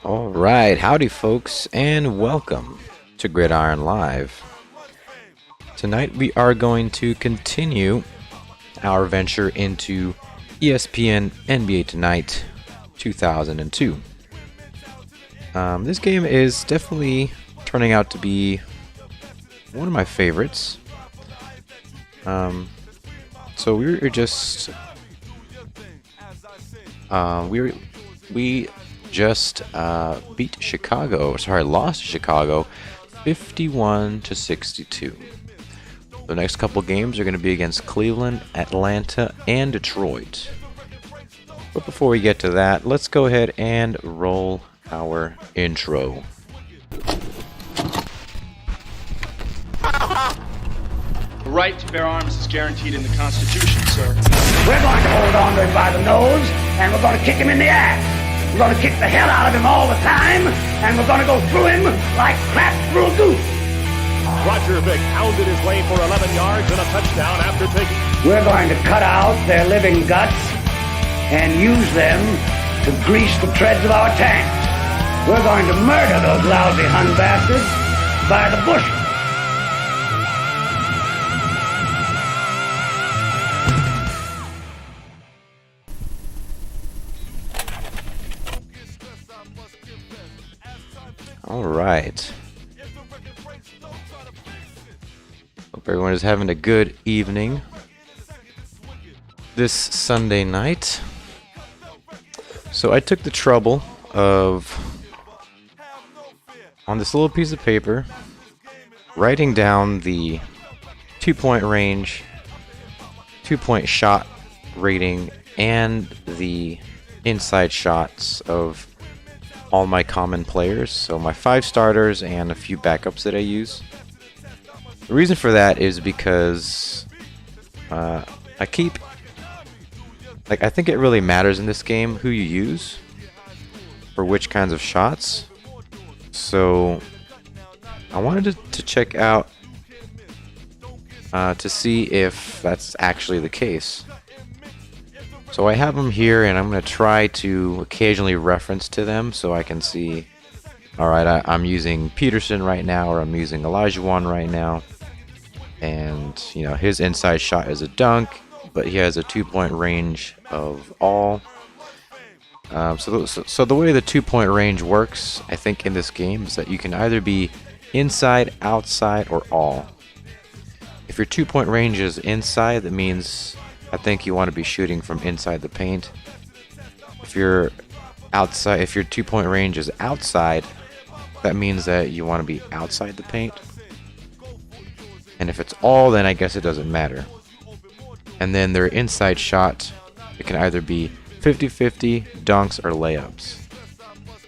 All right, howdy folks, and welcome to Gridiron Live. Tonight we are going to continue our venture into ESPN NBA Tonight 2002. This game is definitely turning out to be one of my favorites. So we just beat Chicago. Sorry, lost to Chicago, 51-62. The next couple games are going to be against Cleveland, Atlanta, and Detroit. But before we get to that, let's go ahead and roll our intro. The right to bear arms is guaranteed in the Constitution, sir. We're going to hold on to him by the nose, and we're going to kick him in the ass. We're going to kick the hell out of him all the time, and we're going to go through him like crap through a goose. Roger Vick pounded his way for 11 yards and a touchdown after taking... We're going to cut out their living guts and use them to grease the treads of our tanks. We're going to murder those lousy Hun bastards by the bushel. All right. Hope everyone is having a good evening this Sunday night. So I took the trouble of, on this little piece of paper, writing down the 2-point range, 2-point shot rating, and the inside shots of all my common players, so my 5 starters and a few backups that I use. The reason for that is because I think it really matters in this game who you use for which kinds of shots. So I wanted to check out to see if that's actually the case. So I have them here, and I'm going to try to occasionally reference to them so I can see, alright, I'm using Peterson right now, or I'm using Olajuwon right now. And, you know, his inside shot is a dunk, but he has a 2-point range of all. So the way the 2-point range works, I think, in this game is that you can either be inside, outside, or all. If your 2-point range is inside, that means I think you want to be shooting from inside the paint. If your 2-point range is outside, that means that you want to be outside the paint. And if it's all, then I guess it doesn't matter. And then their inside shot, it can either be 50-50, dunks, or layups.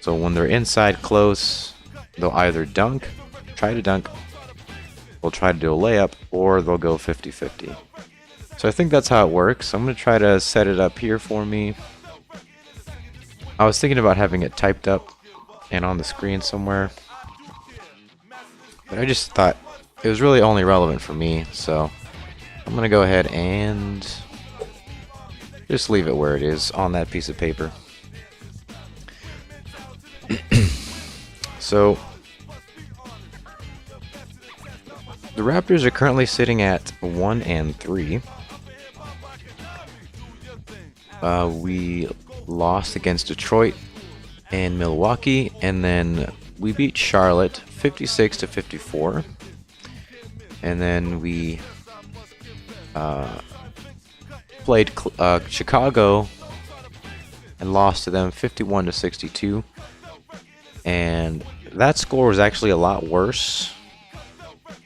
So when they're inside close, they'll either try to dunk, they'll try to do a layup, or they'll go 50-50. So I think that's how it works. I'm going to try to set it up here for me. I was thinking about having it typed up and on the screen somewhere, but I just thought it was really only relevant for me, so I'm going to go ahead and just leave it where it is on that piece of paper. So the Raptors are currently sitting at 1-3. We lost against Detroit and Milwaukee, and then we beat Charlotte 56-54. And then we played Chicago and lost to them 51-62. And that score was actually a lot worse,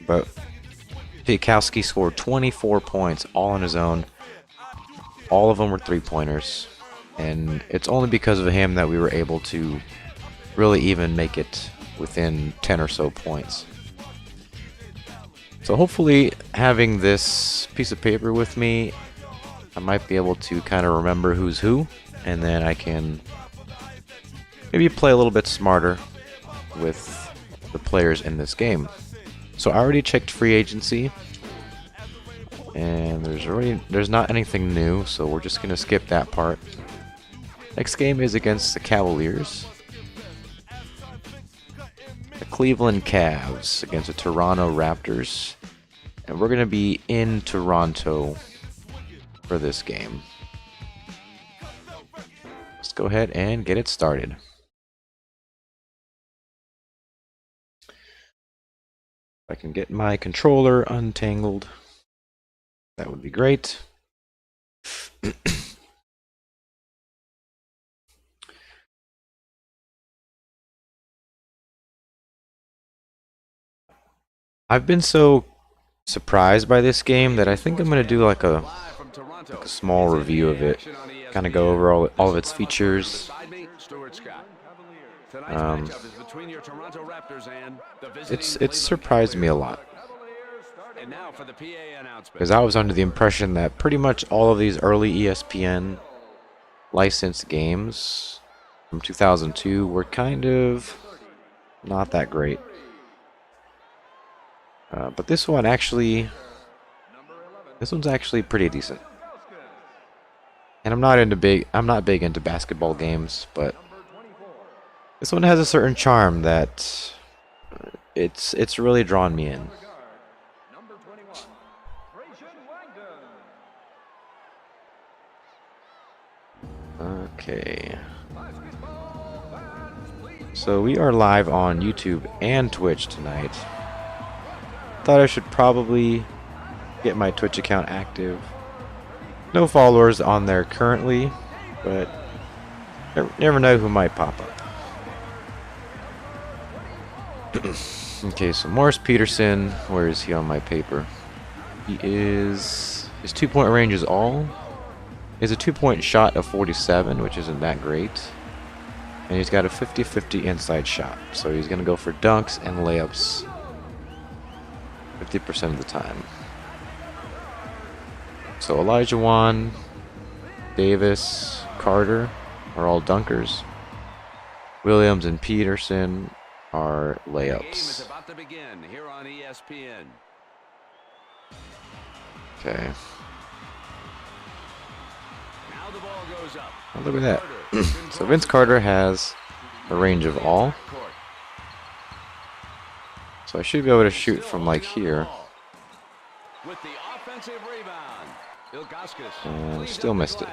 but Piakowski scored 24 points all on his own. All of them were 3-pointers, and it's only because of him that we were able to really even make it within 10 or so points. So hopefully, having this piece of paper with me, I might be able to kind of remember who's who, and then I can maybe play a little bit smarter with the players in this game. So I already checked free agency, and there's not anything new, so we're just gonna skip that part. Next game is against the Cavaliers. Cleveland Cavs against the Toronto Raptors. And we're going to be in Toronto for this game. Let's go ahead and get it started. If I can get my controller untangled, that would be great. I've been so surprised by this game that I think I'm going to do like a small review of it. Kind of go over all of its features. It's surprised me a lot. Because I was under the impression that pretty much all of these early ESPN licensed games from 2002 were kind of not that great. But this one's actually pretty decent. And I'm not big into basketball games, but this one has a certain charm that it's really drawn me in. Okay. So we are live on YouTube and Twitch tonight. Thought I should probably get my Twitch account active. No followers on there currently, but never know who might pop up. Okay, so Morris Peterson, where is he on my paper? His 2-point range is all. He has a 2-point shot of 47, which isn't that great. And he's got a 50-50 inside shot. So he's going to go for dunks and layups 50% of the time. So Elijah Wan, Davis, Carter are all dunkers. Williams and Peterson are layups. The game is about to begin here on ESPN. Okay. Now the ball goes up. Oh, look at that. So Vince Carter has a range of all. So I should be able to shoot from like here. With the offensive rebound, and still missed it.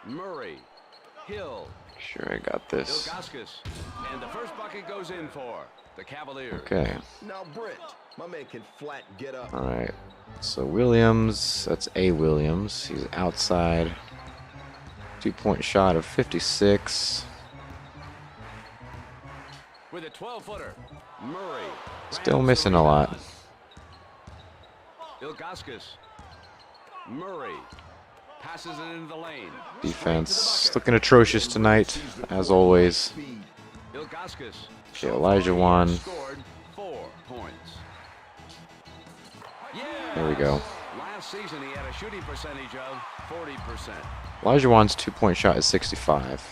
Murray, Hill. Sure, I got this. And the first bucket goes in for the Cavaliers. Okay. Now Britt, my man can flat get up. All right. So Williams, that's A. Williams. He's outside. 2-point shot of 56. With a 12-footer, Murray. Still missing a lot. Ilgauskas. Murray passes it into the lane. Defense looking atrocious tonight, as always. Okay, Elijah Wan. There we go. Last season he had a shooting percentage of 40%. Elijah Wan's 2-point shot is 65.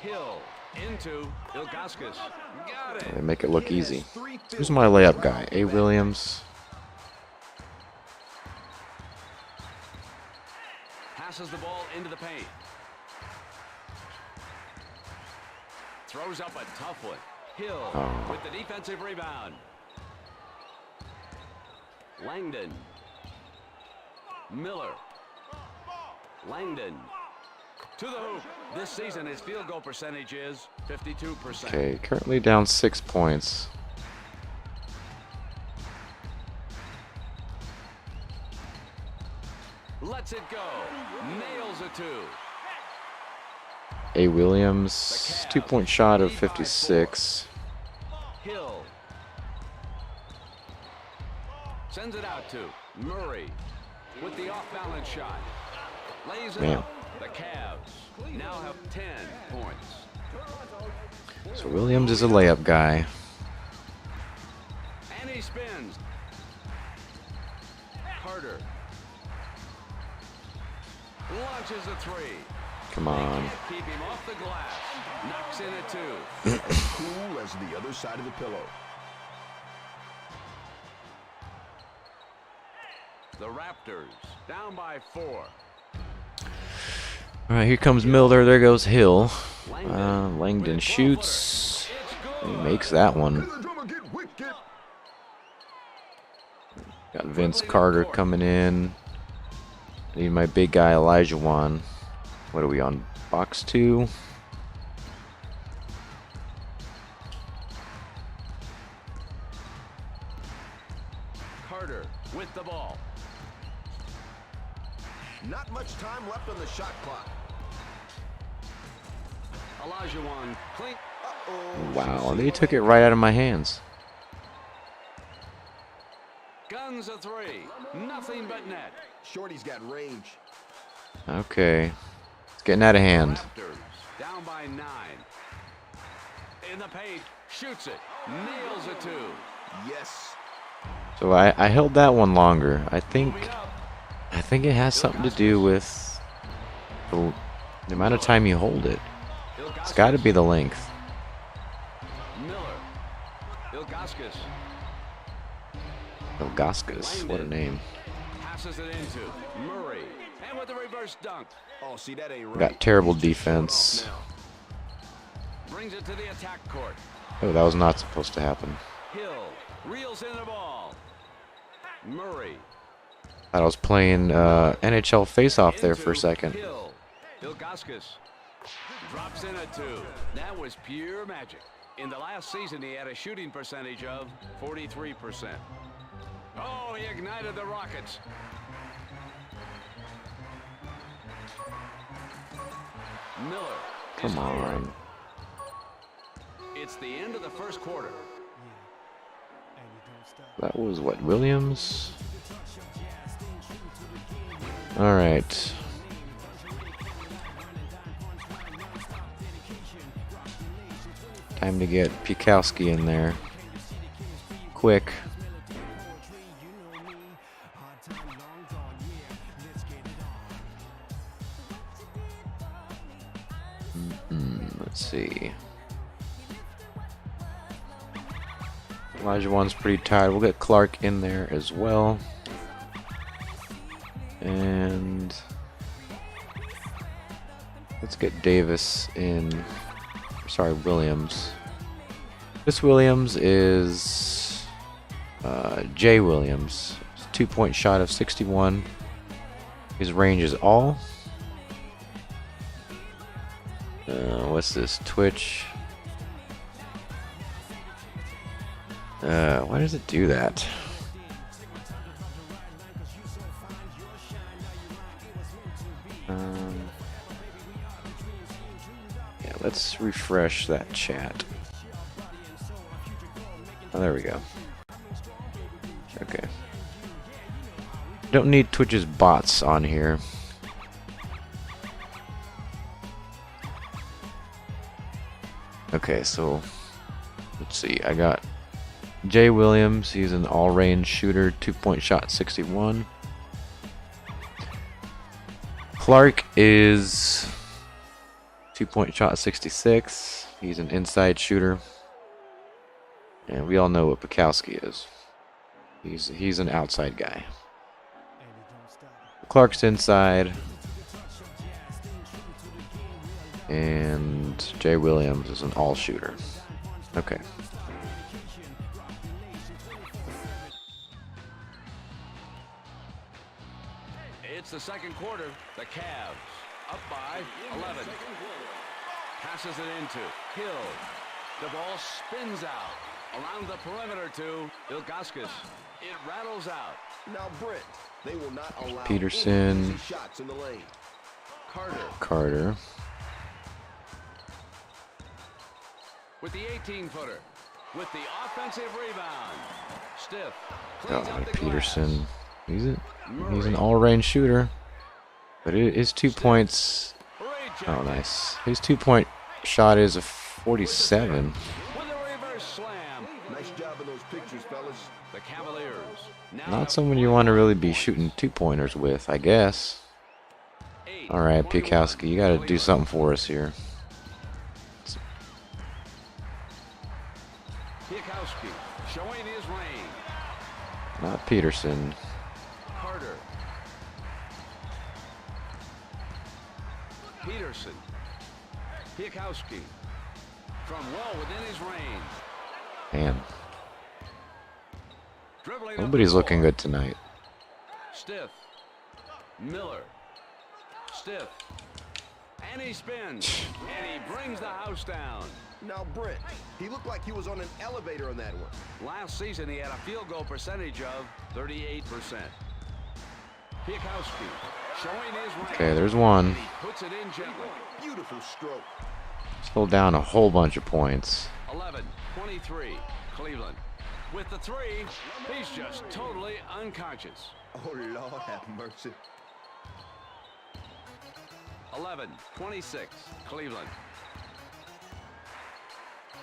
Hill into Ilgauskas. They make it look easy. Who's my layup guy? A. Williams. Passes the ball into the paint. Throws up a tough one. Hill with the defensive rebound. Langdon. Miller. Langdon. To the hoop. This season his field goal percentage is 52%. Okay, currently down 6 points. Lets it go. Nails a two. A. Williams, 2-point shot of 56. Hill. Sends it out to Murray with the off-balance shot. Lays it up. The Cavs now have 10 points. So Williams is a layup guy. And he spins. Carter launches a three. Come on. Keep him off the glass. Knocks in a two. As cool as the other side of the pillow. The Raptors down by 4. All right, here comes Miller. There goes Hill. Langdon shoots. He makes that one. Got Vince Carter coming in. I need my big guy Elijah Wan. What are we on? Box 2. Carter with the ball. Not much time left on the shot clock. Elijah Wan. Clean. Wow, they took it right out of my hands. Guns a 3. Nothing but net. Shorty's got range. Okay. It's getting out of hand. Raptors down by 9. In the paint. Shoots it. Nails it 2. Yes. So I held that one longer. I think it has something to do with the amount of time you hold it. It's got to be the length. Miller. Ilgauskas. Ilgauskas, what a name. Passes it into Murray. And with the reverse dunk. Oh, see, that ain't right. Got terrible defense. Brings it to the attack court. Oh, that was not supposed to happen. Hill reels in the ball. Murray. Thought I was playing NHL face-off there for a second. Hill. Ilgauskas drops in at 2. That was pure magic. In the last season, he had a shooting percentage of 43%. Oh, he ignited the Rockets. Miller. Come on. It's the end of the first quarter. That was what, Williams? All right. Time to get Pikowski in there. Quick. Let's see. Elijah Wan's pretty tired. We'll get Clark in there as well. And let's get Davis in. Sorry, Williams. This Williams is Jay Williams. 2-point shot of 61. His range is all. What's this? Twitch. Why does it do that? Yeah, let's refresh that chat. Oh, there we go. Okay. Don't need Twitch's bots on here. Okay, so let's see. I got Jay Williams. He's an all-range shooter, 2-point shot, 61. Clark is 2-point shot, 66. He's an inside shooter, and we all know what Pikowski is. He's an outside guy. Clark's inside. And Jay Williams is an all shooter. Okay. It's the second quarter. The Cavs up by 11. Passes it into Hill. The ball spins out around the perimeter to Ilgauskas. It rattles out. Now, Brent, they will not allow Peterson. any easy shots in the lane. Carter. With the 18-footer. With the offensive rebound. Stiff. Cleans up the Peterson. glass. He's an all-range shooter. But his 2 points. Oh, nice. His 2-point shot is a 47. With a reverse slam. Nice job in those pictures, fellas. The Cavaliers. Not someone you want to really be shooting 2-pointers with, I guess. All right, Pikowski, you got to do something for us here. Pikowski showing his range. Not Peterson. Carter. Peterson. Piakowski. From well within his range. Man, Dribbling up nobody's the looking floor. good tonight. Stiff. Miller. Stiff. And he spins. And he brings the house down. Now, Brent, he looked like he was on an elevator on that one. Last season, he had a field goal percentage of 38%. Piakowski showing his range. Okay, there's one. And he puts it in gently. Beautiful stroke. Still down a whole bunch of points. 11-23, Cleveland. With the three, he's just totally unconscious. Oh, Lord have mercy. 11-26, Cleveland.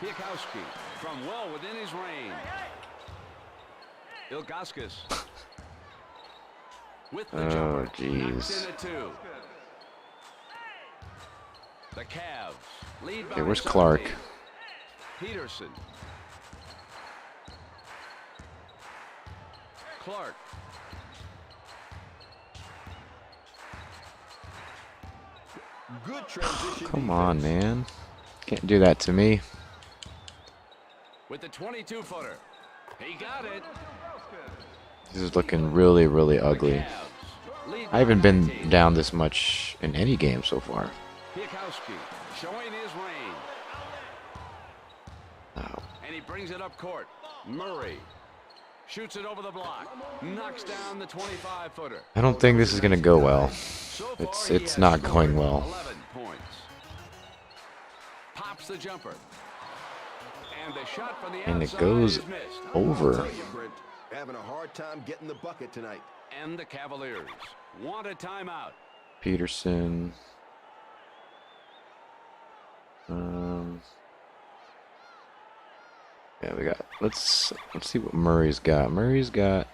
Piakowski from well within his range. Ilgauskas with the jumper. Knocks Jeez. in a two. The Cavs lead by Okay, where's 17. Clark? Peterson. Clark. Good transition. Come on, man. Can't do that to me. With the 22-footer. He got it. This is looking really, really ugly. Cavs lead I by haven't been 19. down this much in any game so far. Piakowski showing his range. Oh, And he brings it up court. Murray shoots it over the block. Knocks down the 25-footer. I don't think this is gonna go well. So far, It's he has not scored going well. 11 points. Pops the jumper. And the shot from the And it outside goes is missed. over. Tell you, Brent, having a hard time getting the bucket tonight. And the Cavaliers want a timeout. Peterson. Yeah, we got. Let's see what Murray's got. Murray's got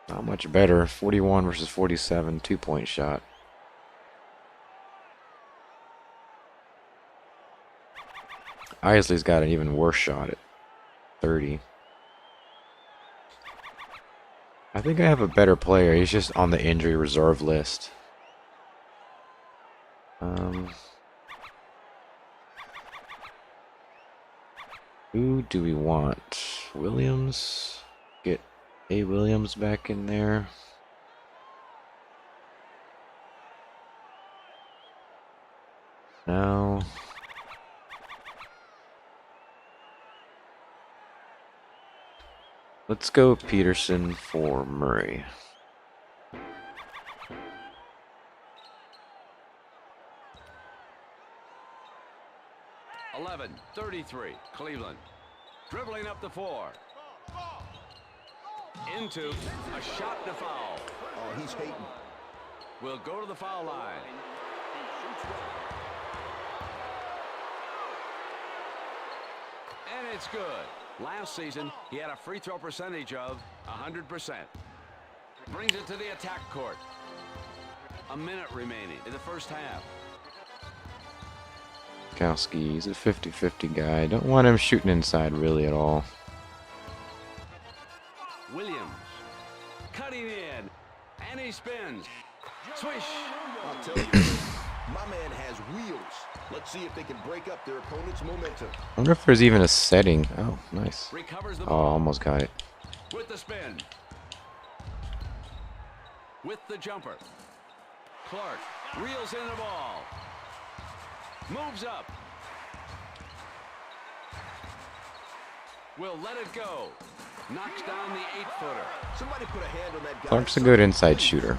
not much better. 41 versus 47, 2-point shot. Isley's got an even worse shot at 30. I think I have a better player. He's just on the injury reserve list. Who do we want? Williams? Get A. Williams back in there. Now. Let's go Peterson for Murray. Eleven 33, Cleveland. Dribbling up the floor. Into a shot to foul. Oh, he's hating. Will go to the foul line. And it's good. Last season, he had a free throw percentage of 100%. Brings it to the attack court. A minute remaining in the first half. Kowski, he's a 50-50 guy. Don't want him shooting inside really at all. Williams cutting in, and he spins. Swish. I'll tell you, my man has wheels. Let's see if they can break up their opponent's momentum. I wonder if there's even a setting. Oh, nice. Recovers the Oh, ball almost got it. with the spin. With the jumper. Clark reels in the ball. Moves up. Will let it go. Knocks down the 8-footer. Somebody put a hand on that guy. Clark's a good inside shooter.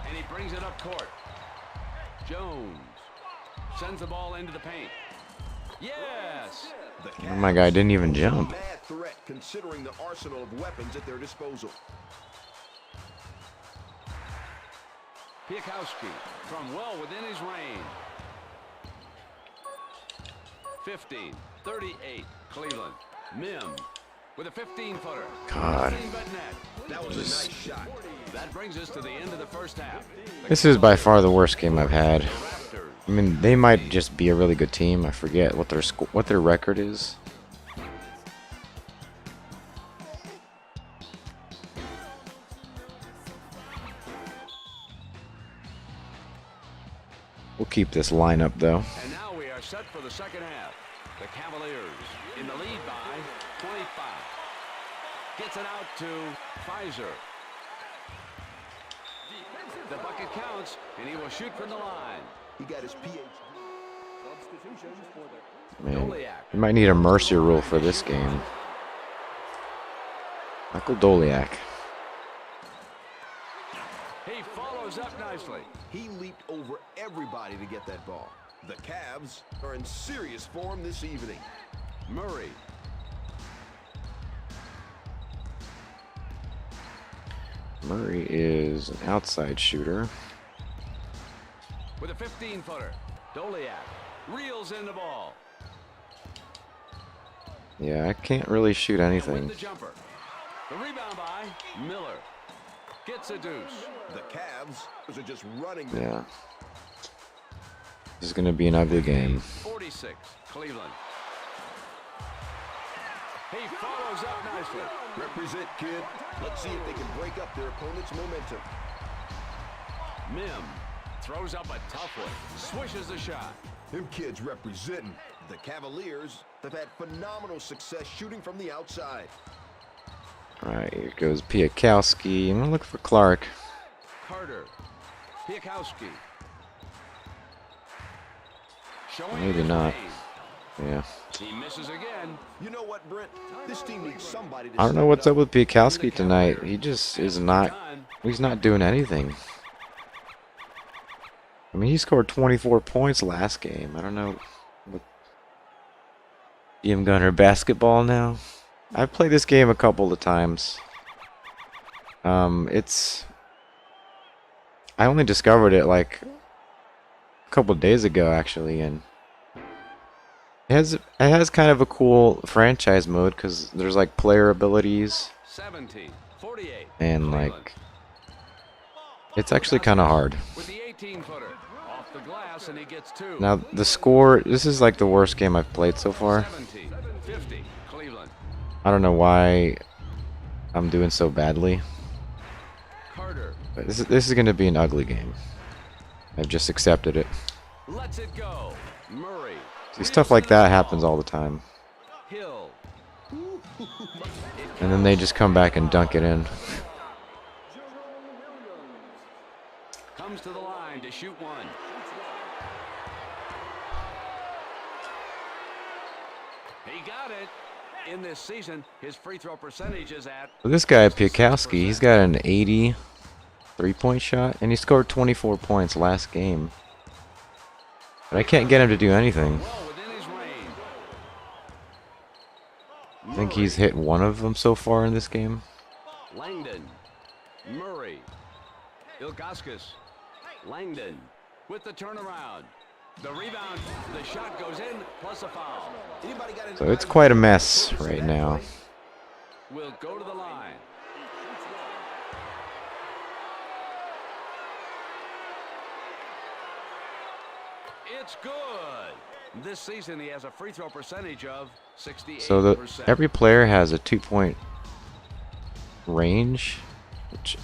And he brings it up court. Jones sends the ball into the paint. Yes! Oh, my guy didn't even jump. Mad threat considering the arsenal of weapons at their disposal. Piakowski from well within his range. 15-38, Cleveland. Mims with a 15-footer. God. That was a nice shot. That brings us to the end of the first half. This is by far the worst game I've had. Raptors I mean, they might just be a really good team. I forget what their record is. We'll keep this lineup though. And now we are set for the second half. The Cavaliers in the lead by 25. Gets it out to Pfizer. The bucket counts, and he will shoot from the line. He got his PhD. Man, you might need a mercy rule for this game. Michael Doliak. He follows up nicely. He leaped over everybody to get that ball. The Cavs are in serious form this evening. Murray. Murray is an outside shooter. With a 15-footer. Doliak reels in the ball. Yeah, I can't really shoot anything. With the jumper. The rebound by Miller. Gets a deuce. The Cavs are just running. Yeah. This is going to be an ugly game. 46, Cleveland. He follows up nicely. Represent, kid. Let's see if they can break up their opponent's momentum. Mim throws up a tough one. Swishes the shot. Them kids representing. The Cavaliers have had phenomenal success shooting from the outside. All right, here goes Piakowski. I'm going to look for Clark. Carter. Piakowski. Showing Maybe his not. range. Yeah. He misses again. You know what, Brent? This team needs somebody to I don't know step what's up. up with Piakowski tonight. He just is not. He's not doing anything. I mean, he scored 24 points last game. I don't know. EM Gunner basketball now. I've played this game a couple of times. I only discovered it like a couple of days ago, actually, and it has kind of a cool franchise mode because there's like player abilities 17, 48. and like it's actually kind of hard. With the 18-footer off the glass, and he gets two. Now the score. This is like the worst game I've played so far. 17, 50, Cleveland. I don't know why I'm doing so badly. Carter But this is going to be an ugly game. I've just accepted it. lets it go. Murray. See, stuff like that happens all the time. Hill. And then they just come back and dunk it in. Comes to the line to shoot one. He got it. In this season, his free throw percentage is at But this guy, Piakowski, he's got an 80 3-point shot, and he scored 24 points last game. But I can't get him to do anything. well within his range. I think he's hit one of them so far in this game. Langdon. Murray. Ilgauskas. Langdon with the turnaround. The rebound. The shot goes in, plus a foul. Anybody got an So it's quite a mess right now. Will go to the line. It's good. This season he has a free throw percentage of 68%. So every player has a 2-point range,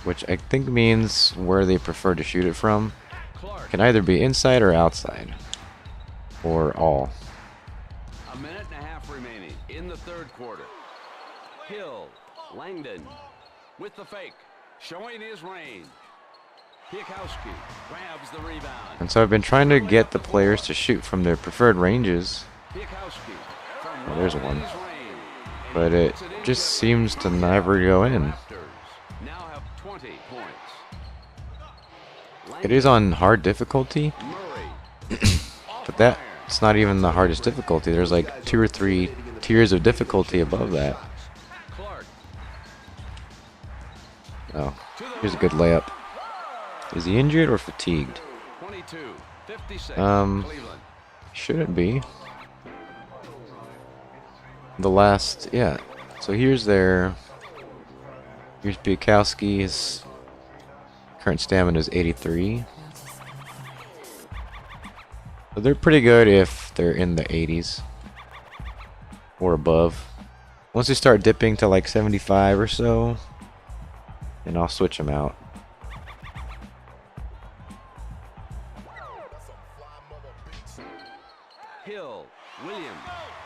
which I think means where they prefer to shoot it from. Clark. Can either be inside or outside, or all. A minute and a half remaining in the third quarter. Hill, Langdon with the fake, showing his range. Piakowski grabs the rebound. And so I've been trying to get the players to shoot from their preferred ranges, Piakowski from Oh, there's well one. in his range. And but he it puts in just for seems to never go in. Raptors now have 20 points. It is on hard difficulty, Murray. but that's not even the hardest difficulty. There's like 2 or 3 tiers of difficulty above that. Clark. Oh, here's a good layup. Is he injured or fatigued? 22, 56. Um, Cleveland. Shouldn't be. The last, yeah. So here's Piakowski. His current stamina is 83. So they're pretty good if they're in the 80s or above. Once they start dipping to like 75 or so, then I'll switch them out. Hill. Williams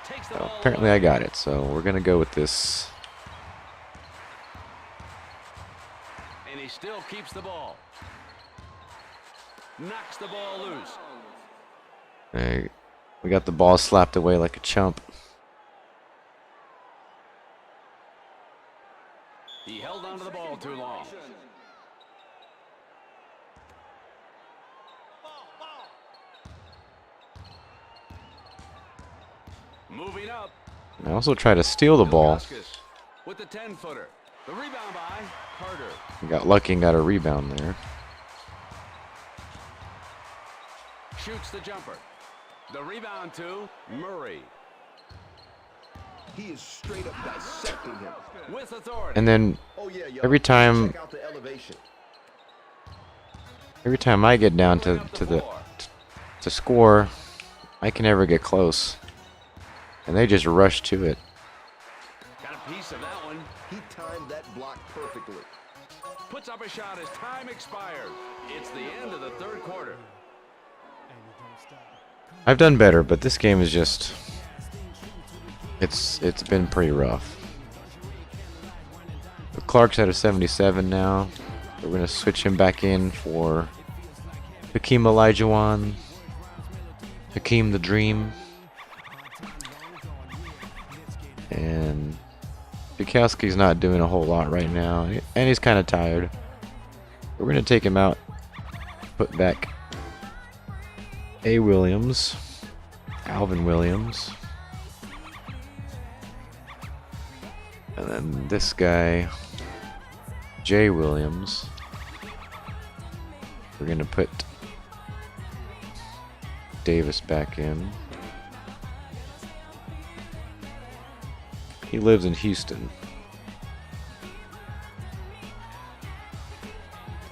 takes the Oh, ball apparently away. I got it, so we're gonna go with this. And he still keeps the ball. Knocks the ball loose. Hey, we got the ball slapped away like a chump. He held onto the ball too long. Moving up. I also try to steal the ball. Ilgauskas with the 10-footer. The rebound by Carter. Got lucky and got a rebound there. Shoots the jumper. The rebound to Murray. He is straight up dissecting him. With authority. And then Oh yeah, yo. every time Check out the elevation. I get down to score, I can never get close. And they just rush to it. Got a piece of that one. He timed that block perfectly. Puts up a shot as time expires. It's the end of the third quarter. I've done better, but this game is just it's been pretty rough. But Clark's at a 77 now. We're gonna switch him back in for Hakeem Olajuwon, Hakeem the Dream, and Bukowski's not doing a whole lot right now, and he's kind of tired. We're gonna take him out, put back A. Williams, Alvin Williams, and then this guy, J. Williams. We're gonna put Davis back in. He lives in Houston.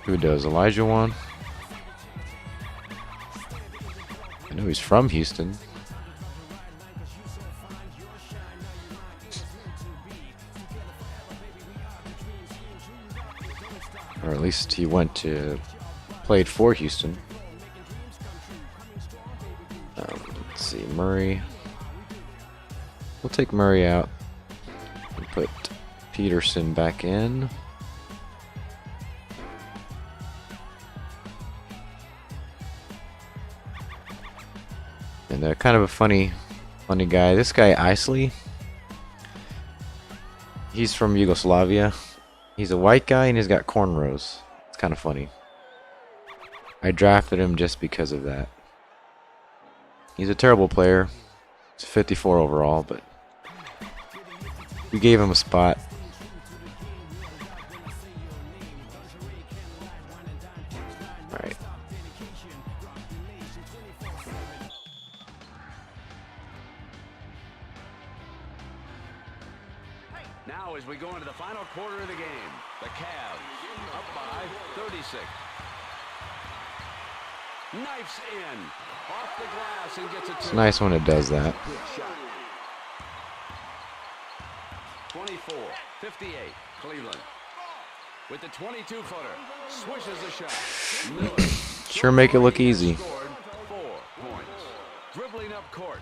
Who does? Olajuwon? I know he's from Houston. Or at least he played for Houston. Let's see, Murray. We'll take Murray out and put Peterson back in. And kind of a funny guy. This guy Isley. He's from Yugoslavia. He's a white guy and he's got cornrows. It's kind of funny. I drafted him just because of that. He's a terrible player. He's 54 overall, but we gave him a spot. Alright. Now as we go into the final quarter of the game, the Cavs up by 36. Knifes in. Off the glass and gets it It's to nice when it does that. Good shot. 24-58, Cleveland. With the 22-footer, swishes the shot. Miller. Sure make it look easy. Scored 4 points. Dribbling up court.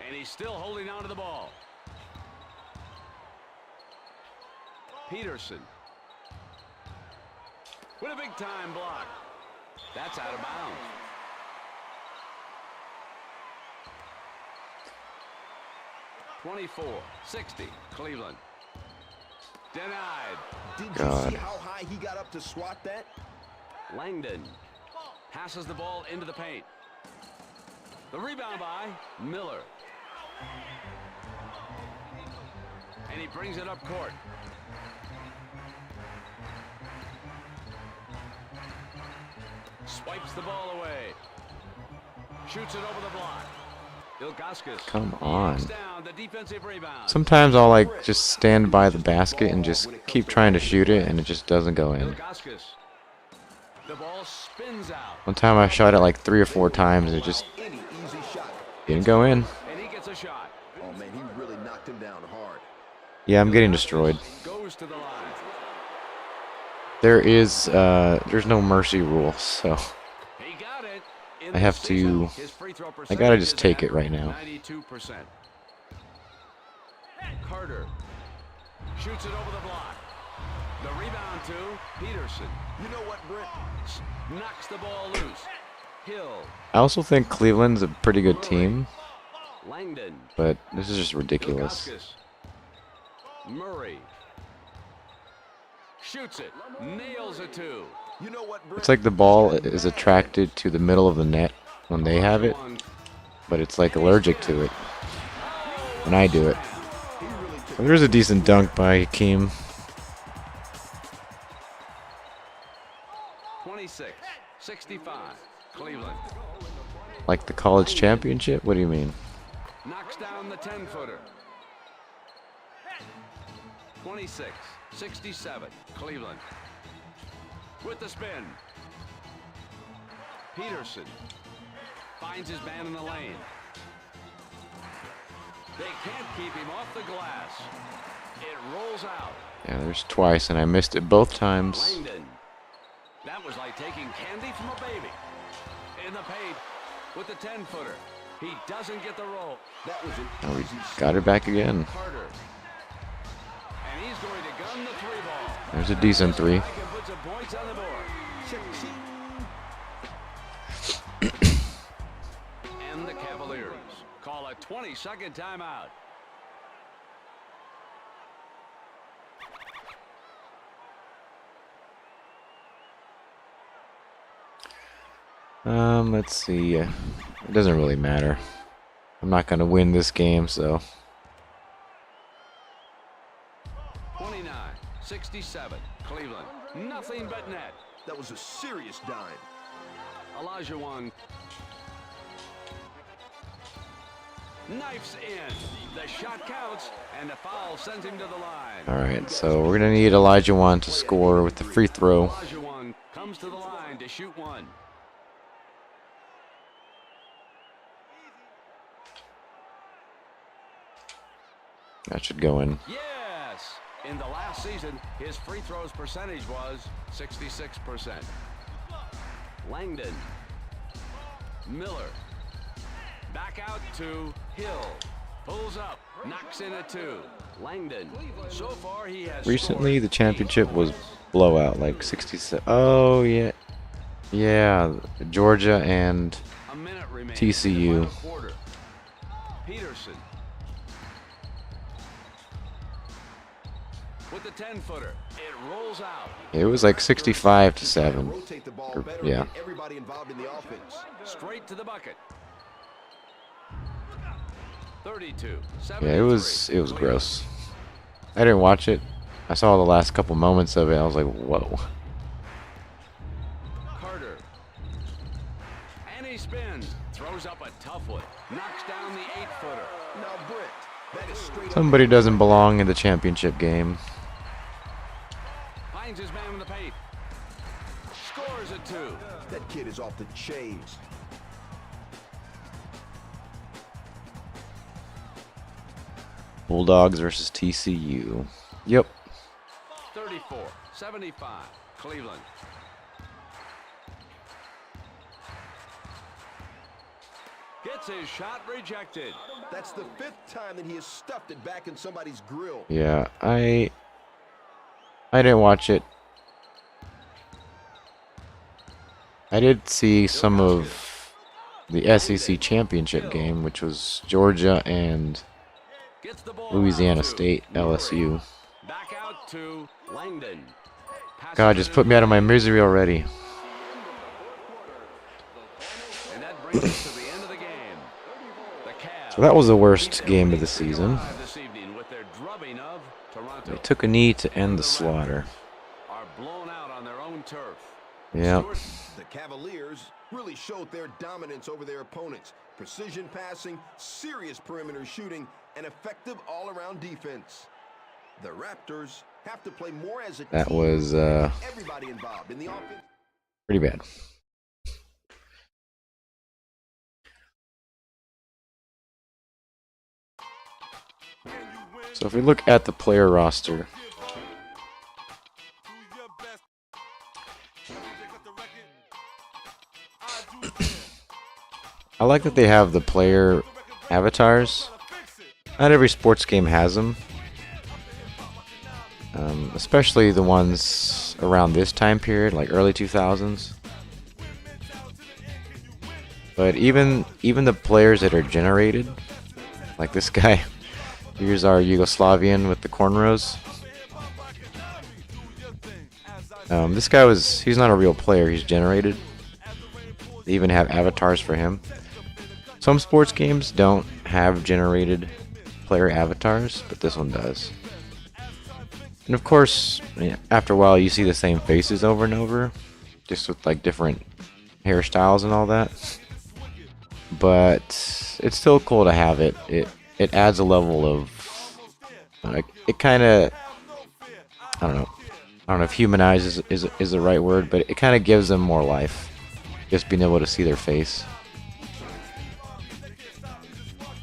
And he's still holding on to the ball. Peterson. With a big-time block. That's out of bounds. (24-60), Cleveland. Denied. Did you God. see how high he got up to swat that? Langdon passes the ball into the paint. The rebound by Miller. And he brings it up court. Swipes the ball away. Shoots it over the block. Ilgauskas. Come on. yanks down the defensive rebound. Sometimes I'll like just stand by the basket and just keep trying to shoot it and it just doesn't go in. Ilgauskas. The ball spins out. One time I shot it like 3 or 4 times and it just Any easy shot. didn't go in. And he gets a shot. Oh man, he really knocked him down hard. Yeah, I'm getting destroyed. Goes to the line. There's no mercy rule, so He got it. I have to. His free throw I gotta just percentage take it right now. 92%. Carter shoots it over the block. The rebound to Peterson. You know what, Brent? Knocks the ball loose. Hill. I also think Cleveland's a pretty good team, Langdon. but this is just ridiculous. Ilgauskas. Murray shoots it. Nails it too. You know what, Brent? It's like the ball is attracted to the middle of the net when they have it, but it's like allergic to it when I do it. There's a decent dunk by Hakeem. 26-65. Cleveland Like the college championship? What do you mean? knocks down the 10-footer. 26-67. Cleveland with the spin. Peterson finds his man in the lane. They can't keep him off the glass. It rolls out. Yeah, there's twice, and I missed it both times. Langdon. That was like taking candy from a baby. In the paint with the 10-footer. He doesn't get the roll. That was an Now we easy got it back again. Carter. And he's going to gun the three ball. There's a decent three. I can put some points on the board. And the Cavaliers call a 20-second timeout. Let's see. It doesn't really matter. I'm not gonna win this game, so 29-67. Cleveland. Nothing but net. That was a serious dime. Olajuwon knifes in. The shot counts, and the foul sends him to the line. all right. So we're gonna need Olajuwon to score with the free throw. Olajuwon comes to the line to shoot one. That should go in. Yes! In the last season, his free throws percentage was 66%. Langdon. Miller. Back out to Hill. Pulls up. Knocks in a two. Langdon. So far, he has Recently, scored the championship 8 was points. blowout, like 67. Oh yeah, yeah. Georgia and A minute remains TCU. in the final quarter. Peterson. With the 10-footer. It rolls out. it was like 65-7. Rotate the ball Or- better yeah. and get everybody involved in the offense. Straight to the bucket. 32. Yeah, it was gross. I didn't watch it. I saw the last couple moments of it. I was like, whoa. Carter. And he spins. Throws up a tough one. Knocks down the 8-footer. Now, Brent, that is straight Somebody doesn't belong in the championship game. Finds his man in the paint. Scores a 2. That kid is off the chains. Bulldogs versus TCU. Yep. 34-75. Cleveland. Gets his shot rejected. That's the 5th time that he has stuffed it back in somebody's grill. Yeah, I didn't watch it. I did see some of the SEC championship game, which was Georgia and Gets the ball Louisiana out to State, LSU. Back out to Langdon. Passes God, it just put me out of my misery already. And that brings us to the end of the game. The Cavs So that was the worst game of the season. this evening with their drubbing of Toronto. They took a knee to end the slaughter. Are blown out on their own turf. Yeah. Stewart, the Cavaliers really showed their dominance over their opponents. Precision passing, serious perimeter shooting, and effective all-around defense. The Raptors have to play more as a That team. was Everybody involved in the offense. pretty bad. So if we look at the player roster, I like that they have the player avatars. Not every sports game has them. Especially the ones around this time period, like early 2000s. But even the players that are generated, like this guy, here's our Yugoslavian with the cornrows. This guy he's not a real player, he's generated. They even have avatars for him. Some sports games don't have generated player avatars, but this one does. And of course, after a while you see the same faces over and over, just with like different hairstyles and all that. But it's still cool to have it. It adds a level of it kind of, I don't know if humanizes is the right word, but it kind of gives them more life, just being able to see their face.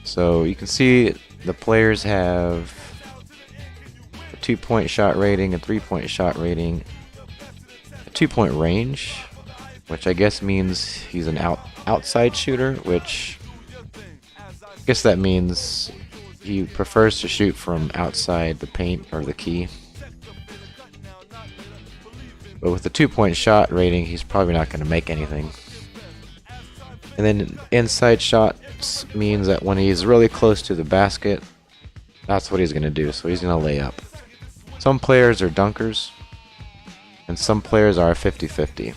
So you can see the players have a 2-point shot rating, a 3-point shot rating, a 2-point range, which I guess means he's an outside shooter, which I guess that means he prefers to shoot from outside the paint or the key. But with the 2-point shot rating, he's probably not going to make anything. And then inside shots means that when he's really close to the basket, that's what he's going to do. So he's going to lay up. Some players are dunkers, and some players are 50-50.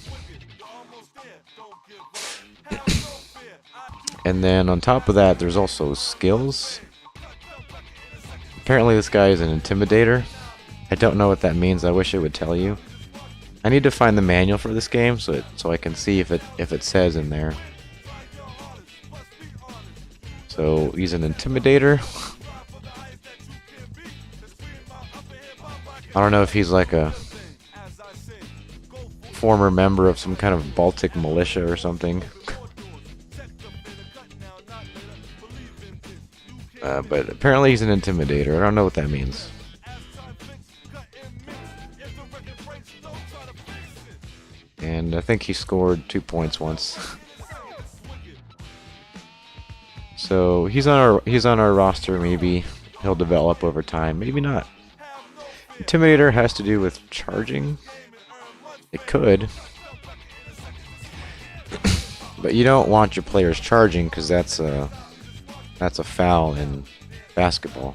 And then on top of that, there's also skills. Apparently this guy is an intimidator. I don't know what that means. I wish it would tell you. I need to find the manual for this game so I can see if it says in there. So he's an intimidator. I don't know if he's like a former member of some kind of Baltic militia or something. But apparently he's an intimidator. I don't know what that means. And I think he scored 2 points once. So he's on our roster. Maybe he'll develop over time. Maybe not. Intimidator has to do with charging. It could. But you don't want your players charging because that's a foul in basketball.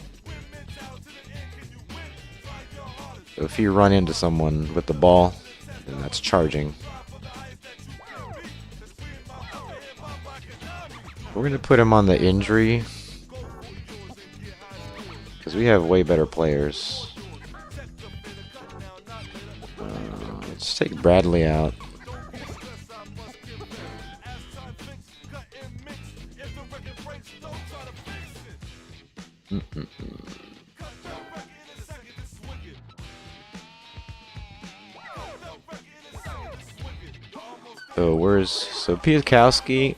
So if you run into someone with the ball, then that's charging. We're going to put him on the injury because we have way better players. Let's take Bradley out. So Piatkowski,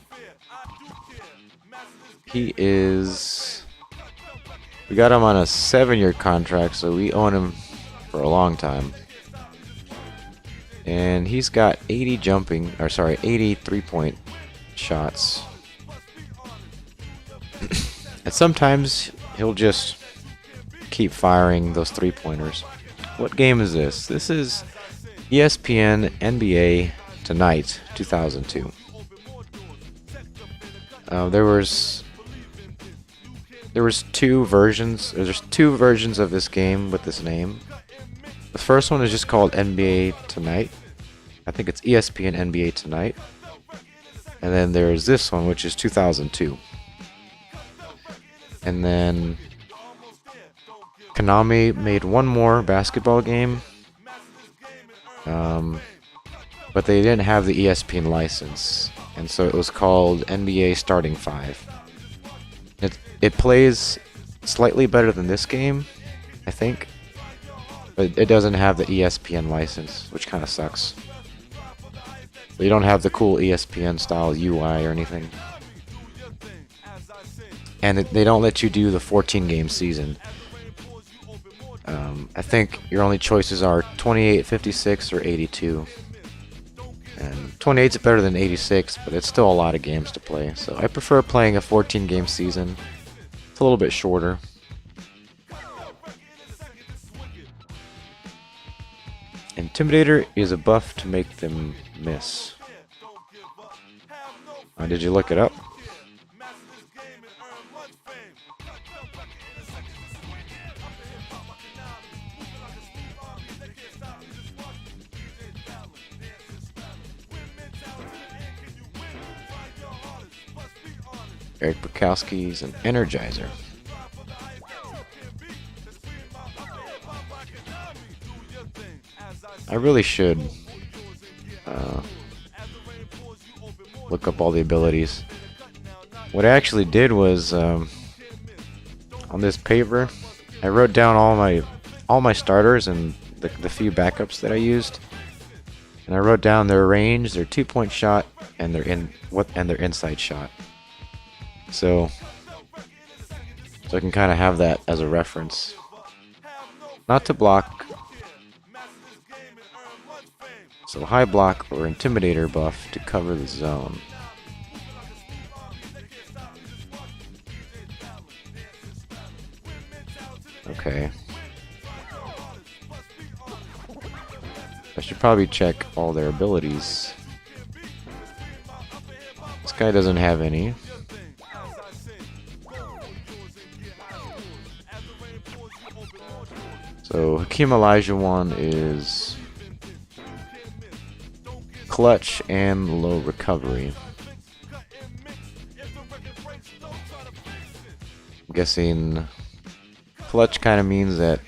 we got him on a 7-year contract, so we own him for a long time. And he's got 80 3-point shots. And sometimes he'll just keep firing those 3-pointers. What game is this? This is ESPN NBA 2Night 2002. There's two versions of this game with this name. The first one is just called NBA 2Night. I think it's ESPN NBA 2Night. And then there's this one, which is 2002. And then Konami made one more basketball game. But they didn't have the ESPN license. And so it was called NBA Starting 5. It plays slightly better than this game, I think. But it doesn't have the ESPN license, which kind of sucks. You don't have the cool ESPN style UI or anything. And they don't let you do the 14-game season. I think your only choices are 28, 56, or 82. And 28's better than 86, but it's still a lot of games to play. So I prefer playing a 14-game season. It's a little bit shorter. Intimidator is a buff to make them miss. Did you look it up? Eric Bukowski's an Energizer. I really should look up all the abilities. What I actually did was on this paper, I wrote down all my starters and the few backups that I used, and I wrote down their range, their 2-point shot, and their inside shot. So I can kind of have that as a reference. Not to block. So high block or intimidator buff to cover the zone. Okay. I should probably check all their abilities. This guy doesn't have any. So Hakeem Olajuwon is clutch and low recovery. I'm guessing clutch kind of means that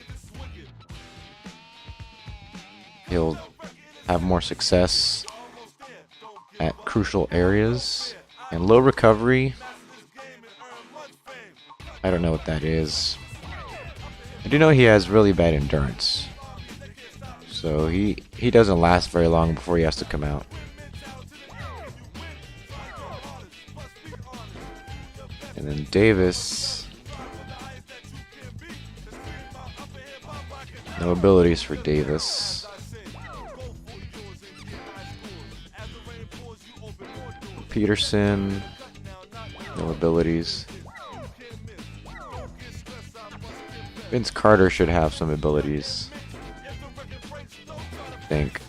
he'll have more success at crucial areas. And low recovery, I don't know what that is. I do know he has really bad endurance. So he doesn't last very long before he has to come out. And then Davis. No abilities for Davis. Peterson. No abilities. Vince Carter should have some abilities. I think.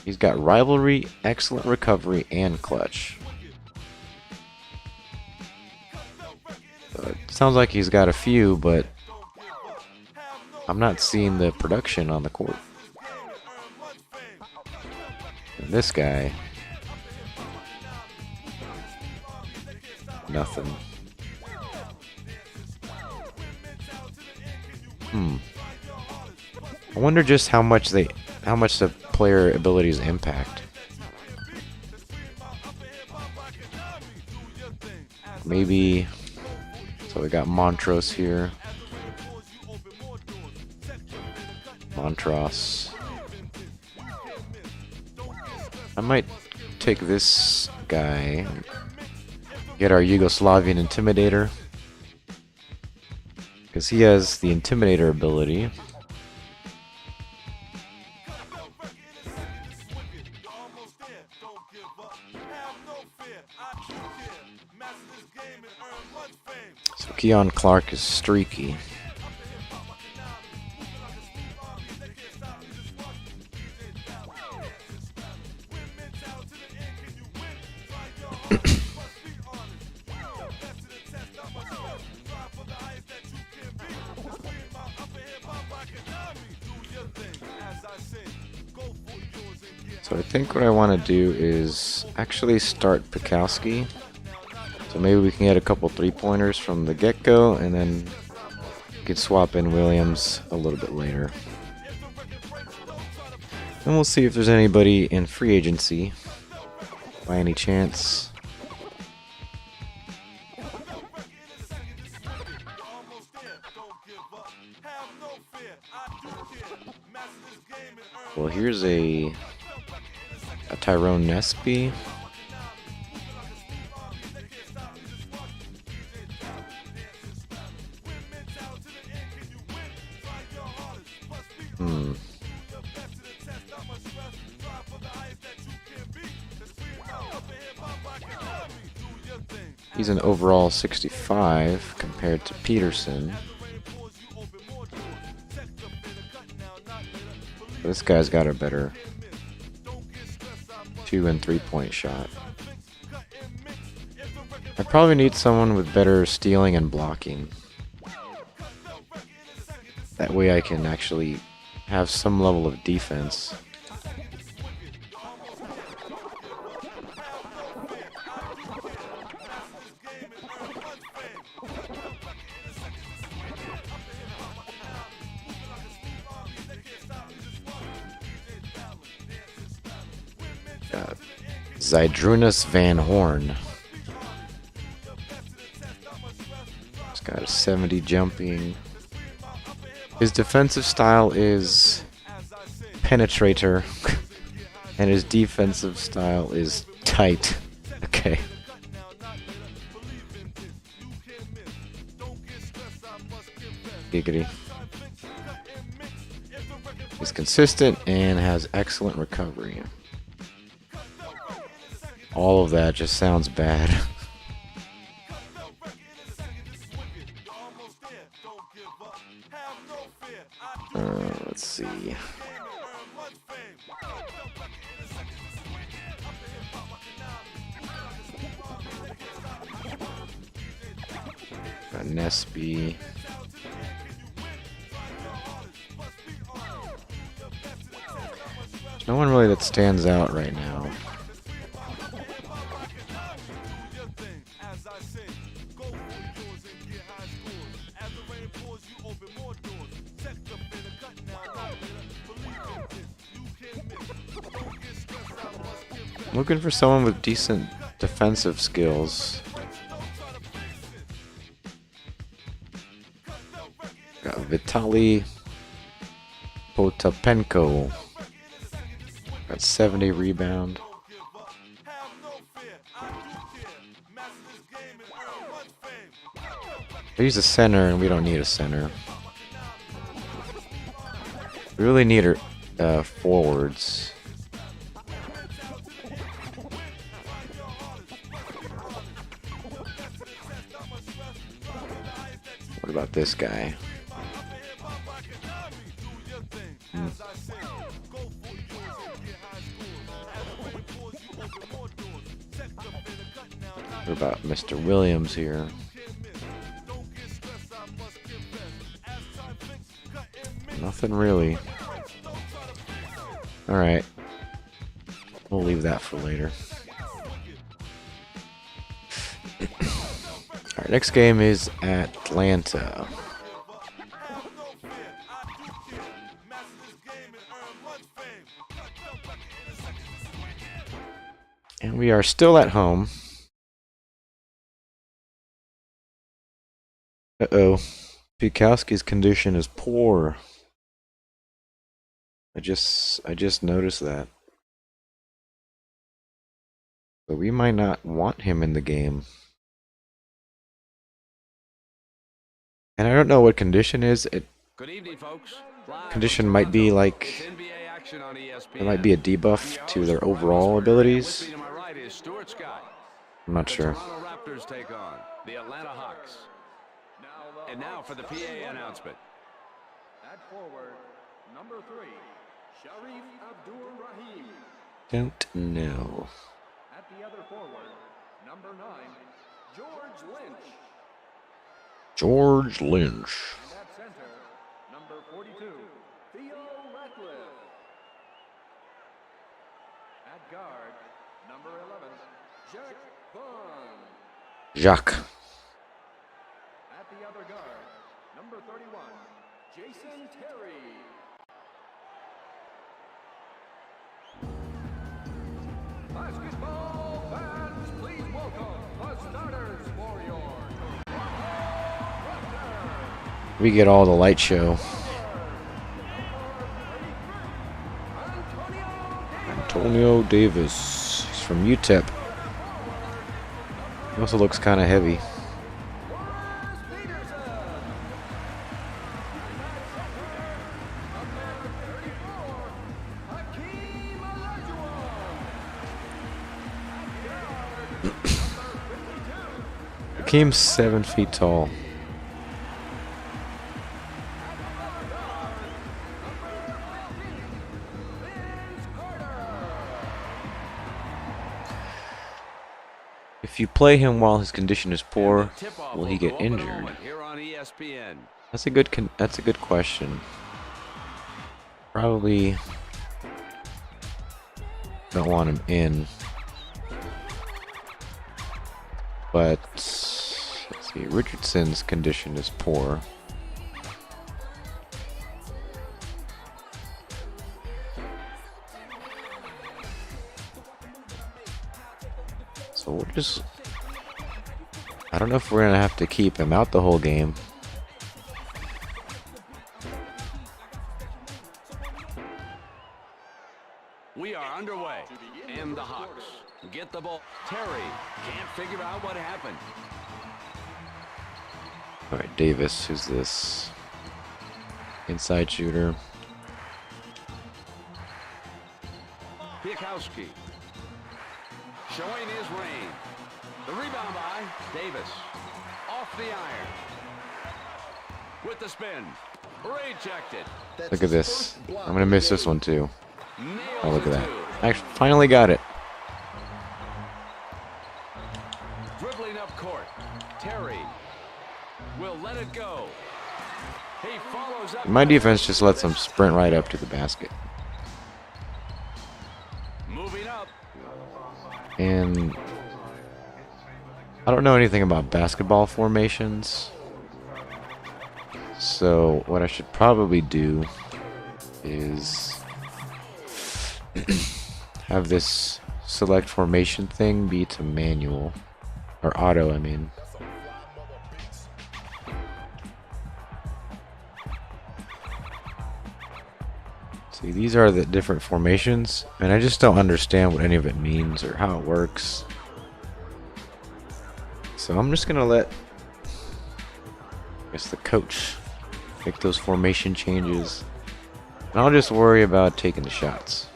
He's got rivalry, excellent recovery, and clutch. It sounds like he's got a few, but I'm not seeing the production on the court. And this guy, nothing. I wonder just how much the player abilities impact. Maybe. So we got Montrose here. Montrose. I might take this guy. Get our Yugoslavian Intimidator. Because he has the Intimidator ability. So Keon Clark is streaky. So I think what I want to do is actually start Bukowski. So maybe we can get a couple 3-pointers from the get-go, and then we could swap in Williams a little bit later. And we'll see if there's anybody in free agency by any chance. Well, here's a Tyrone Nesby. He's an overall 65 compared to Peterson. This guy's got a better 2 and 3-point shot. I probably need someone with better stealing and blocking. That way I can actually have some level of defense. Zydrunas Van Horn. He's got a 70 jumping. His defensive style is penetrator, and his defensive style is tight. Okay. Giggity. He's consistent and has excellent recovery. All of that just sounds bad. Let's see. Got Nesby. There's no one really that stands out right now. Looking for someone with decent defensive skills. Got Vitaly Potapenko. Got 70 rebound. He's a center, and we don't need a center. We really need forwards. What about this guy? What about Mr. Williams here? Nothing really. Alright. We'll leave that for later. Alright, next game is Atlanta. And we are still at home. Uh-oh. Pikowski's condition is poor. I just noticed that. But we might not want him in the game. And I don't know what condition is. Good evening, folks. Condition might be like It's NBA action on ESPN. there might be a debuff to their overall abilities. With me to my right is Stuart Scott. I'm not The sure. Toronto Raptors take on the Atlanta Hawks. And now for the PA announcement. At forward, number 3, Sharif Abdur-Rahim. Don't know. At the other forward, number 9, George Lynch. George Lynch. And at center, number 42, Theo Ratcliffe. At guard, number 11, Jacques Vaughn. Jacques. At the other guard, number 31, Jason Terry. Basketball fans, please welcome the starters for your Raptors. We get all the light show. Antonio Davis. He's from UTEP. He also looks kind of heavy. Hakeem's 7 feet tall. If you play him while his condition is poor, will he get injured? Here on ESPN. That's a good question. Probably don't want him in. But let's see, Richardson's condition is poor. So we'll just, I don't know if we're gonna have to keep him out the whole game. We are underway, and the Hawks get the ball. Terry can't figure out what happened. All right, Davis, who's this? Inside shooter. Piakowski showing his range. The rebound by Davis. Off the iron. With the spin. Rejected. Look at this. I'm gonna miss this one too. Nails Oh, look at it that. too. Actually, finally got it. Dribbling up court. Terry will let it go. He follows up. My defense just lets them sprint right up to the basket. Moving up. And I don't know anything about basketball formations. So what I should probably do is have this select formation thing be to manual. Or auto, I mean. See, these are the different formations, and I just don't understand what any of it means or how it works. So I'm just gonna let, I guess, the coach make those formation changes, and I'll just worry about taking the shots.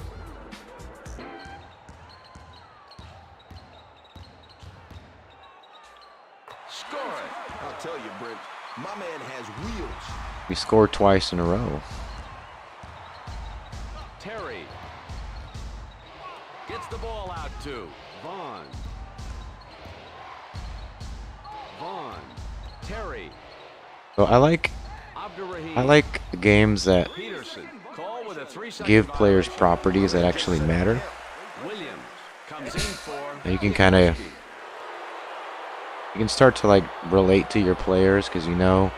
Score it. I'll tell you, Brent, my man has wheels. We scored twice in a row. Terry gets the ball out to Vaughn. Terry. So I like Abdurrahim. games that Peterson. Call with a 3-second give players violation. properties that actually matter. Williams comes in for. And you can kind of, you can start to like relate to your players because you know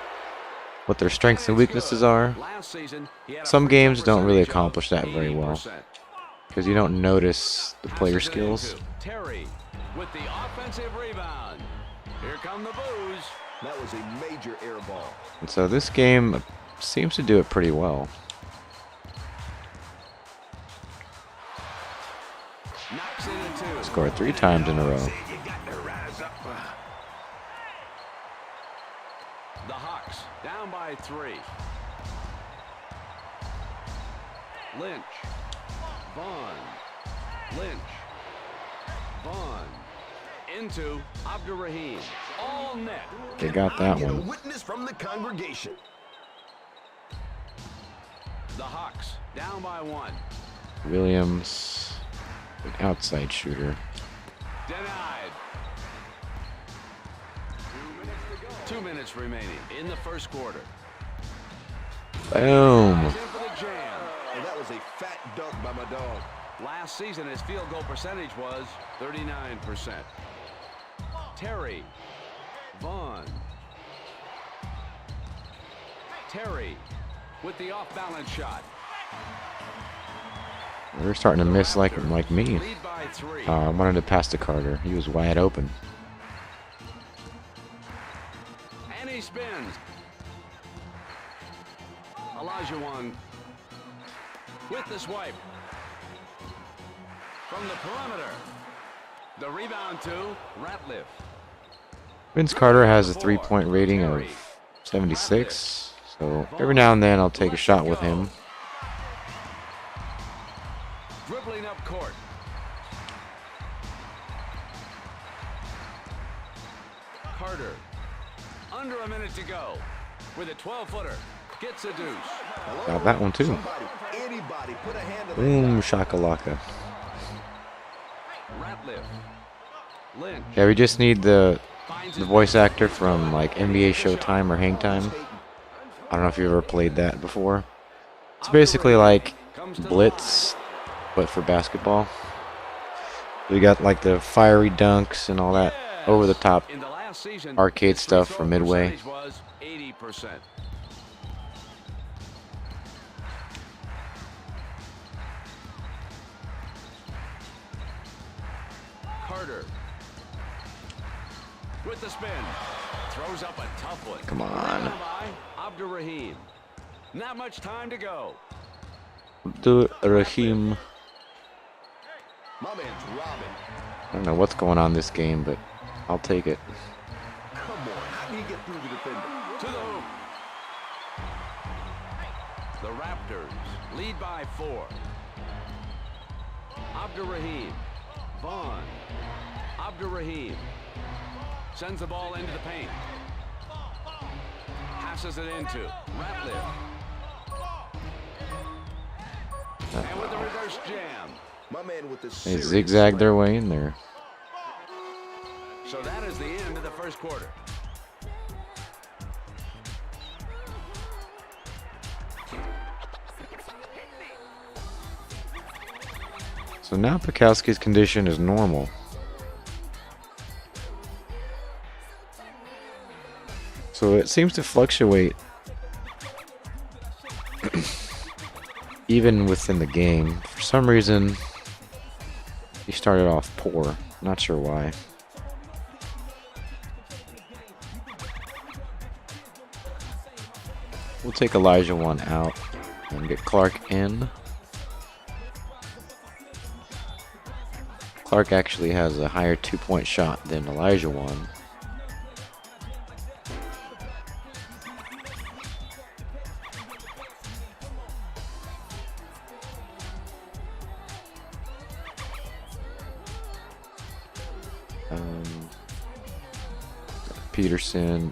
what their strengths and weaknesses are. Last season, he had a Some free throw games don't really percentage of accomplish that very well 80%. because you don't notice the player Passes it skills. into Terry with the offensive rebound. Here come the Boos. That was a major air ball. And so this game seems to do it pretty well. Knocks it in two. Scored 3 times in a row. The Hawks down by 3. Lynch. Vaughn. Lynch. Vaughn. Into Abdurrahim. All net. They got that Get a one. witness from the congregation. The Hawks down by 1. Williams, an outside shooter. Denied. 2 minutes remaining in the first quarter. Boom. In for the jam. And that was a fat dunk by my dog. Last season, his field goal percentage was 39%. Terry. Vaughn. Terry with the off-balance shot. They're starting to miss like me. Lead by 3. I wanted to pass to Carter. He was wide open. And he spins. Olajuwon with the swipe. From the perimeter. The rebound to Ratliff. Vince Carter has a 3-point rating of 76. So every now and then I'll take a shot with him. Dribbling up court. Carter. Under a minute to go. With a 12-footer. Gets a deuce. Got that one too. Somebody, anybody, put a hand on that Boom, guy. shakalaka. Ratliff. Lynch. Yeah, we just need the Finds the his voice man. actor from like NBA Showtime or Hang Time. I don't know if you've ever played that before. It's basically like Blitz, but for basketball. We got like the fiery dunks and all that over the top In the last season, arcade his stuff free from throw Midway. percentage was 80%. Carter with the spin, throws up a tough one. Come on. Rebound by Abdurrahim. Not much time to go. Do Rahim. My man's robbing. I don't know what's going on this game, but I'll take it. Come on, how do you get through the defender? To the hoop. The Raptors lead by 4. Abdurrahim. Vaughn. Abdurrahim sends the ball into the paint. Passes it into Ratliff. And with the reverse jam. My man with the They serious zigzagged their slam. way in there. So that is the end of the first quarter. So now Pikowski's condition is normal. So it seems to fluctuate even within the game. For some reason, he started off poor. Not sure why. We'll take Elijah one out and get Clark in. Clark actually has a higher 2-point shot than Elijah one. Peterson.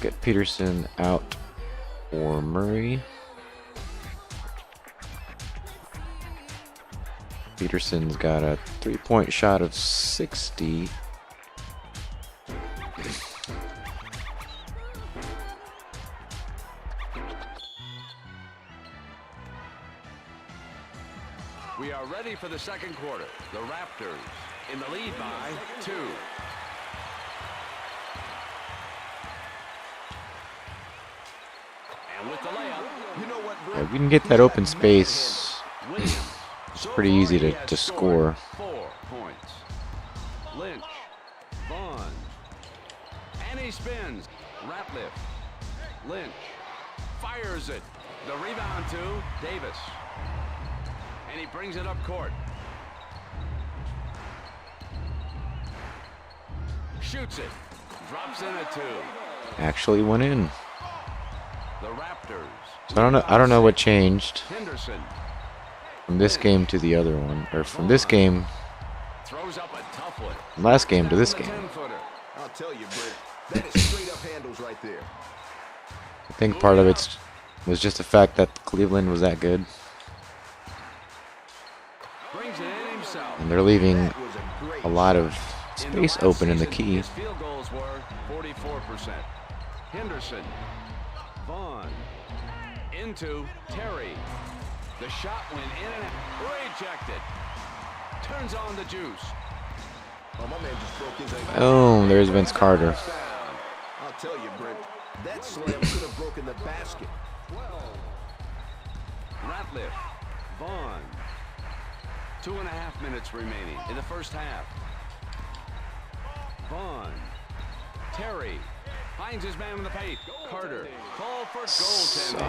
Get Peterson out or Murray. Peterson's got a 3-point shot of 60. We are ready for the second quarter. The Raptors in the lead by 2. And with the layup, You know what, Yeah, Brett? if you can get that open space, Williams. it's pretty easy to score. 4 points. Lynch. Vaughn. And he spins. Ratliff. Lynch. Fires it. The rebound to Davis. And he brings it up court. Shoots it. Drops in a 2. Actually went in. The Raptors. So I don't know what changed Henderson from this game to the other one, or from this game, throws up a tough one. last game to this Down the game. 10-footer. I'll tell you, Brett. That is straight up handles right there. I think part of it was just the fact that Cleveland was that good, Brings it in himself. and they're leaving That was a great a lot of In the space last open in the season, key. His field goals were 44%. Henderson. Vaughn. Into Terry. The shot went in and out. Rejected. Turns on the juice. Oh, my man just broke his ankle. Oh, there's Vince Carter. I'll tell you, Brent, that slam could have broken the basket. Ratliff. Vaughn. 2.5 minutes remaining in the first half. Vaughn. Terry. Finds his man in the paint. Carter. Call for goaltending.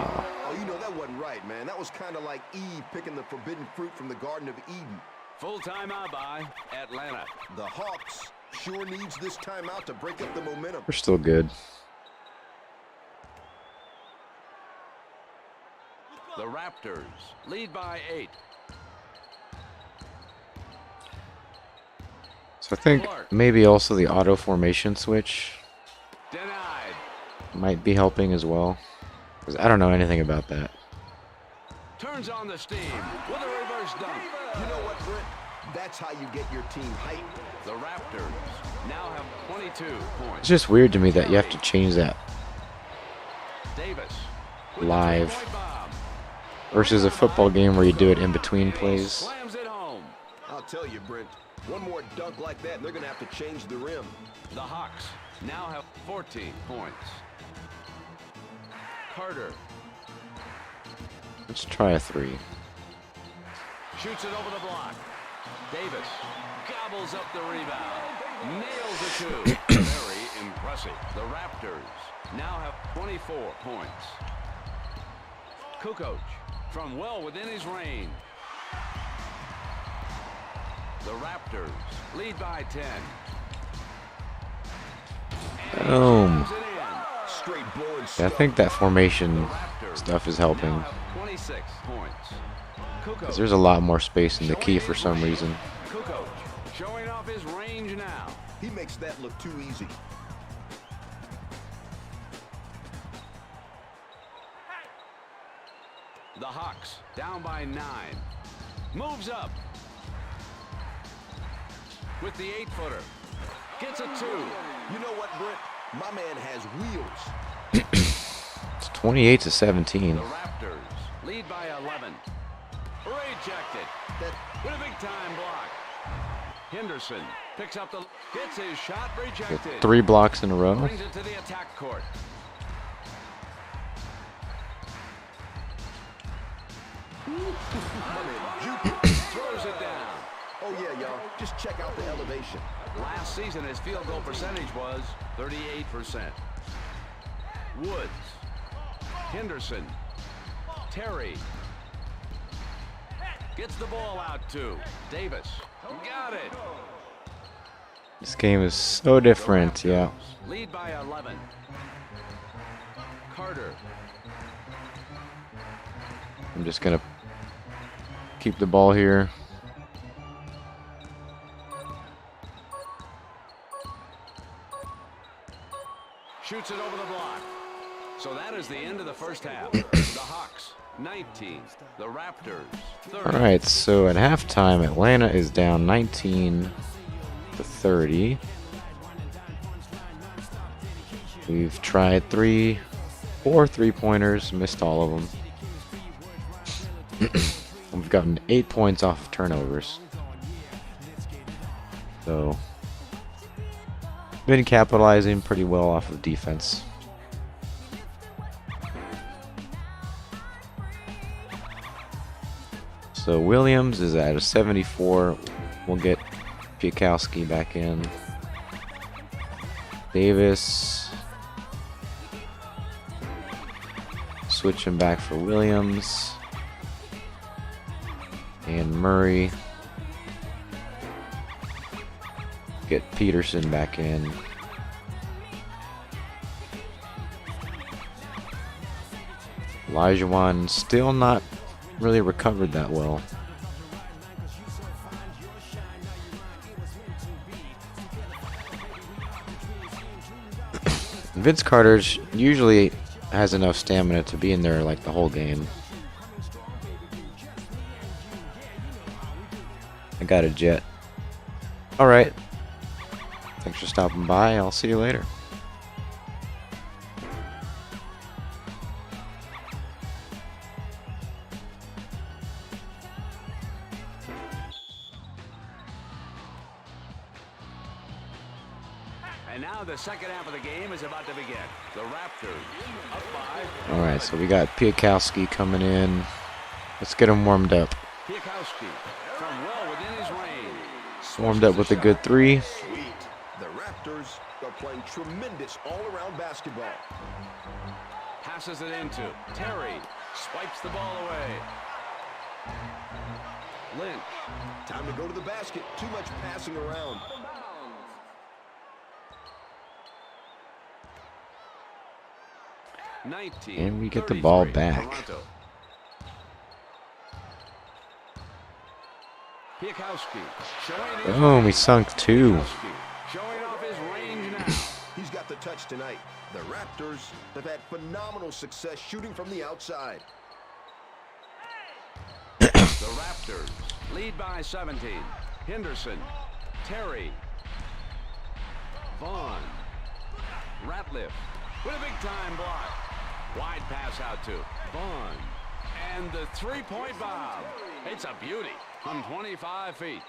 Oh, you know, that wasn't right, man. That was kind of like Eve picking the forbidden fruit from the Garden of Eden. Full timeout by Atlanta. The Hawks sure needs this timeout to break up the momentum. We're still good. The Raptors lead by 8. I think maybe also the auto formation switch Denied. might be helping as well. Because I don't know anything about that. Turns on the steam with a reverse dunk. You know what, Brent? That's how you get your team hyped. The Raptors now have 22 points. It's just weird to me that you have to change that Davis with the live three-point bomb. versus a football game where you do it in between plays. Slams it home. I'll tell you, Brent, one more dunk like that, and they're going to have to change the rim. The Hawks now have 14 points. Carter Let's try a 3. shoots it over the block. Davis gobbles up the rebound. Nails the 2. Very impressive. The Raptors now have 24 points. Kukoc from well within his range. The Raptors lead by 10. Boom. Throws it in. Straight blowing Yeah, I stuff. think that formation Raptors stuff is now helping. have 26 points. Kukoc 'Cause there's a lot more space in the key for some reason. Kukoc showing off his range now. He makes that look too easy. The Hawks down by 9. Moves up. With the 8-footer. Gets a 2. You know what, Brent? My man has wheels. It's 28 to 17. The Raptors lead by 11. Rejected. With a big-time block. Henderson picks up the... Gets his shot rejected. 3 blocks in a row. Brings it to the attack court. Throws it down. Oh, yeah, y'all. Just check out the elevation. Last season, his field goal percentage was 38%. Woods. Henderson. Terry. Gets the ball out to Davis. Got it. This game is so different, yeah. Lead by 11. Carter. I'm just gonna keep the ball here. Shoots it over the block. So that is the end of the first half. The Hawks, 19. The Raptors, 30. All right, so at halftime, Atlanta is down 19 to 30. We've tried 4 3-pointers, missed all of them. We've gotten 8 points off of turnovers. So, been capitalizing pretty well off of defense. So Williams is at a 74. We'll get Piakowski back in. Davis. Switch him back for Williams. And Murray. Get Peterson back in. Olajuwon still not really recovered that well. Vince Carter's usually has enough stamina to be in there like the whole game. I got a jet. Alright. Thanks for stopping by. I'll see you later. And now the second half of the game is about to begin. The Raptors up by... Alright, so we got Piakowski coming in. Let's get him warmed up. Piakowski from well within his range. Warmed up with a good 3. Sweet. The Raptors are playing tremendous all-around basketball. Passes it into Terry. Swipes the ball away. Lynch. Time to go to the basket. Too much passing around. And we get the ball back. Toronto. Piakowski showing his Boom, he range. sunk 2. Piakowski showing off his range now. He's got the touch tonight. The Raptors have had phenomenal success shooting from the outside. The Raptors lead by 17. Henderson, Terry, Vaughn, Ratliff with a big-time block. Wide pass out to Vaughn. And the three-point bomb. It's a beauty from 25 feet.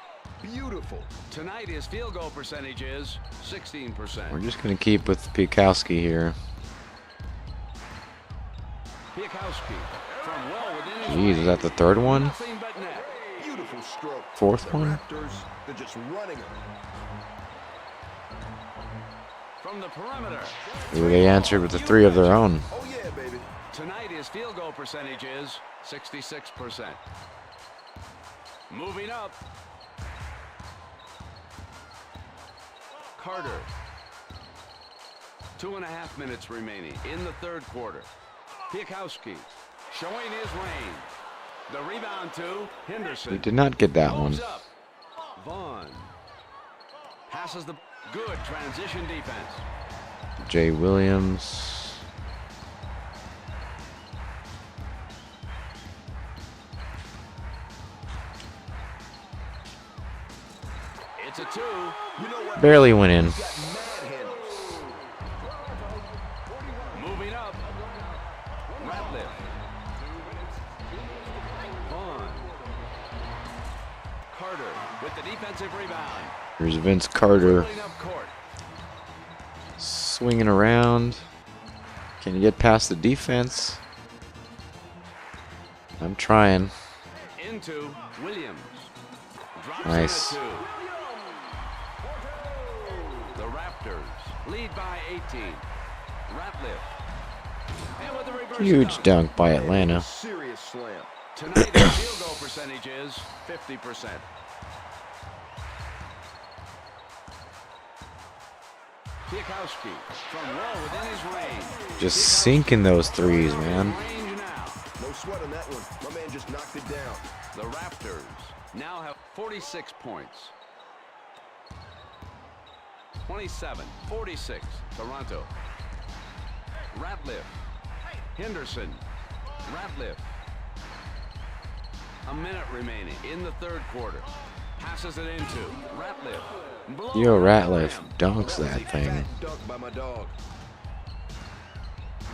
Beautiful. Tonight his field goal percentage is 16%. We're just going to keep with Piakowski here. Piakowski from well within his Jeez, is range. that the third one? Nothing but net. Beautiful stroke. Fourth The one? Raptors, they're just running them. From the perimeter. Ooh, they answered with the 3 of their own. Oh, yeah, baby. Tonight his field goal percentage is 66%. Moving up. Carter. 2.5 minutes remaining in the third quarter. Piakowski showing his range. The rebound to Henderson. We did not get that one. Moves up. Vaughn. Passes the good transition defense. Jay Williams. It's a 2. You know what? Barely went in. He's got mad handles. Moving up. Ratliff. Vaughn. Carter with the defensive rebound. Here's Vince Carter Dribbling up court. swinging around. Can you get past the defense? I'm trying. Into Williams. Drops Nice. in a 2. The Raptors lead by 18. Ratliff. And with the reverse Huge dunk by Atlanta. Serious slam. Tonight his field goal percentage is 50%. Piakowski from well within his range. Just sinking those threes, man. Range now. No sweat on that one. My man just knocked it down. The Raptors now have 46 points. 27-46, Toronto. Ratliff. Henderson. Ratliff. A minute remaining in the third quarter. Passes it into Ratliff. Blown Yo, around the Ratliff rim. dunks that thing. Fat dunk by my dog.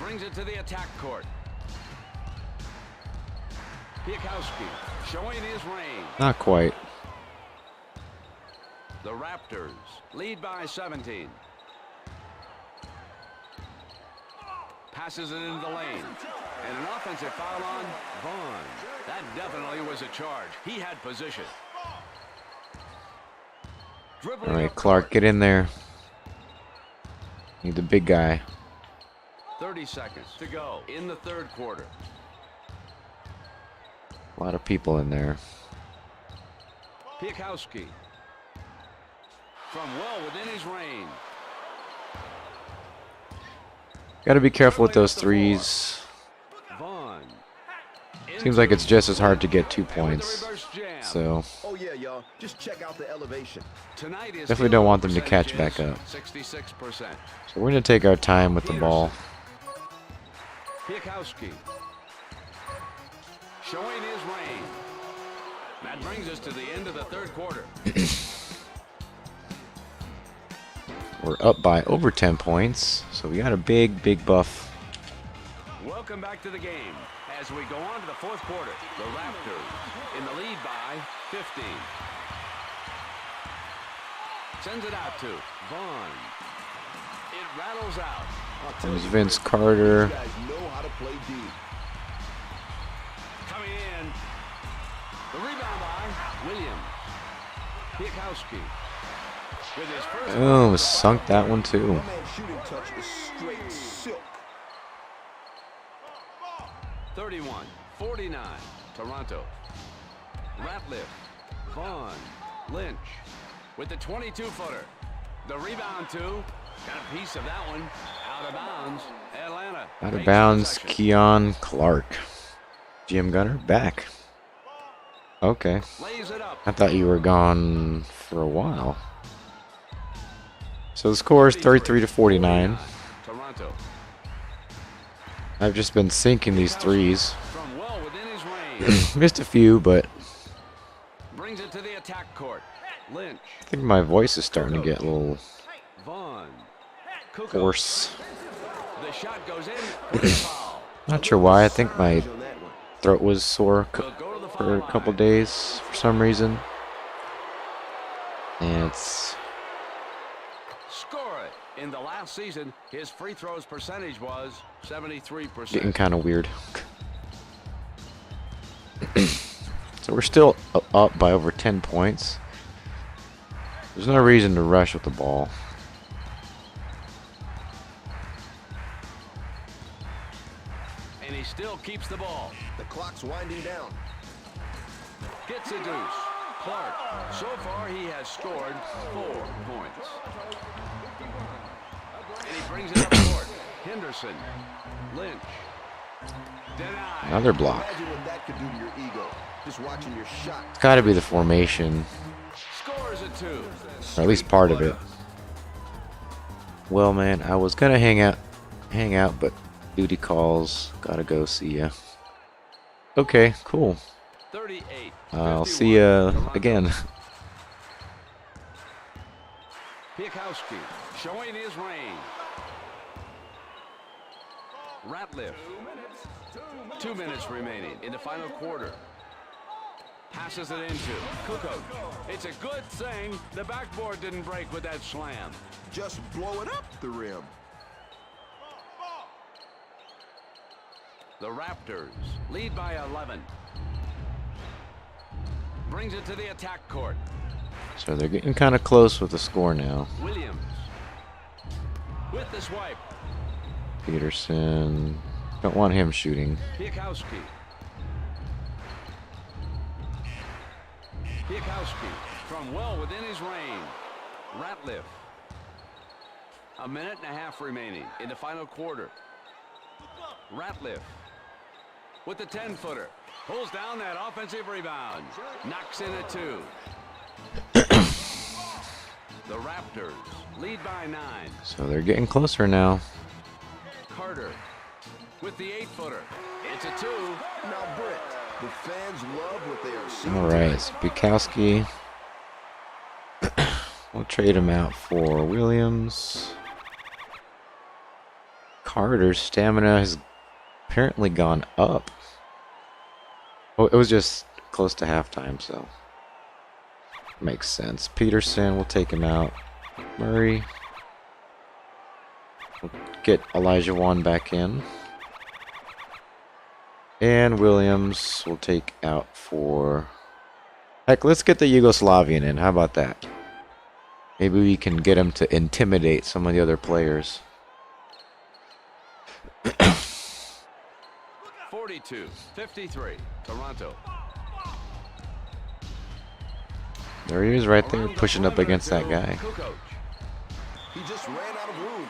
Brings it to the attack court. Piakowski showing his range. Not quite. The Raptors lead by 17. Passes it into the lane. And an offensive foul on Vaughn. That definitely was a charge. He had position. Dribbling All right, up Clark, court. get in there. Need the big guy. 30 seconds to go in the third quarter. A lot of people in there. Piakowski from well within his range. Got to be careful with those threes. Vaughn. Seems like it's just as hard to get 2 And with the points. reverse jam. So Oh, yeah, y'all. Just check out the elevation. Tonight is definitely don't want them to catch back up. 66%. So we're going to take our time with the ball. Piakowski showing his range. That brings us to the end of the third quarter. We're up by over 10 points. So we got a big buff. Welcome back to the game as we go on to the fourth quarter. The Raptors in the lead by 15. Sends it out to Vaughn. It rattles out. I'll tell There's you, Vince Chris, Carter. These guys know how to play D. Coming in. The rebound by Williams. Piakowski with his first. Oh, sunk that one too. My man's shooting touch is straight silk. 31-49, Toronto. Ratliff, Vaughn, Lynch with the 22-footer. The rebound too. Got a piece of that one. Out of bounds. Atlanta. Out of takes bounds, possession. Keon Clark. Jim Gunner back. Okay. Lays it up. I thought you were gone for a while. So the score is 33 to 49. Toronto. I've just been sinking these threes. From well within his range. Missed a few, but Brings it to the attack court. Lynch. I think my voice is starting to get a little Vaughn. Kukoc. hoarse. The shot goes in. For the foul. Not sure why. I think my On that one. throat was sore Will go to the for foul a couple line. days for some reason. And it's Score it. In the last season, his free throws percentage was 73%. getting kind of weird. So we're still up by over 10 points. There's no reason to rush with the ball. And he still keeps the ball. The clock's winding down. Gets a deuce. Clark. So far, he has scored 4 points. And he brings it up court. Henderson. Lynch. Denied. Another block. Imagine what that could do to your ego. Just watching your shot. It's got to be the formation, Scores a 2. or at least part of it. Well, man, I was gonna hang out, but duty calls. Gotta go. See ya. Okay, cool. 38. I'll see ya again. Piakowski showing his range. Ratliff. 2 minutes remaining in the final quarter. Passes it into Kukoc. It's a good thing the backboard didn't break with that slam. Just blow it up the rim. The Raptors lead by 11. Brings it to the attack court. So they're getting kind of close with the score now. Williams with the swipe. Peterson. Don't want him shooting. Piakowski. Piakowski from well within his range. Ratliff. A minute and a half remaining in the final quarter. Ratliff with the 10-footer. Pulls down that offensive rebound. Knocks in a 2. The Raptors lead by 9. So they're getting closer now. Carter with the 8-footer. It's a 2. Now, Britt, the fans love what they are seeing. All right, so Bukowski. We'll trade him out for Williams. Carter's stamina has apparently gone up. Oh, it was just close to halftime, so makes sense. Peterson, we'll take him out. Murray. We'll get Elijah Wan back in. And Williams we'll take out for... Heck, let's get the Yugoslavian in. How about that? Maybe we can get him to intimidate some of the other players. 42-53, Toronto. There he is right there, pushing up against that guy. Kukoc. He just ran out of room.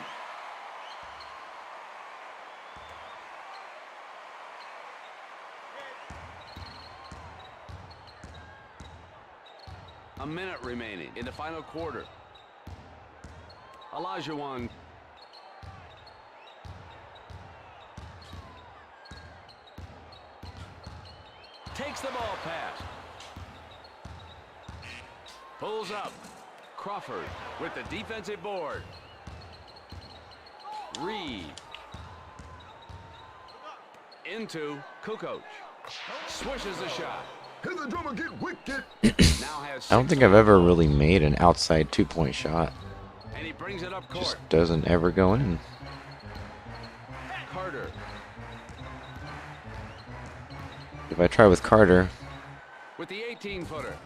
A minute remaining in the final quarter. Olajuwon. Takes the ball pass. Pulls up. Crawford with the defensive board. Reed. Into Kukoc. Swishes the shot. Hit the drummer, get wicked. Now has I don't think I've ever really made an outside two-point shot. and he brings it up court. Just doesn't ever go in. Carter. If I try with Carter, With the 18-footer.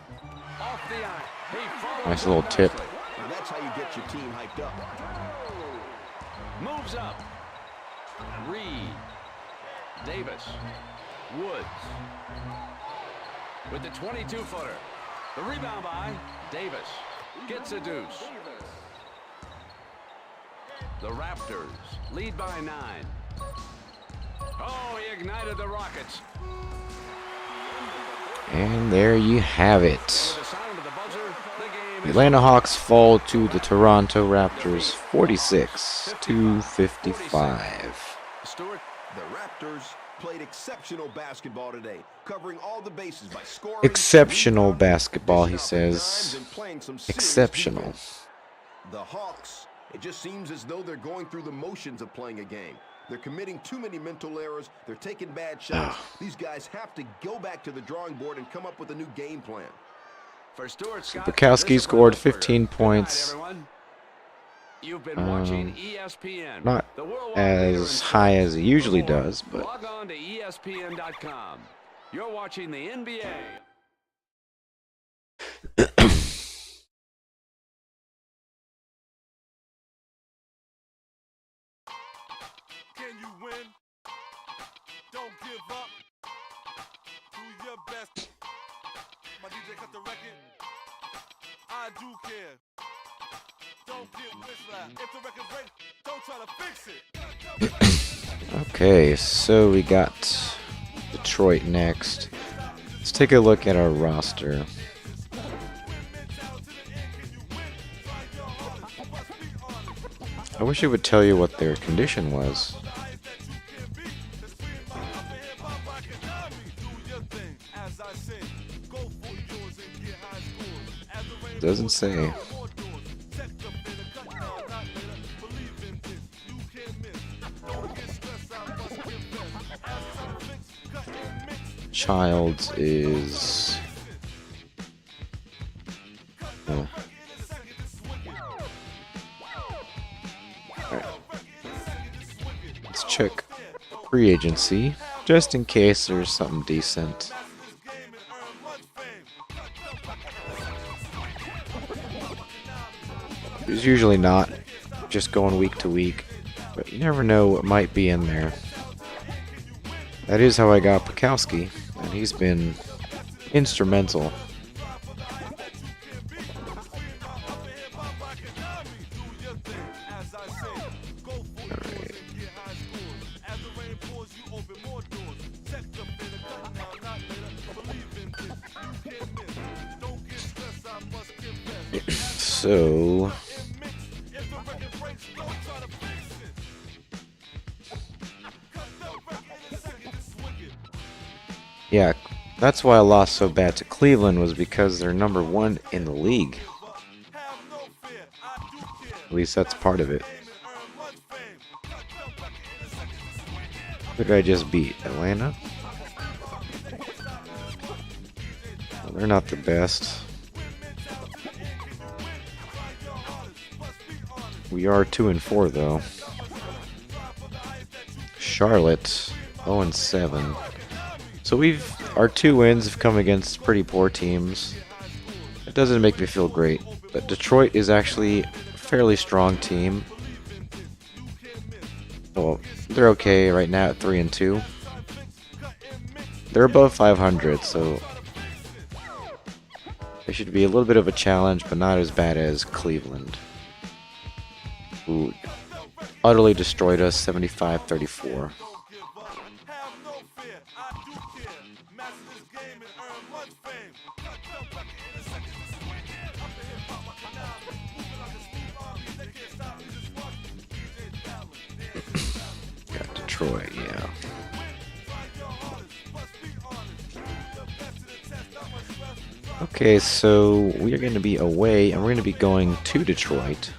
Off the iron. He follows nice up little tip. nicely. And that's how you get your team hyped up. Moves up. Reed. Davis. Woods. With the 22-footer. The rebound by Davis. Gets a deuce. The Raptors lead by 9. Oh, he ignited the Rockets. And there you have it. With the sound of the buzzer, the game The is Atlanta Hawks fall to the Toronto Raptors 46-55. Stewart. The Raptors played exceptional basketball today, covering all the bases by scoring. Exceptional rebounding, basketball, he dishing out the says. dimes, and playing some serious Exceptional. defense. The Hawks, it just seems as though they're going through the motions of playing a game. They're committing too many mental errors. They're taking bad shots. These guys have to go back to the drawing board and come up with a new game plan. For Stuart Scott, Bukowski this is scored Musburger. 15 Good night, points. everyone. You've been watching ESPN. Not the worldwide leader in as high as he usually does, but log on to ESPN.com. You're watching the NBA. Can you win? Don't give up. Do your best. My DJ cut the record. I do care. Don't get whistler. If the record's break, don't try to fix it. okay, so we got Detroit next. Let's take a look at our roster. I wish it would tell you what their condition was. Doesn't say. Childs is... oh. Alright. Let's check free agency, just in case there's something decent. There's usually not, just going week to week, but you never know what might be in there. That is how I got Bukowski, and he's been instrumental. Alright. So... yeah, that's why I lost so bad to Cleveland, was because they're number 1 in the league. At least that's part of it. Who did I just beat? Atlanta? Well, they're not the best. We are 2-4 though. Charlotte 0-7. So our 2 wins have come against pretty poor teams. It doesn't make me feel great, but Detroit is actually a fairly strong team. Well, they're okay right now at 3-2. They're above 500, so they should be a little bit of a challenge, but not as bad as Cleveland, who utterly destroyed us 75-34. Got Detroit, yeah. Okay, so we are going to be away, and we're going to be going to Detroit.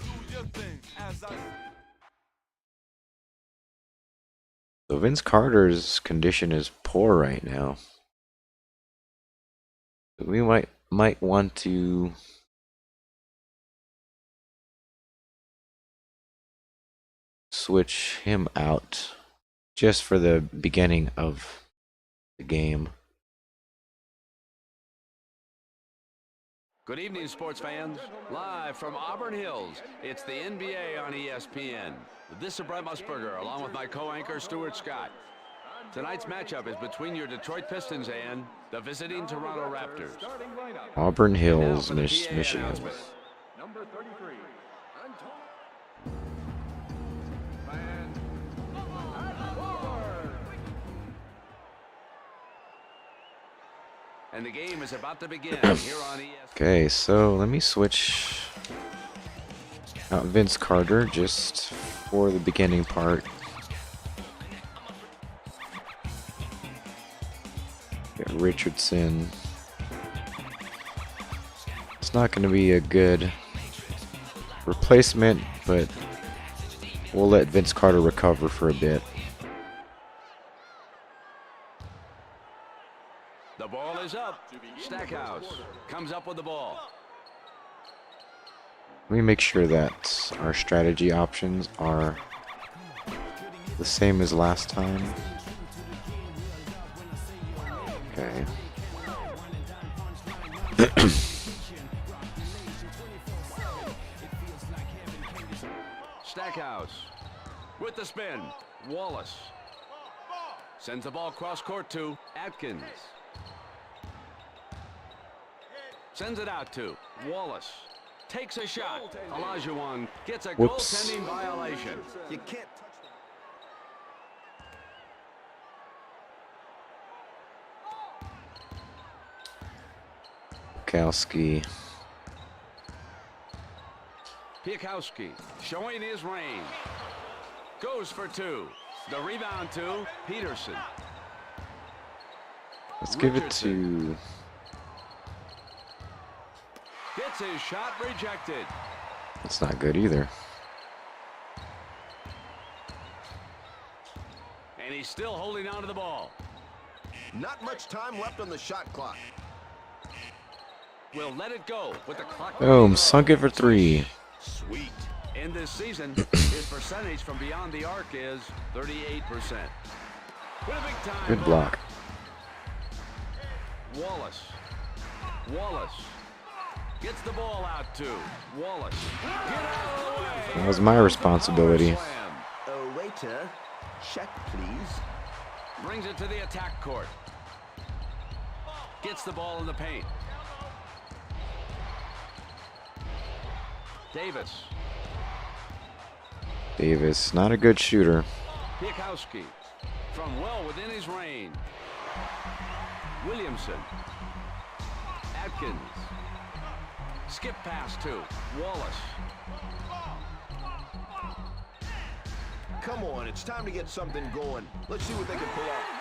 So Vince Carter's condition is poor right now. We might want to switch him out just for the beginning of the game. Good evening, sports fans. Live from Auburn Hills, it's the NBA on ESPN. This is Brett Musburger, along with my co-anchor, Stuart Scott. Tonight's matchup is between your Detroit Pistons and the visiting Toronto Raptors. Auburn Hills, Michigan. Number 33. And the game is about to begin here on ESPN. Okay, so let me switch out Vince Carter just for the beginning part. Got Richardson. It's not going to be a good replacement, but we'll let Vince Carter recover for a bit. The ball is up. Stackhouse comes up with the ball. Let me make sure that our strategy options are the same as last time. Okay. Stackhouse with the spin. Wallace sends the ball cross court to Atkins. Sends it out to Wallace. Takes a shot. Olajuwon gets a Whoops. goaltending violation. You can't touch Kowski. Piakowski showing his range. Goes for two. The rebound to Peterson. Let's give it to... Gets his shot rejected. That's not good either. And he's still holding on to the ball. Not much time left on the shot clock. Will let it go with the clock. Boom, sunk it for three. Sweet. In this season, his percentage from beyond the arc is 38%. With a big time Good block. Wallace. Wallace gets the ball out to Wallace. Get out of the way. That was my responsibility. Slam. Waiter, check please. Brings it to the attack court. Gets the ball in the paint. Davis, not a good shooter. Piakowski from well within his range. Williamson. Atkins. Skip pass to Wallace. Come on, it's time to get something going. Let's see what they can pull off.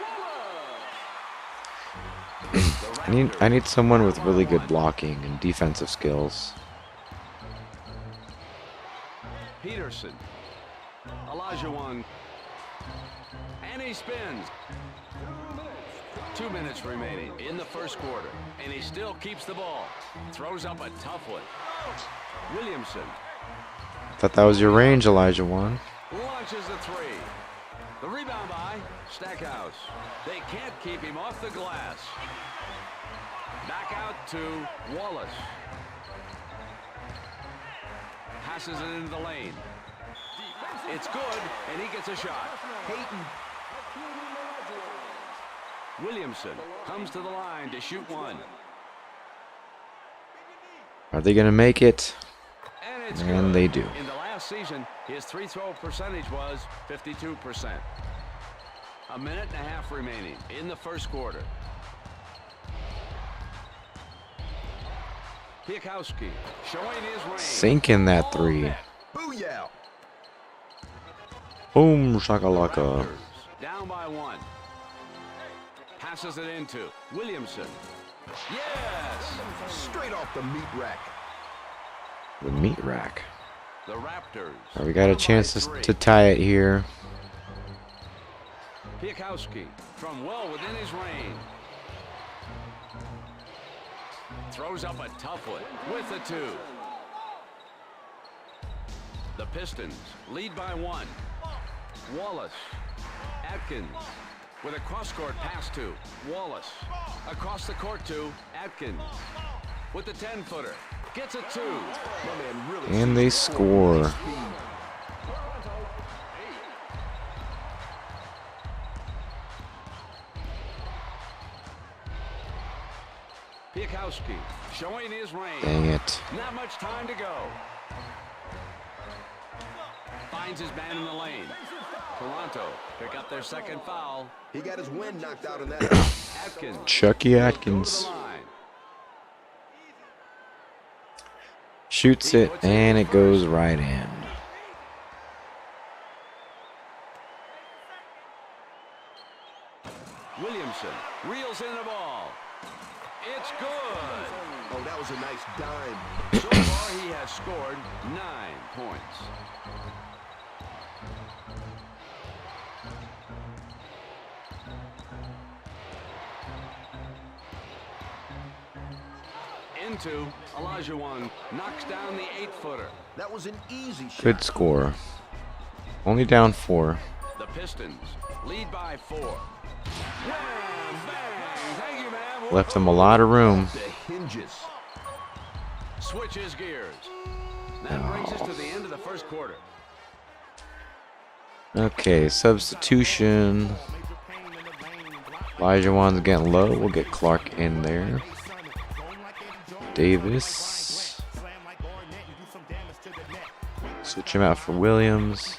I need someone with really good blocking and defensive skills. Peterson. Olajuwon. And he spins. 2 minutes remaining in the first quarter. And he still keeps the ball. Throws up a tough one. Williamson Thought that was your range, Olajuwon. launches a three. The rebound by Stackhouse. They can't keep him off the glass. Back out to Wallace. Passes it into the lane. It's good, and he gets a shot. Peyton. Williamson comes to the line to shoot one. Are they going to make it? And it's And good. they do. In the last season, his free-throw percentage was 52%. A minute and a half remaining in the first quarter. Piakowski showing his range. Sinking that three. Booyah! Boom, shakalaka. Raptors down by one. Passes it into Williamson. Yes! Straight off the meat rack. The meat rack. The Raptors. Right, we got a down chance by to three. tie it here. Piakowski from well within his range. Throws up a tough one with the two. The Pistons lead by one. Wallace. Atkins with a cross-court pass to Wallace. Across the court to Atkins with the 10-footer. Gets a two. My man really And they sees the floor with score. speed. Piakowski showing his range. Dang it. Not much time to go. Finds his man in the lane. Toronto pick up their second foul. He got his wind knocked out in that. Chucky Go to Atkins. the line. Shoots it, and it goes right in. Williamson reels in the ball. It's good. Oh, that was a nice dime. So far, he has scored 9 points. Into Olajuwon knocks down the 8-footer. That was an easy shot. Good score. Only down 4. The Pistons lead by 4. Wham, bang. Thank you, man. Left them a lot of room. The hinges. Switches gears. That brings us to the end of the first quarter. Okay, substitution. Olajuwon's getting low. We'll get Clark in there. Davis. Switch him out for Williams.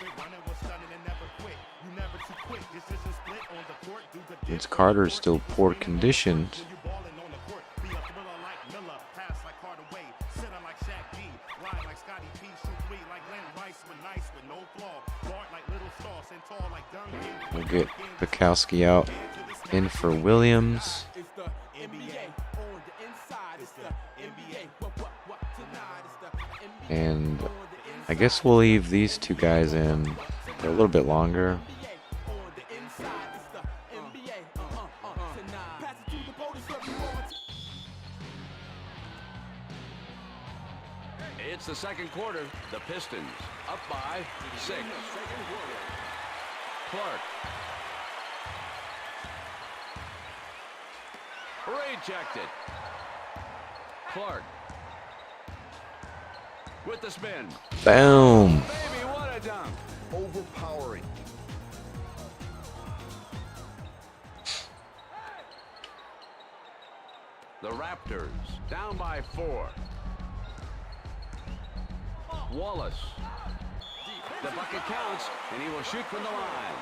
Vince Carter is still poor conditioned. We'll get Bukowski out in for Williams. And I guess we'll leave these two guys in for a little bit longer. It's the second quarter. The Pistons up by 6. Clark. Rejected. Clark. With the spin. Boom. Baby, what a dunk. Overpowering. The Raptors down by 4. Wallace. The bucket counts, and he will shoot from the line.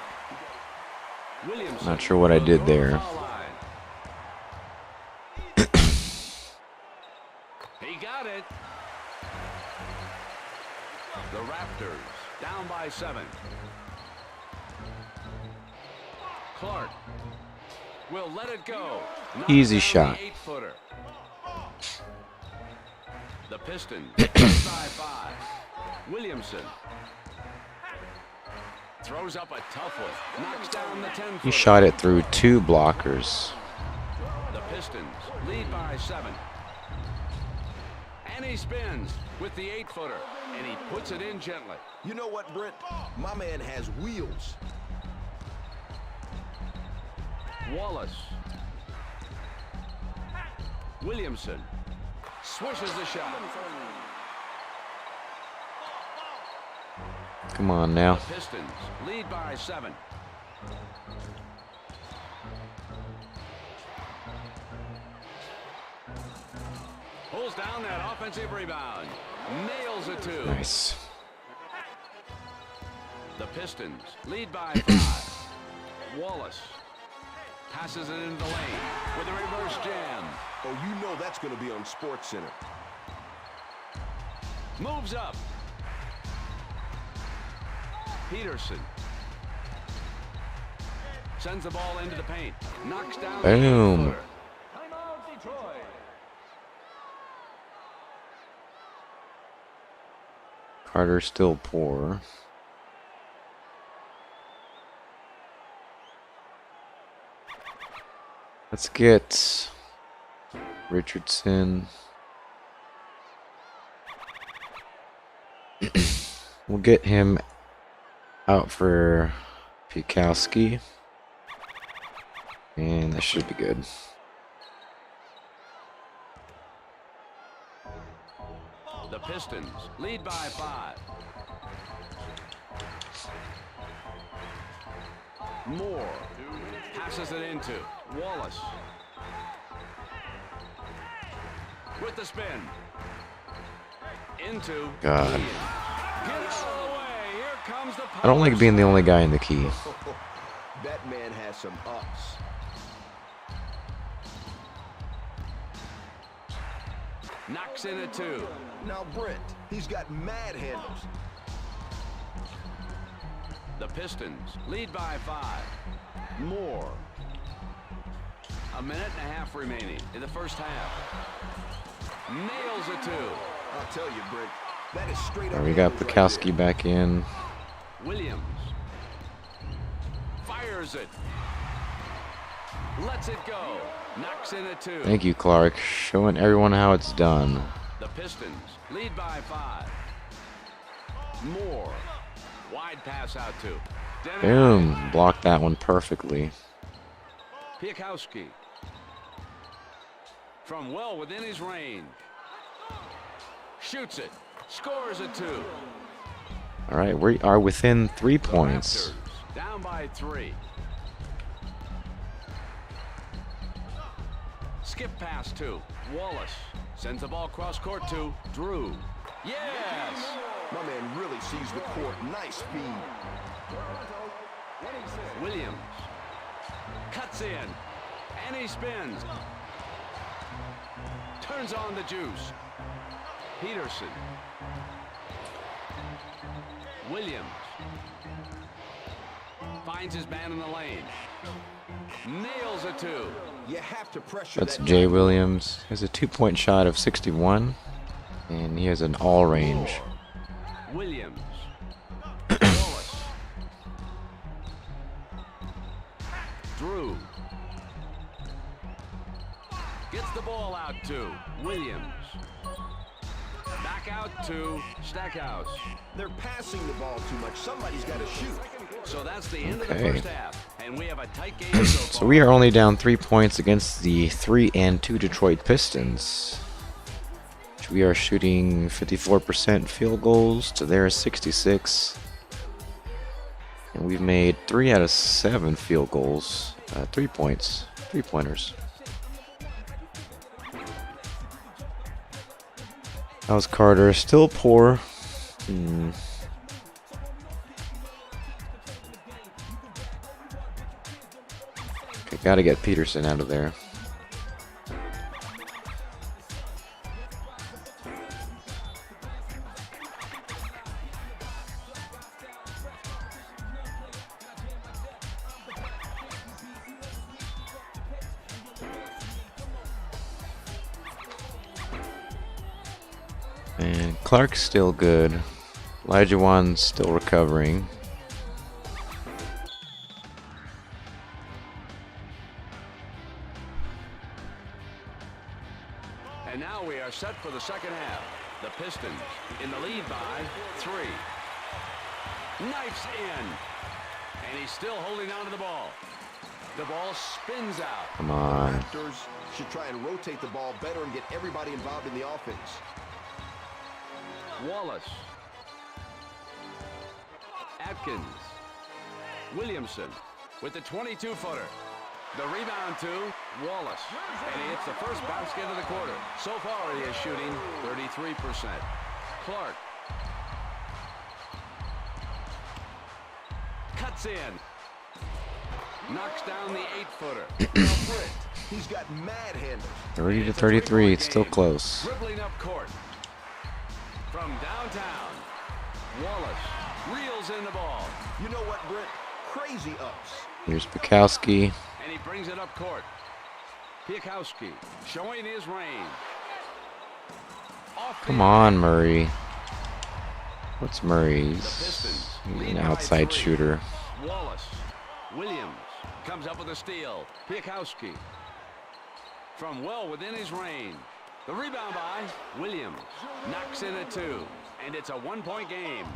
Williamson. Not sure what I did there. He got it. The Raptors down by 7. Clark will let it go. Easy shot. 8-footer. The Pistons by 5. Williamson throws up a tough one. Knocks down the 10-footer. He shot it through 2 blockers. The Pistons lead by 7. And he spins with the 8-footer, and he puts it in gently. You know what, Brent? My man has wheels. Wallace. Williamson swishes the shot. Come on now. The Pistons lead by 7. Pulls down that offensive rebound. Nails it too. Nice. The Pistons lead by 5. Wallace passes it into the lane with a reverse jam. Oh, you know that's going to be on SportsCenter. Moves up. Peterson sends the ball into the paint. Knocks down. Boom. The 8-footer. Timeout, Detroit. Carter's still poor. Let's get Richardson. We'll get him out for Bukowski. And that should be good. The Pistons lead by 5. Moore passes it into Wallace. With the spin. Into. God. Get out of the way. Here comes the I don't like being the only guy in the key. That man has some ups. Knocks in a 2. Now Brent, he's got mad handles. The Pistons lead by 5. More. A minute and a half remaining in the first half. Nails a 2. I'll tell you, Brent, that is straight up. We got handles right Bukowski there. back in. Williams fires it. Lets it go. Knocks in a 2. Thank you, Clark. Showing everyone how it's done. The Pistons lead by 5. Moore. Wide pass out to Dennis. Boom. Blocked that one perfectly. Piakowski. From well within his range. Shoots it. Scores a 2. All right, we are within 3 points. Raptors down by 3. Skip pass to Wallace. Sends the ball cross court to Drew. Yes! My man really sees the court. Nice speed. Williams cuts in and he spins. Turns on the juice. Peterson. Williams finds his man in the lane. Nails a 2. You have to pressure That's that Jay guy. Williams. He has a 2-point shot of 61, and he has an all range. Williams. Wallace. Drew. Gets the ball out to Williams. Back out to Stackhouse. They're passing the ball too much. Somebody's got to shoot. So that's the end of the Okay. first half. And we have a tight game so far. So we are only down 3 points against the 3-2 Detroit Pistons. We are shooting 54% field goals to their 66. And we've made 3 out of 7 field goals. 3 points. 3-pointers. How's Carter? Still poor. Okay, gotta get Peterson out of there. And Clark's still good. Elijah Wan's still recovering. And now we are set for the second half. The Pistons in the lead by 3. Knifes in. And he's still holding on to the ball. The ball spins out. Come on. Raptors should try and rotate the ball better and get everybody involved in the offense. Wallace. Atkins. Williamson with the 22-footer. The rebound to Wallace. And he hits the first basket of the quarter. So far, he is shooting 33%. Clark. Cuts in. Knocks down the 8-footer. He's got mad handles. 30 to 33. It's still close. Dribbling up court. From downtown. Wallace reels in the ball. You know what, Brent? Crazy ups. Here's Bukowski. And he brings it up court. Piakowski showing his range. Come on, Murray. What's Murray's? Pistons He's lead an by outside 3. shooter. Wallace. Williams comes up with a steal. Piakowski from well within his range. The rebound by Williams. Knocks in a 2. And it's a 1-point game.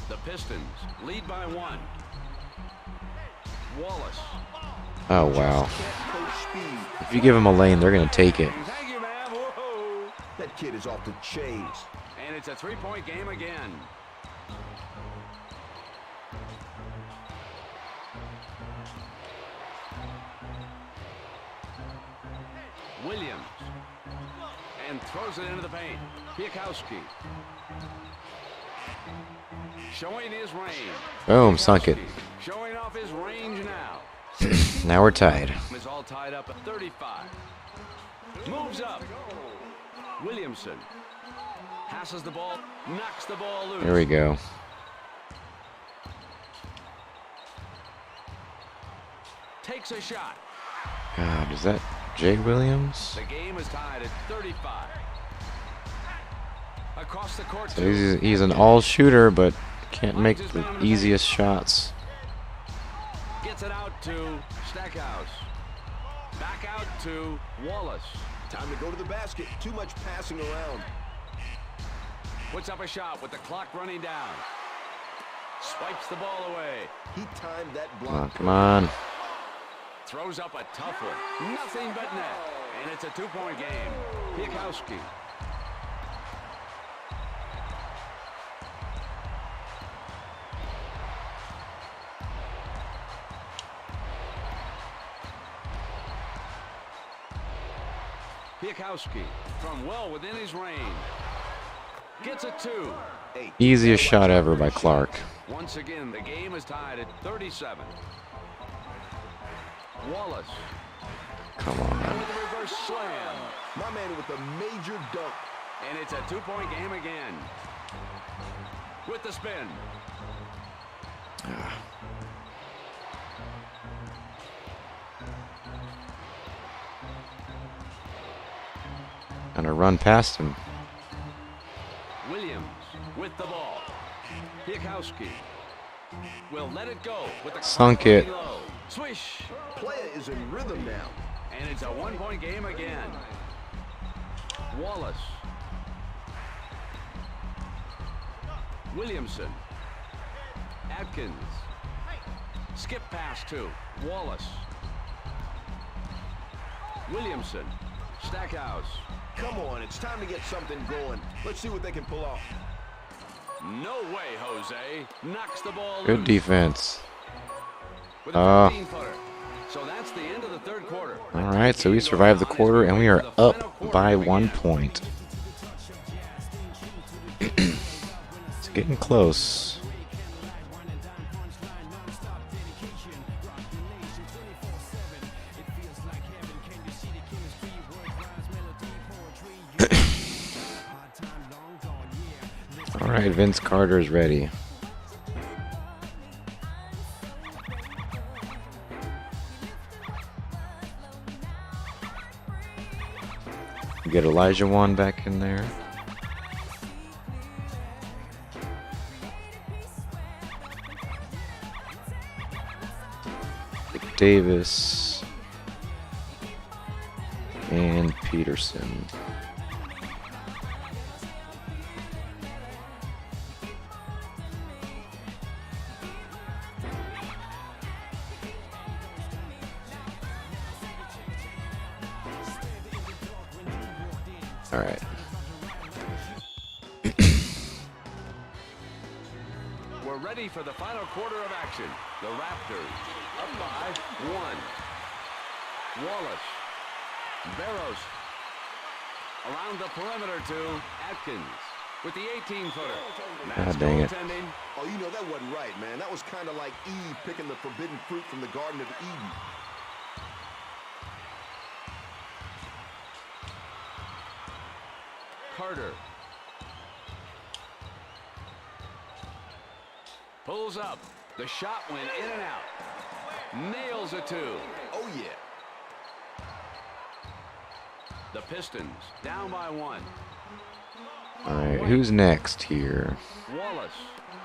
The Pistons lead by 1. Wallace. Oh, wow. Can't coach speed. If you give him a lane, they're going to take it. Thank you, ma'am. Whoa. That kid is off the chase. And it's a 3-point game again. Williams. And throws it into the paint. Piakowski. Showing his range. Boom, sunk it. Showing off his range now. Now we're tied. It's all tied up at 35. Moves up. Williamson passes the ball, knocks the ball loose. There we go. Takes a shot. God, is that Jay Williams? The game is tied at 35. Across the court. So he's an all shooter, but can't make the easiest shots. Gets it out to Stackhouse. Back out to Wallace. Time to go to the basket. Too much passing around. Puts up a shot with the clock running down. Swipes the ball away. He timed that Come on, block. come on. Throws up a tough one. Nothing but net. And it's a 2-point game. Piekowski. Piekowski from well within his range. Gets a 2. Easiest shot ever by Clark. Once again, the game is tied at 37. Wallace. Come on. With a reverse slam. My man with a major dunk. And it's a 2-point game again. With the spin. Gonna run past him. Williams with the ball. Piekowski will let it go with the Sunk it. low. Swish. Playa is in rhythm now. And it's a 1-point game again. Wallace. Williamson. Atkins. Skip pass to Wallace. Williamson. Stackhouse. Come on, it's time to get something going. Let's see what they can pull off. No way, Jose. Knocks the ball Good loose. defense. With a 15-footer. So that's the end of the third quarter. All right, so we survived the quarter, and we are up by 1 point. It's getting close. All right, Vince Carter is ready. Get Elijah Wan back in there. Davis and Peterson. All right. We're ready for the final quarter of action. The Raptors up by 1. Wallace. Barros. Around the perimeter to Atkins with the 18-footer. God dang it. Oh, you know, that wasn't right, man. That was kind of like Eve picking the forbidden fruit from the Garden of Eden. Carter. Pulls up. The shot went in and out. Nails a 2. Oh, yeah. The Pistons down by 1. All right, who's next here? Wallace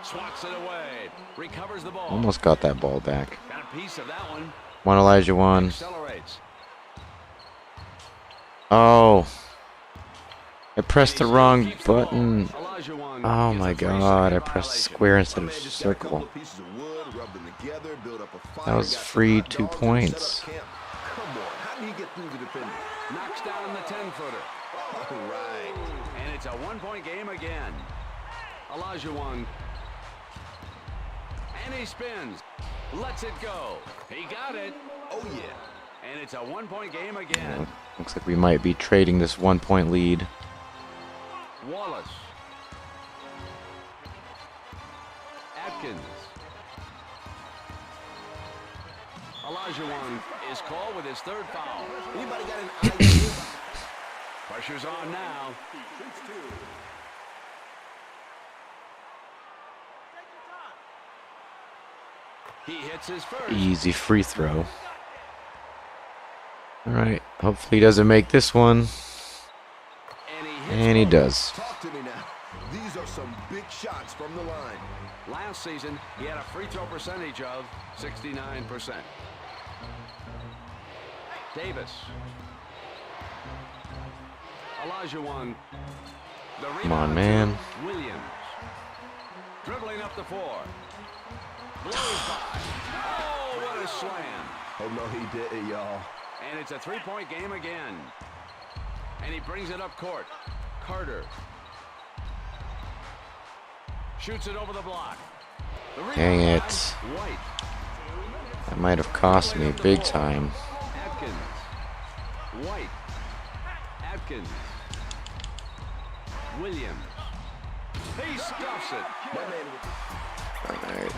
swats it away. Recovers the ball. Almost got that ball back. Got a piece of that one. One Elijah Wan. Accelerates. Oh. I pressed the wrong button. Oh my god, I pressed square instead of circle. That was free 2 points. Come on, how did he get through the defender? Knocks down the 10-footer. All right. And it's a 1-point game again. Olajuwon. And he spins. Lets it go. He got it. Oh, yeah. And it's a 1-point game again. Looks like we might be trading this 1 point lead. Wallace. Atkins. Olajuwon is called with his 3rd foul. Anybody got an idea? Pressure's on now. He hits his first. Easy free throw. All right. Hopefully he doesn't make this one. And he does. Talk to me now. These are some big shots from the line. Last season, he had a free throw percentage of 69%. Davis. Olajuwon. Come on, man. Williams. Dribbling up the floor. Blows by. Oh, what a slam. Oh, no, he didn't, y'all. And it's a three-point game again. And he brings it up court. Carter. Shoots it over the block. Dang it. White. That might have cost me big time. Atkins. White. Atkins. Williams. He stuffs it. All right.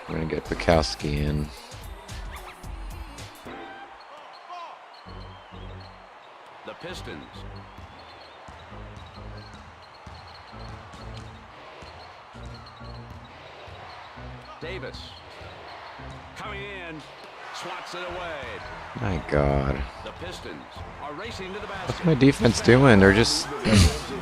We're going to get Bukowski in. The Pistons. Davis. Coming in. Swats it away. My God. The Pistons are racing to the basket. What's my defense doing? They're just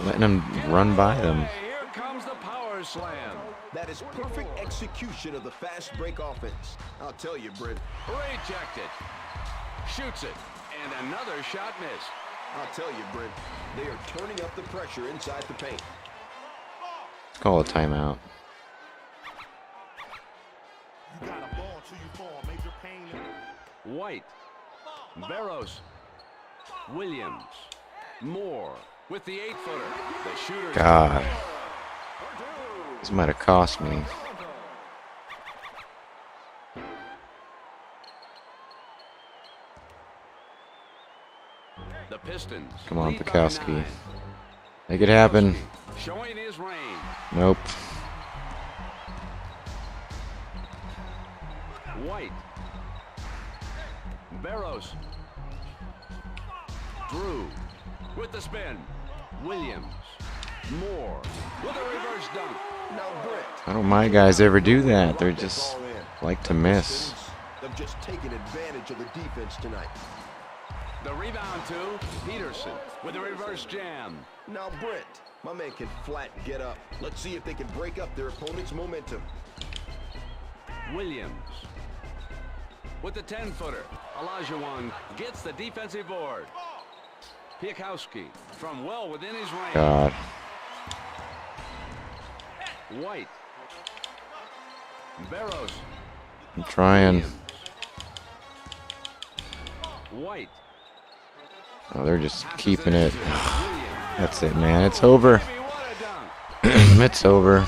letting them run by them. Here comes the power slam. That is perfect execution of the fast break offense. I'll tell you, Brent. Rejected. Shoots it. And another shot missed. I'll tell you, Brent. They are turning up the pressure inside the paint. Call a timeout. You got a ball until you fall. Major pain. White. Barros. Williams. Moore with the 8-footer. The shooter. God. This might have cost me. The Pistons. Come on, lead by Bukowski. 9. Make it happen. Showing his range. Nope. White. Barros. Drew with the spin. Williams. Moore with a reverse dunk. Now, Brent. I don't mind guys ever do that. They're just like to miss. They've just taken advantage of the defense tonight. The rebound to Peterson with a reverse jam. Now, Brent, my man can flat get up. Let's see if they can break up their opponent's momentum. Williams with the 10-footer. Olajuwon gets the defensive board. Piakowski from well within his range. God. White. Barros. I'm trying. White. Oh, they're just keeping it. That's it, man. It's over. Baby, what a dunk. It's over.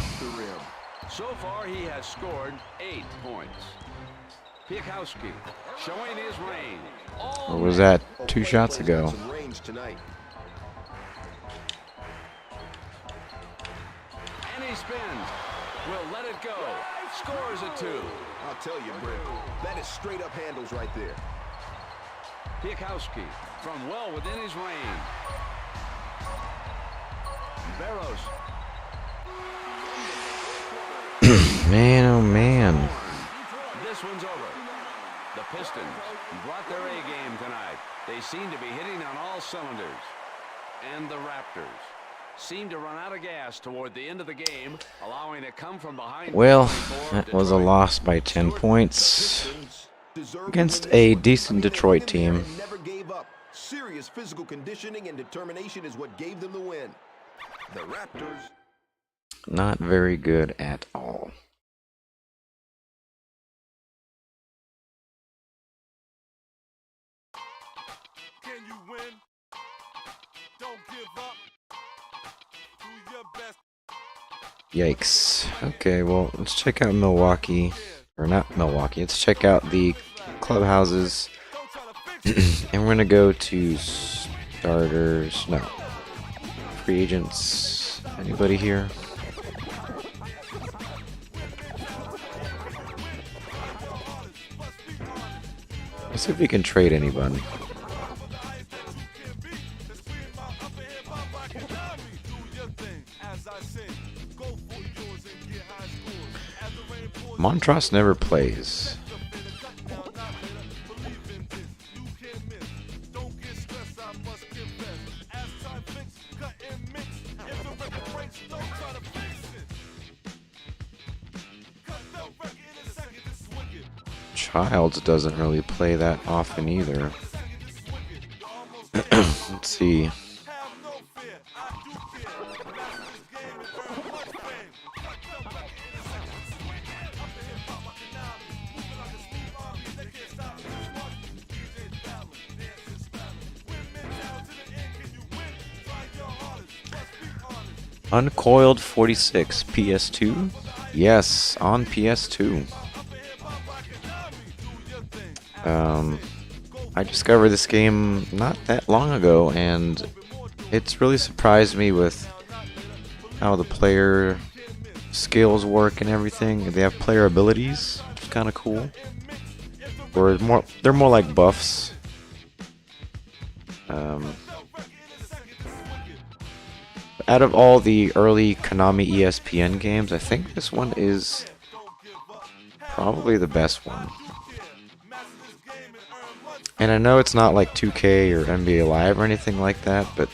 So far, he has scored 8 points. Piakowski showing his range. Or was that 2 shots ago? Some range tonight. And he spins. Will let it go. Scores a 2. I'll tell you, Brent, that is straight up handles right there. Piakowski from well within his range. Barros. Man, oh man. This one's over. The Pistons brought their A game tonight. They seem to be hitting on all cylinders. And the Raptors seem to run out of gas toward the end of the game, allowing it come from behind. Well, that was a loss by 10 points against a decent Detroit team. Never gave up. Serious physical conditioning and determination is what gave them the win. The Raptors. Not very good at all. Can you win? Don't give up. Do your best. Yikes. Okay, well, let's check out Milwaukee. Or not Milwaukee. Let's check out the clubhouses. And we're going to go to starters. No. Free agents. Anybody here? Let's see if we can trade anybody. Montross never plays. Childs doesn't really play that often either. Let's see. Uncoiled 46 PS2? Yes, on PS2. I discovered this game not that long ago, and it's really surprised me with how the player skills work and everything. They have player abilities, which is kind of cool. Or they're more like buffs. Out of all the early Konami ESPN games, I think this one is probably the best one. And I know it's not like 2K or NBA Live or anything like that, but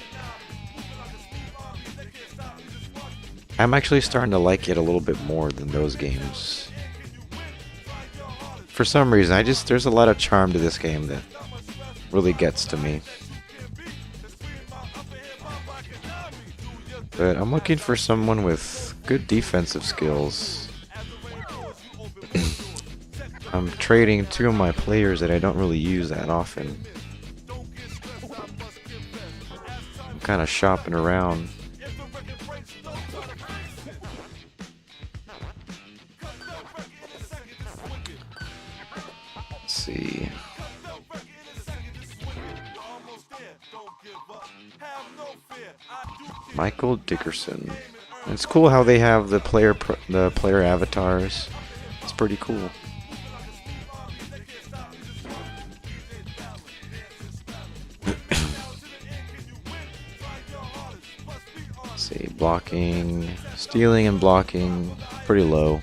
I'm actually starting to like it a little bit more than those games. For some reason, there's a lot of charm to this game that really gets to me. But I'm looking for someone with good defensive skills. I'm trading two of my players that I don't really use that often. I'm kind of shopping around. Let's see. Michael Dickerson. It's cool how they have the player avatars. It's pretty cool. Let's see, blocking, stealing and blocking, pretty low.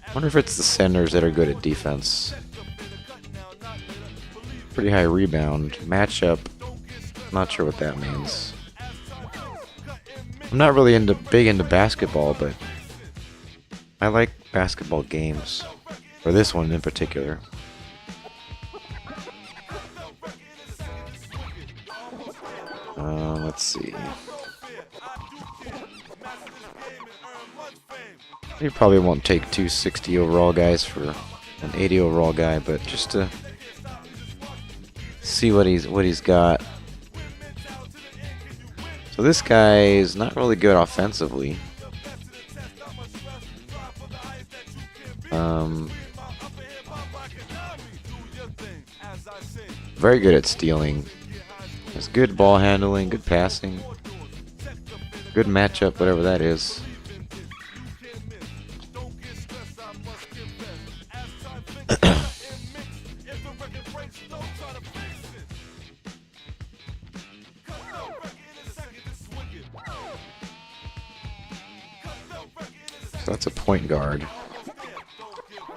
I wonder if it's the centers that are good at defense. Pretty high rebound. Matchup, not sure what that means. I'm not really big into basketball, but I like basketball games. Or this one in particular. Let's see. You probably won't take 260 overall guys for an 80 overall guy, but just to see what he's got. So this guy is not really good offensively. Very good at stealing. Has good ball handling, good passing, good matchup, whatever that is. So that's a point guard.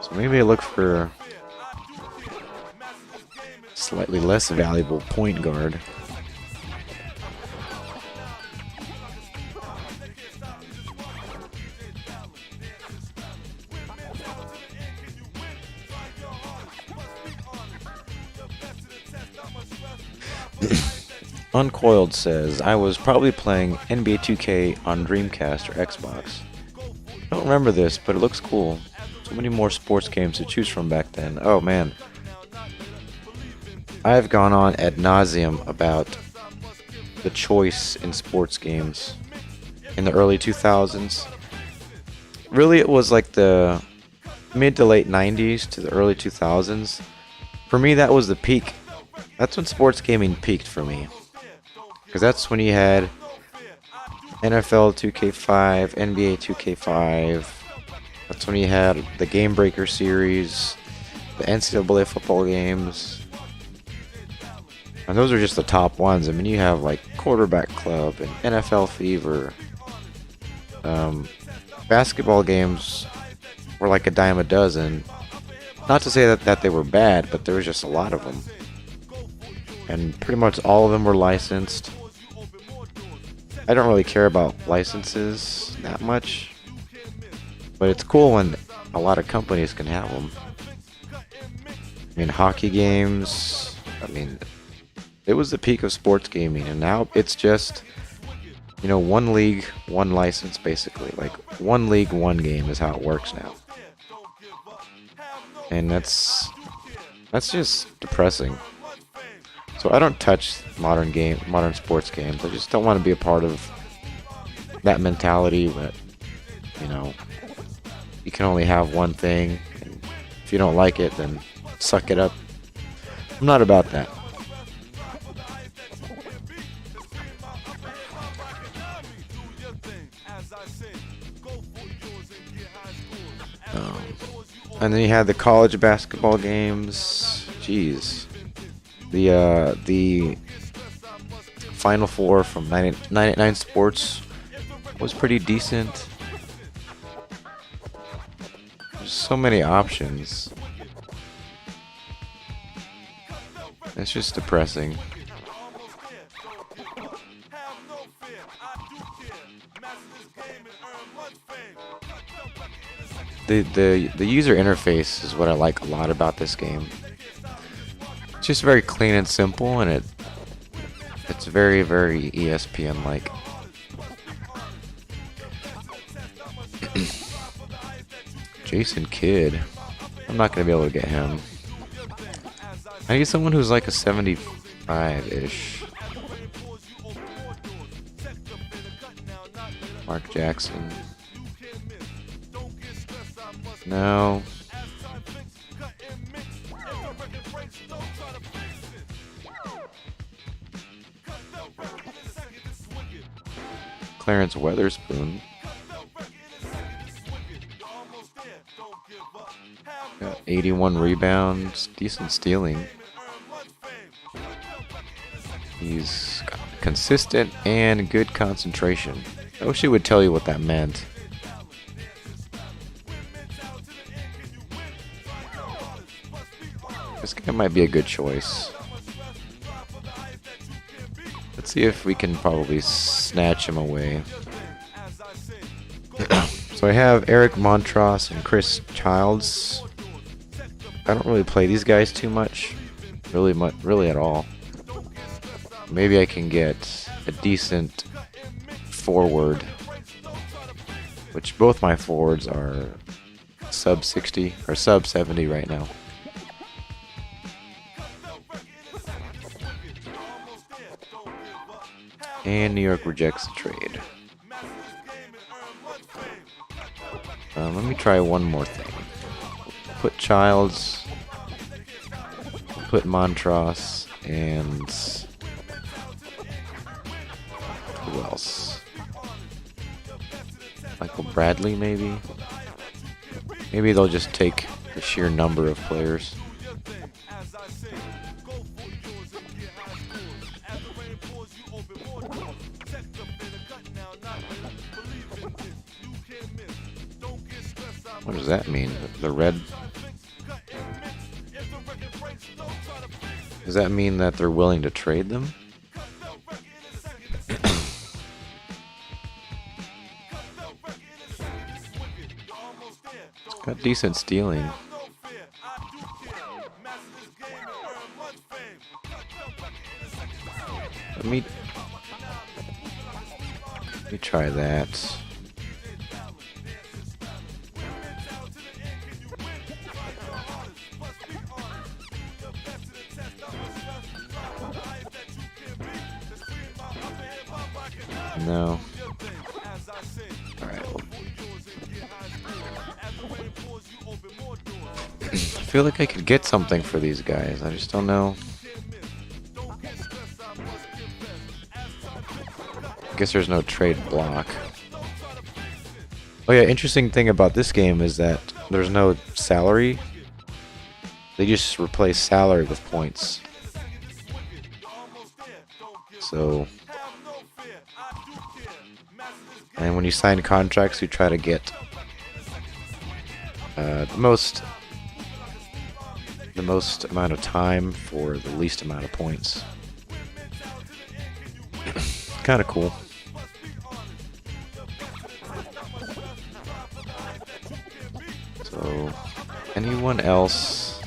So maybe I look for slightly less valuable point guard. Uncoiled says, I was probably playing NBA 2K on Dreamcast or Xbox. I don't remember this, but it looks cool. So many more sports games to choose from back then. Oh man. I've gone on ad nauseum about the choice in sports games in the early 2000s. Really, it was like the mid to late 90s to the early 2000s. For me, that was the peak. That's when sports gaming peaked for me. Because that's when you had NFL 2K5, NBA 2K5. That's when you had the Game Breaker series, the NCAA football games. And those are just the top ones. I mean, you have like Quarterback Club and NFL Fever. Basketball games were like a dime a dozen. Not to say that they were bad, but there was just a lot of them. And pretty much all of them were licensed. I don't really care about licenses that much, but it's cool when a lot of companies can have them. I mean, hockey games, I mean, it was the peak of sports gaming, and now it's just, you know, one league, one license, basically. Like, one league, one game is how it works now. And that's just depressing. So I don't touch modern sports games. I just don't want to be a part of that mentality that, you know, you can only have one thing, and if you don't like it, then suck it up. I'm not about that. And then you had the college basketball games. Jeez. The Final Four from 99 Sports was pretty decent. There's so many options. It's just depressing. The user interface is what I like a lot about this game. It's just very clean and simple, and it's very, very ESPN like. Jason Kidd. I'm not gonna be able to get him. I need someone who's like a 75-ish. Mark Jackson. No. Clarence Weatherspoon. Got 81 rebounds, decent stealing. He's consistent and good concentration. I wish he would tell you what that meant. This guy might be a good choice. Let's see if we can probably snatch him away. So I have Eric Montross and Chris Childs. I don't really play these guys too much. Really at all. Maybe I can get a decent forward. Which both my forwards are sub 60 or sub 70 right now. And New York rejects the trade. Let me try one more thing. Put Childs, put Montross, and who else? Michael Bradley, maybe? Maybe they'll just take the sheer number of players. What does that mean? The red? Does that mean that they're willing to trade them? It's got decent stealing. Let me try that. No. Alright. I feel like I could get something for these guys. I just don't know. I guess there's no trade block. Oh yeah, interesting thing about this game is that there's no salary. They just replace salary with points. So, and when you sign contracts, you try to get the most amount of time for the least amount of points. Kind of cool. So, anyone else?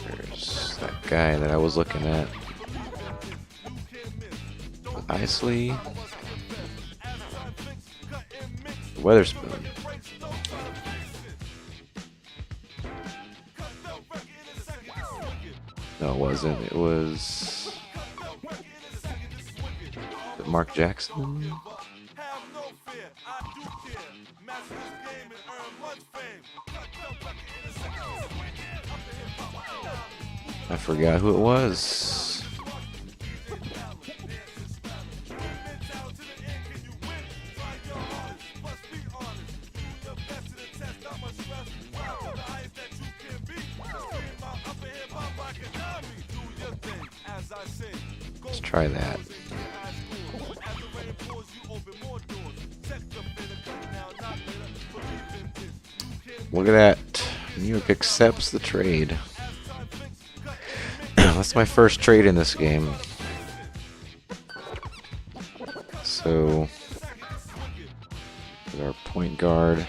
There's that guy that I was looking at. Isley. Weatherspoon. No, it wasn't. It was Mark Jackson. I forgot who it was. Let's try that. Look at that. New York accepts the trade. That's my first trade in this game. So, with our point guard.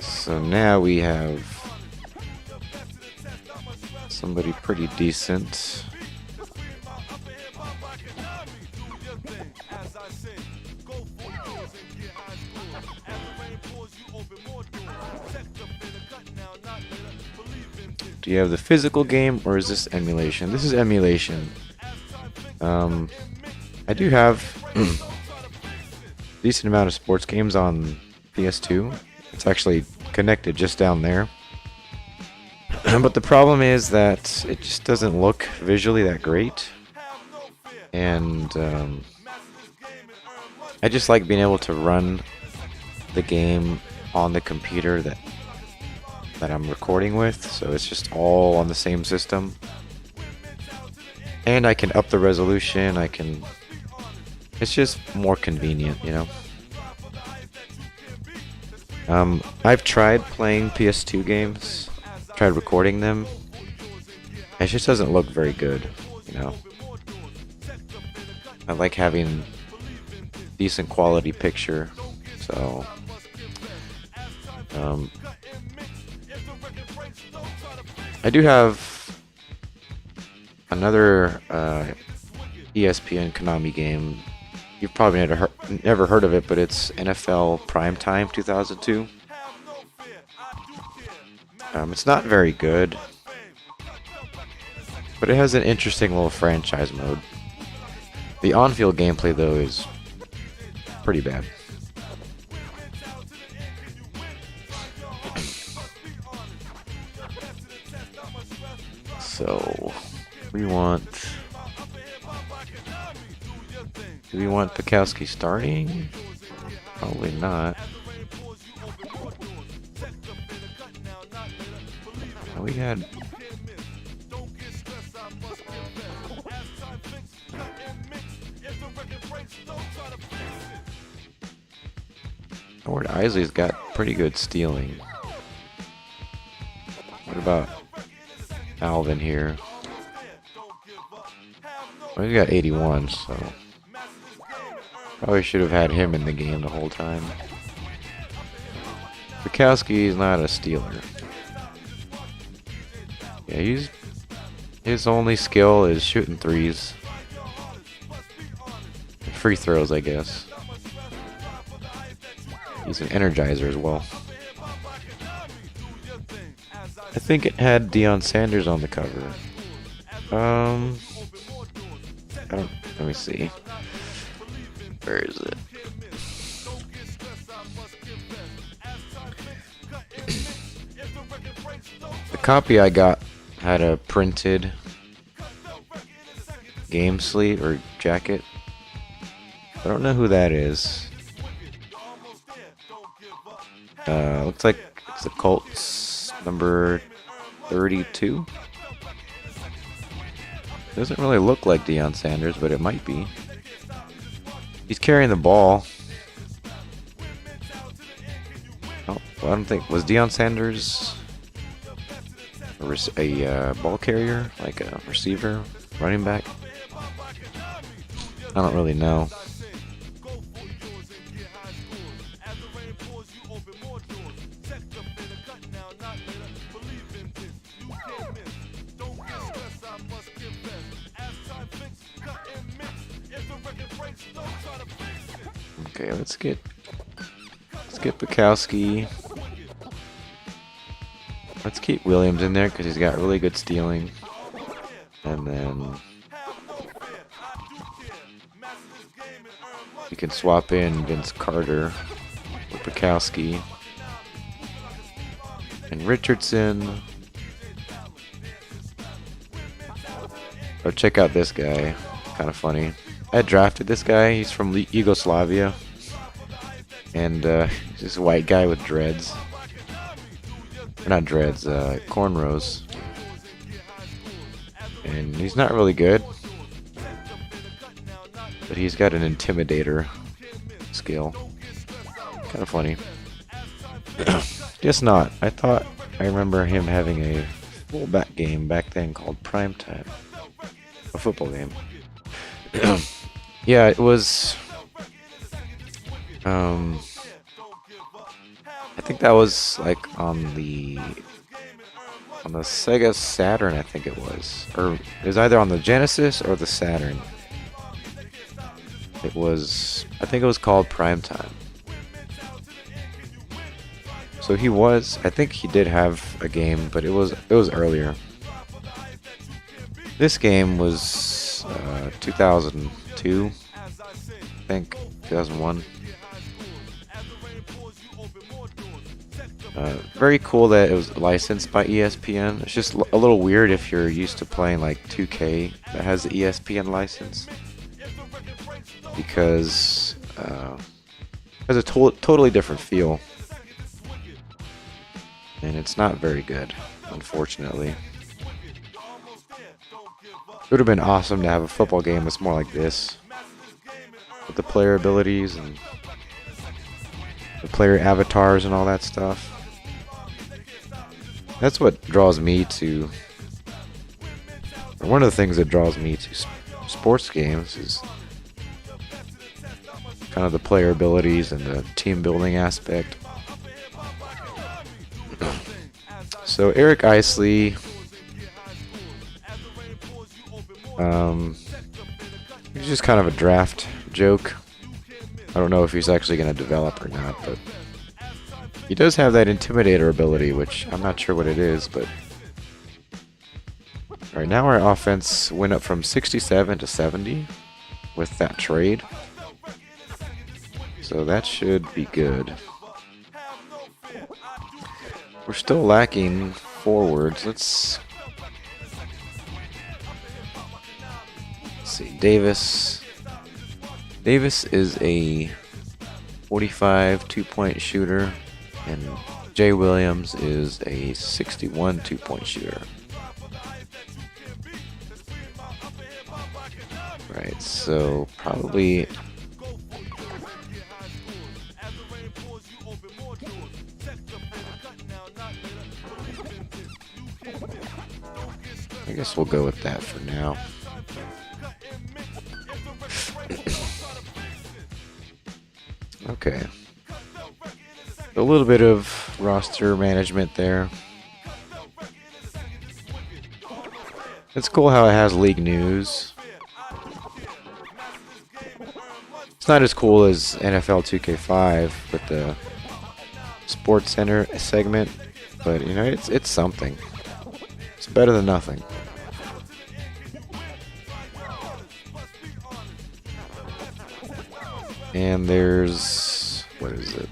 So now we have somebody pretty decent. Do you have the physical game or is this emulation? This is emulation. I do have decent amount of sports games on PS2. It's actually connected just down there. But the problem is that it just doesn't look visually that great. And I just like being able to run the game on the computer that I'm recording with, so it's just all on the same system. And I can up the resolution, it's just more convenient, you know. I've tried playing PS2 games, tried recording them. It just doesn't look very good, you know. I like having decent quality picture, so I do have another ESPN Konami game. You've probably never heard of it, but it's NFL Primetime 2002. It's not very good, but it has an interesting little franchise mode. The on-field gameplay, though, is pretty bad. So, we want... Do we want Pikowski starting? Probably not. Oh, we had... Howard Isley's got pretty good stealing. What about Alvin here? Well, he's got 81, so probably should have had him in the game the whole time. Bukowski is not a stealer. Yeah, his only skill is shooting threes. Free throws, I guess. He's an energizer as well. I think it had Deion Sanders on the cover. I don't. Let me see. Where is it? The copy I got had a printed game sleeve or jacket. I don't know who that is. Looks like it's the Colts number 32. Doesn't really look like Deion Sanders, but it might be. He's carrying the ball. Oh, well, I don't think, was Deion Sanders a ball carrier, like a receiver, running back? I don't really know. Okay, let's get Bukowski. Let's keep Williams in there because he's got really good stealing. And then you can swap in Vince Carter with Bukowski and Richardson. Oh, check out this guy. Kind of funny. I drafted this guy. He's from Yugoslavia. And he's just a white guy with dreads. Or not dreads, cornrows. And he's not really good. But he's got an intimidator skill. Kind of funny. Guess not. I thought I remember him having a fullback game back then called Primetime. A football game. Yeah, it was. I think that was like on the Sega Saturn. I think it was, or it was either on the Genesis or the Saturn. It was. I think it was called Primetime. So he was. I think he did have a game, but it was earlier. This game was 2002, I think, 2001. Very cool that it was licensed by ESPN. It's just a little weird if you're used to playing like 2K that has the ESPN license, because it has a totally different feel, and it's not very good, unfortunately. It would have been awesome to have a football game that's more like this, with the player abilities and the player avatars and all that stuff. That's what draws me to, or one of the things that draws me to sports games is kind of the player abilities and the team building aspect. So Eric Isley, he's just kind of a draft joke. I don't know if he's actually going to develop or not, but he does have that intimidator ability, which I'm not sure what it is, but alright, now our offense went up from 67 to 70 with that trade. So that should be good. We're still lacking forwards. Let's see. Davis is a 45 two-point shooter, and Jay Williams is a 61 two-point shooter. Right, so probably I guess we'll go with that for now. Okay. A little bit of roster management there. It's cool how it has league news. It's not as cool as NFL 2K5 with the Sports Center segment. But, you know, it's something. It's better than nothing. And there's... what is it?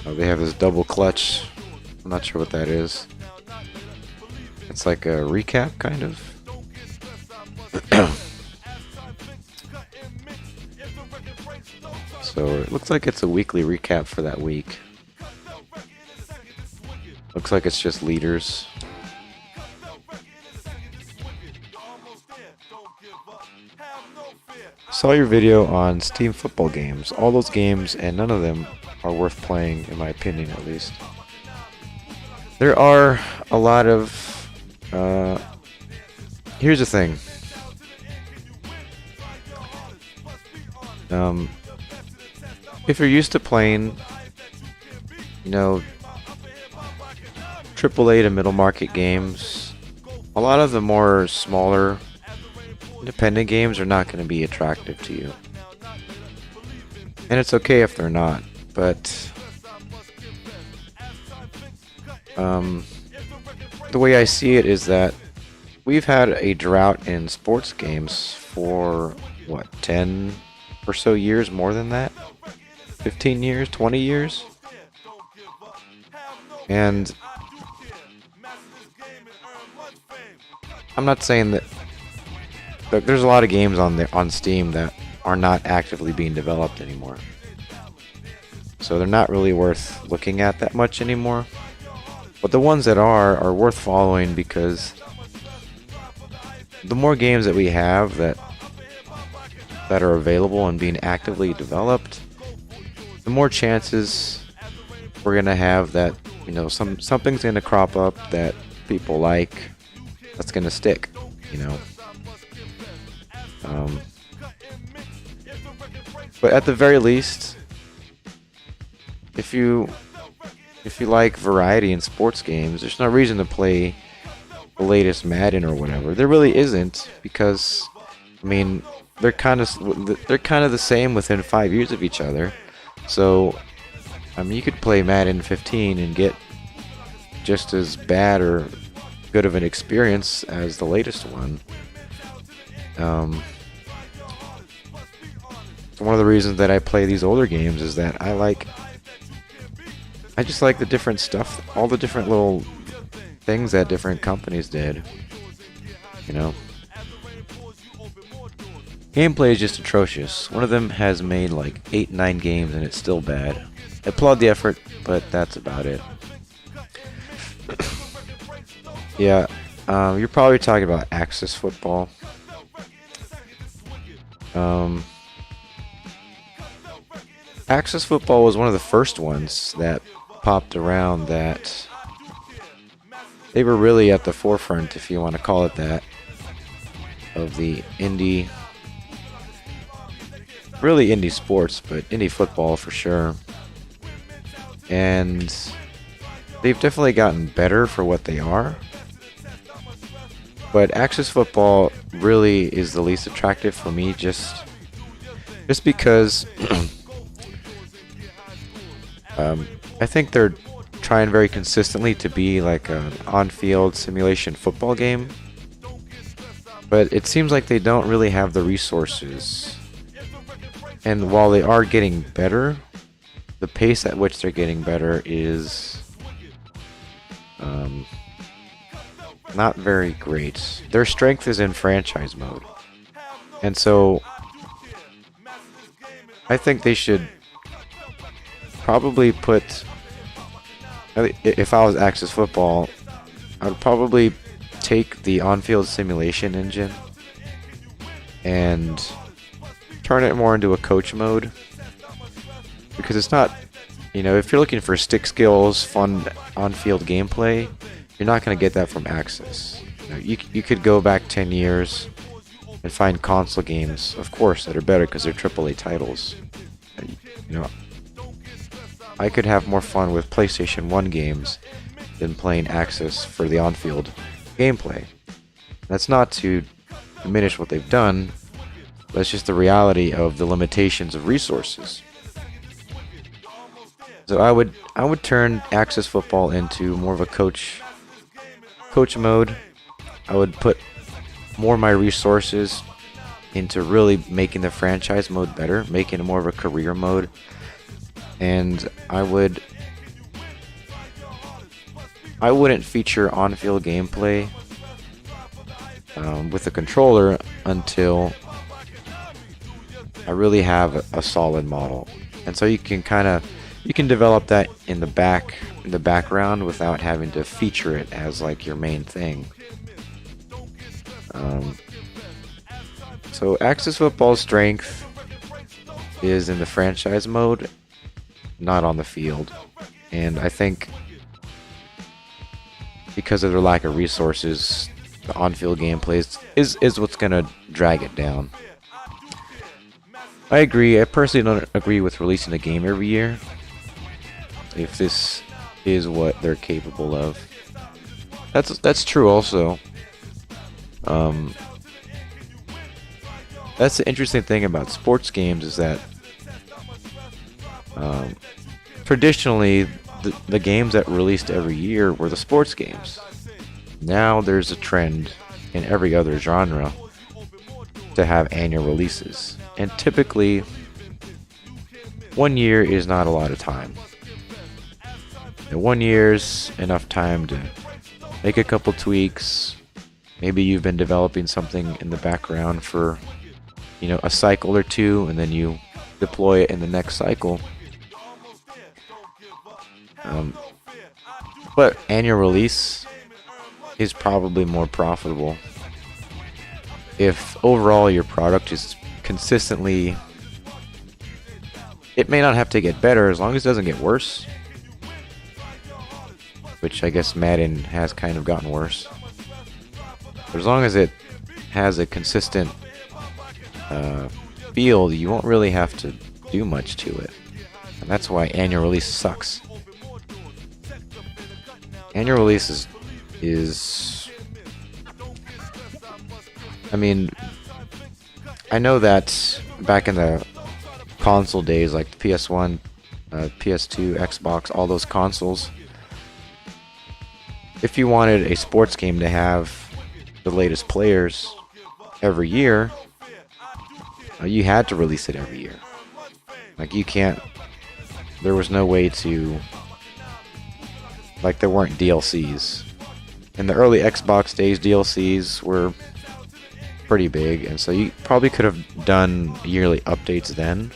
Oh, they have this double clutch. I'm not sure what that is. It's like a recap, kind of. So it looks like it's a weekly recap for that week. Looks like it's just leaders. Saw your video on Steam football games. All those games, and none of them are worth playing, in my opinion, at least. There are a lot of... here's the thing. If you're used to playing, you know, AAA to middle market games, a lot of the more smaller independent games are not going to be attractive to you. And it's okay if they're not, but the way I see it is that we've had a drought in sports games for, what, 10 or so years, more than that? 15 years, 20 years? And I'm not saying that there's a lot of games on Steam that are not actively being developed anymore. So they're not really worth looking at that much anymore. But the ones that are worth following, because the more games that we have that are available and being actively developed, the more chances we're gonna have that, you know, something's gonna crop up that people like, that's gonna stick, you know. But at the very least, if you like variety in sports games, there's no reason to play the latest Madden or whatever. There really isn't, because I mean, they're kind of the same within 5 years of each other. So I mean, you could play Madden 15 and get just as bad or good of an experience as the latest one. So one of the reasons that I play these older games is that I just like the different stuff, all the different little things that different companies did, you know. Gameplay is just atrocious. One of them has made like 8-9 games and it's still bad. I applaud the effort, but that's about it. Yeah, you're probably talking about Axis Football. Axis Football was one of the first ones that popped around, that they were really at the forefront, if you want to call it that, of the indie sports, but indie football for sure. And they've definitely gotten better for what they are. But Axis Football really is the least attractive for me, just because I think they're trying very consistently to be like an on-field simulation football game, but it seems like they don't really have the resources. And while they are getting better, the pace at which they're getting better is not very great. Their strength is in franchise mode, and so I think they should probably put, if I was Axis Football, I would probably take the on-field simulation engine and turn it more into a coach mode, because it's not, you know, if you're looking for stick skills, fun on-field gameplay, you're not going to get that from Axis. You know, you could go back 10 years and find console games, of course, that are better because they're AAA titles. You know, I could have more fun with PlayStation 1 games than playing Axis for the on-field gameplay. That's not to diminish what they've done, That's just the reality of the limitations of resources. So I would turn Access Football into more of a coach mode. I would put more of my resources into really making the franchise mode better, making it more of a career mode. And I wouldn't feature on-field gameplay with the controller until I really have a solid model. And so you can develop that in the background without having to feature it as like your main thing. So Access Football's strength is in the franchise mode, not on the field. And I think because of their lack of resources, the on-field gameplay is what's going to drag it down. I agree. I personally don't agree with releasing a game every year, if this is what they're capable of. That's true also. That's the interesting thing about sports games, is that traditionally the games that released every year were the sports games. Now there's a trend in every other genre to have annual releases, and typically 1 year is not a lot of time. And 1 year's enough time to make a couple tweaks. Maybe you've been developing something in the background for, a cycle or two, and then you deploy it in the next cycle. But annual release is probably more profitable if overall your product is consistently. It may not have to get better as long as it doesn't get worse, which I guess Madden has kind of gotten worse. But as long as it has a consistent field, you won't really have to do much to it. And that's why annual release sucks. Annual release is I mean, I know that back in the console days, like the PS1, PS2, Xbox, all those consoles, if you wanted a sports game to have the latest players every year, you had to release it every year. Like, you can't, there was no way to, like, there weren't DLCs. In the early Xbox days, DLCs were pretty big, and so you probably could have done yearly updates then.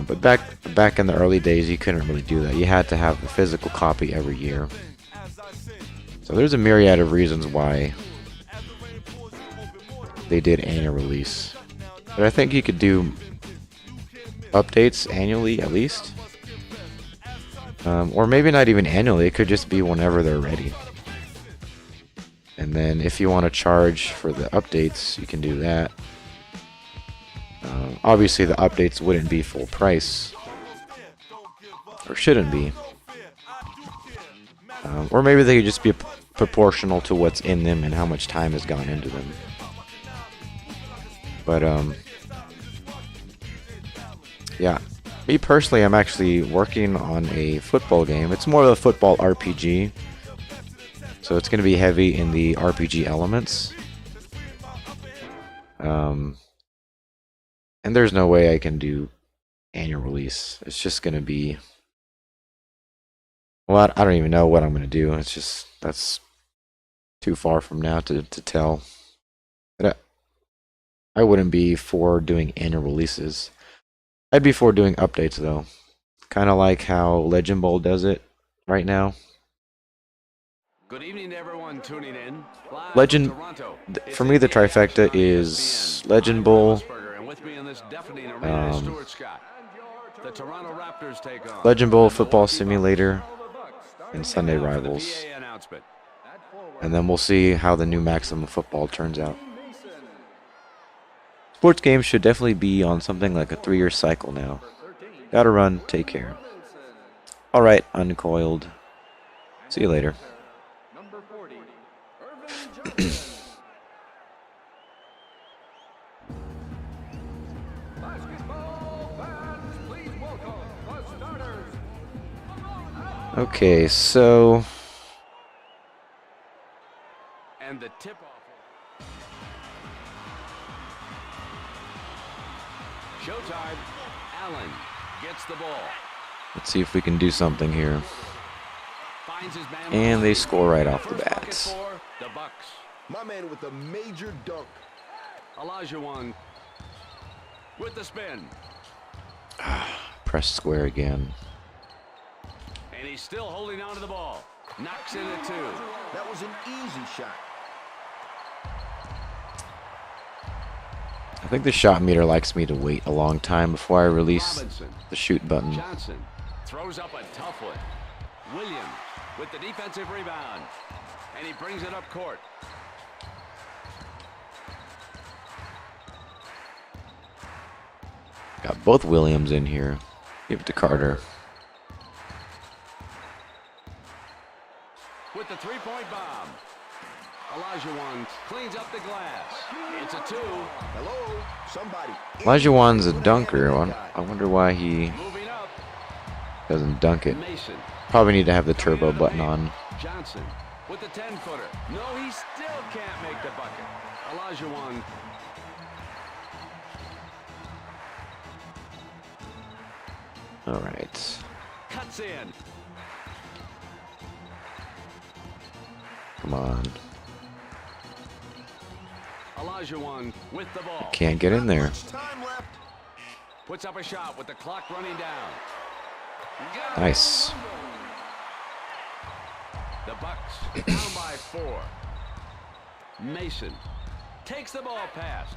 But back in the early days, you couldn't really do that. You had to have a physical copy every year. So there's a myriad of reasons why they did annual release. But I think you could do updates annually at least. Or maybe not even annually, it could just be whenever they're ready. And then if you want to charge for the updates, you can do that. Obviously the updates wouldn't be full price, or shouldn't be. Or maybe they could just be proportional to what's in them and how much time has gone into them. But yeah, me personally, I'm actually working on a football game. It's more of a football RPG, so it's going to be heavy in the RPG elements. And there's no way I can do annual release. It's just going to be, well, I don't even know what I'm going to do. It's just, that's too far from now to tell. But I wouldn't be for doing annual releases. I'd be for doing updates, though. Kind of like how Legend Bowl does it right now. Good evening to everyone tuning in. Legend, for me, the trifecta is Legend Bowl, Legend Bowl Football Simulator, and Sunday Rivals. And then we'll see how the new Maximum Football turns out. Sports games should definitely be on something like a 3-year cycle now. Gotta run, take care. Alright, Uncoiled. See you later. Okay, so And the tip-off. Showtime. Allen gets the ball. let's see if we can do something here. Finds his man. And they score right off the First bucket bat. for the Bucks. My man with a major dunk. Olajuwon with the spin. Press square again. And he's still holding on to the ball. Knocks in a 2. That was an easy shot. I think the shot meter likes me to wait a long time before I release Robinson. the shoot button. Johnson throws up a tough one. Williams with the defensive rebound. And he brings it up court. Got both Williams in here. Give it to Carter. With the three-point bomb. Olajuwon cleans up the glass. It's a 2. Hello, somebody. Olajuwon's a dunker. I wonder why he Moving up. doesn't dunk it. Mason. Probably need to have the turbo button on. Johnson with the 10-footer. No, he still can't make the bucket. Olajuwon. All right. Cuts in. Come on. Olajuwon with the ball. Can't get in there. Time left. Puts up a shot with the clock running down. Got it. Nice. The Bucks down by 4. Mason takes the ball past.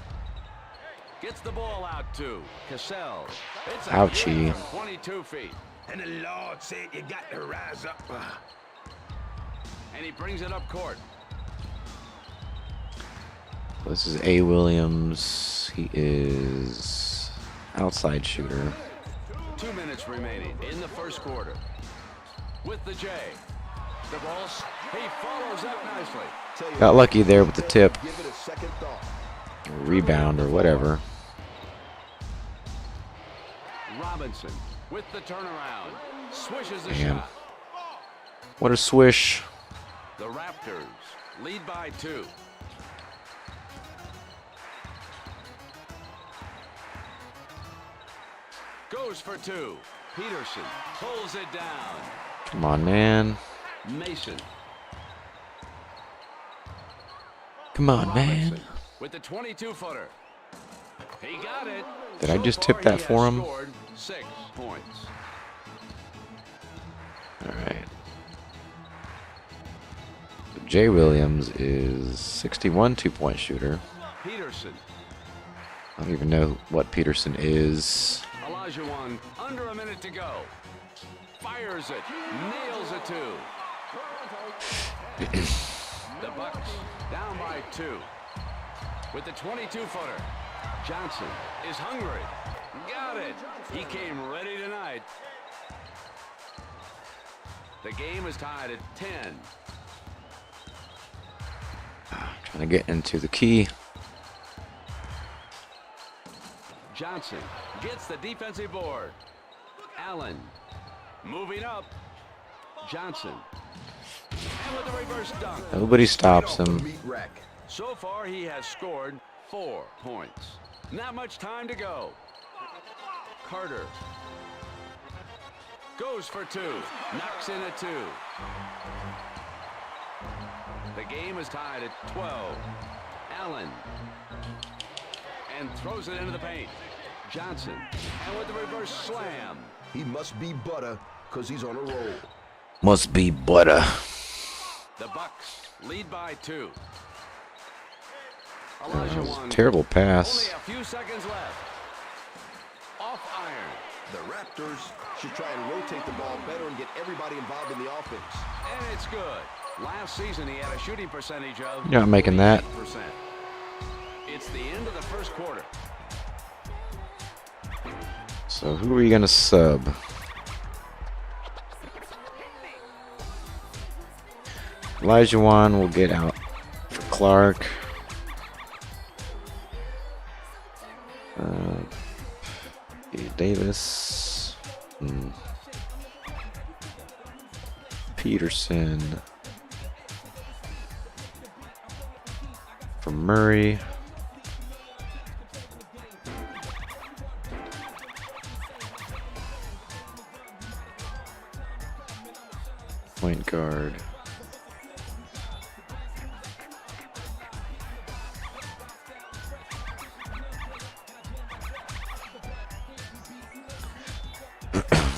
Gets the ball out to Cassell. It's a Ouchie. hit from 22 feet. And the Lord said you got to rise up. And he brings it up court. This is A. Williams. He is outside shooter. 2 minutes remaining in the first quarter. With the J. The ball, he follows up nicely. Got lucky there with the tip. Give it a second thought. Rebound or whatever. Robinson with the turnaround. Swishes the Man. shot. What a swish. The Raptors lead by 2. Goes for 2. Peterson pulls it down. Come on, man. Mason. Come on, man. Robinson with the 22-footer. He got it. Did I So just far, tip that he for has him? scored 6 points. All right. Jay Williams is 61 two-point shooter. Peterson. I don't even know what Peterson is. Olajuwon under a minute to go. Fires it. Nails it 2. The Bucks down by 2. With the 22-footer. Johnson is hungry. Got it. He came ready tonight. The game is tied at 10. Trying to get into the key. Johnson gets the defensive board. Allen moving up. Johnson. And with the reverse dunk. Nobody stops him. Meat rack. So far, he has scored 4 points. Not much time to go. Carter goes for 2. Knocks in a 2. The game is tied at 12. Allen. And throws it into the paint. Johnson. And with the reverse slam. He must be butter because he's on a roll. Must be butter. The Bucks lead by 2. That was a Olajuwon. terrible Only pass. a few seconds left. Off iron. The Raptors should try and rotate the ball better and get everybody involved in the offense. And it's good. Last season, he had a shooting percentage of You're not making that. 48%. It's the end of the first quarter. So who are you going to sub? Olajuwon will get out for Clark. Davis. Peterson. For Murray. Point guard.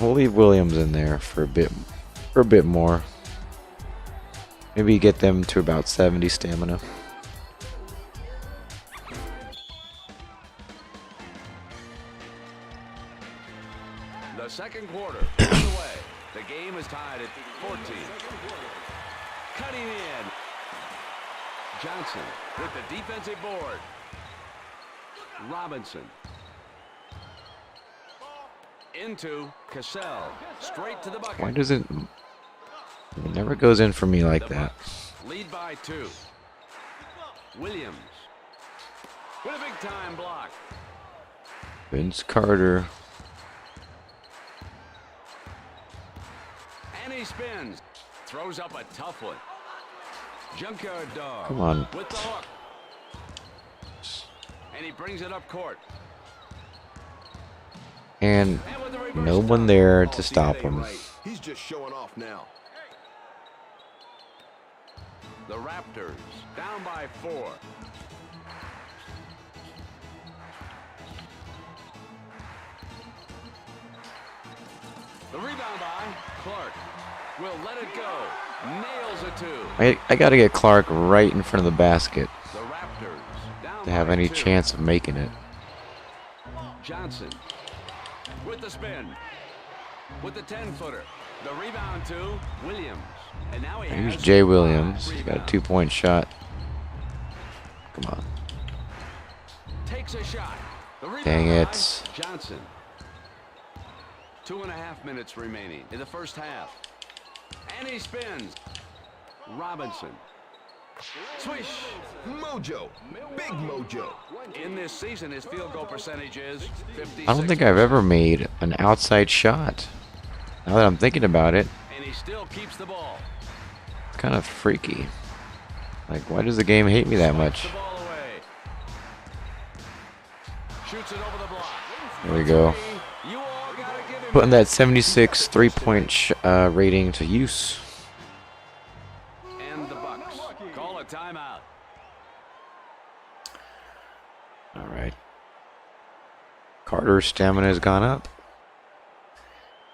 We'll leave Williams in there for a bit more. Maybe get them to about 70 stamina. The second quarter underway. The game is tied at 14. Cutting in. Johnson with the defensive board. Robinson. Into Cassell. Straight to the bucket. Why does it never goes in for me like that? Lead by 2. Williams with a big time block. Vince Carter. And he spins. Throws up a tough one. Junkyard Dog. Come on. With the hook. And he brings it up court. And no one there to stop him. He's just showing off now. The Raptors down by 4. The rebound by Clark. Will let it go. Nails it 2. I gotta get Clark right in front of the basket The Raptors down to have by any 2. chance of making it. Johnson with the spin. With the 10-footer. The rebound to Williams. And now he Here's has Jay Williams. He's got a rebounds. 2-point shot. Come on. Takes a shot. The rebound Dang by it. Johnson. 2.5 minutes remaining in the first half. And he spins. Robinson. Swish. Mojo. Big mojo. In this season, his field goal percentage is 56%. I don't think I've ever made an outside shot. Now that I'm thinking about it, And he still keeps the ball. it's kind of freaky. Like, why does the game hate me that much? The ball away. Shoots it over the block. There we go. You all gotta give him Putting that 76 3-point rating to use. And the Bucks call a timeout. All right. Carter's stamina has gone up.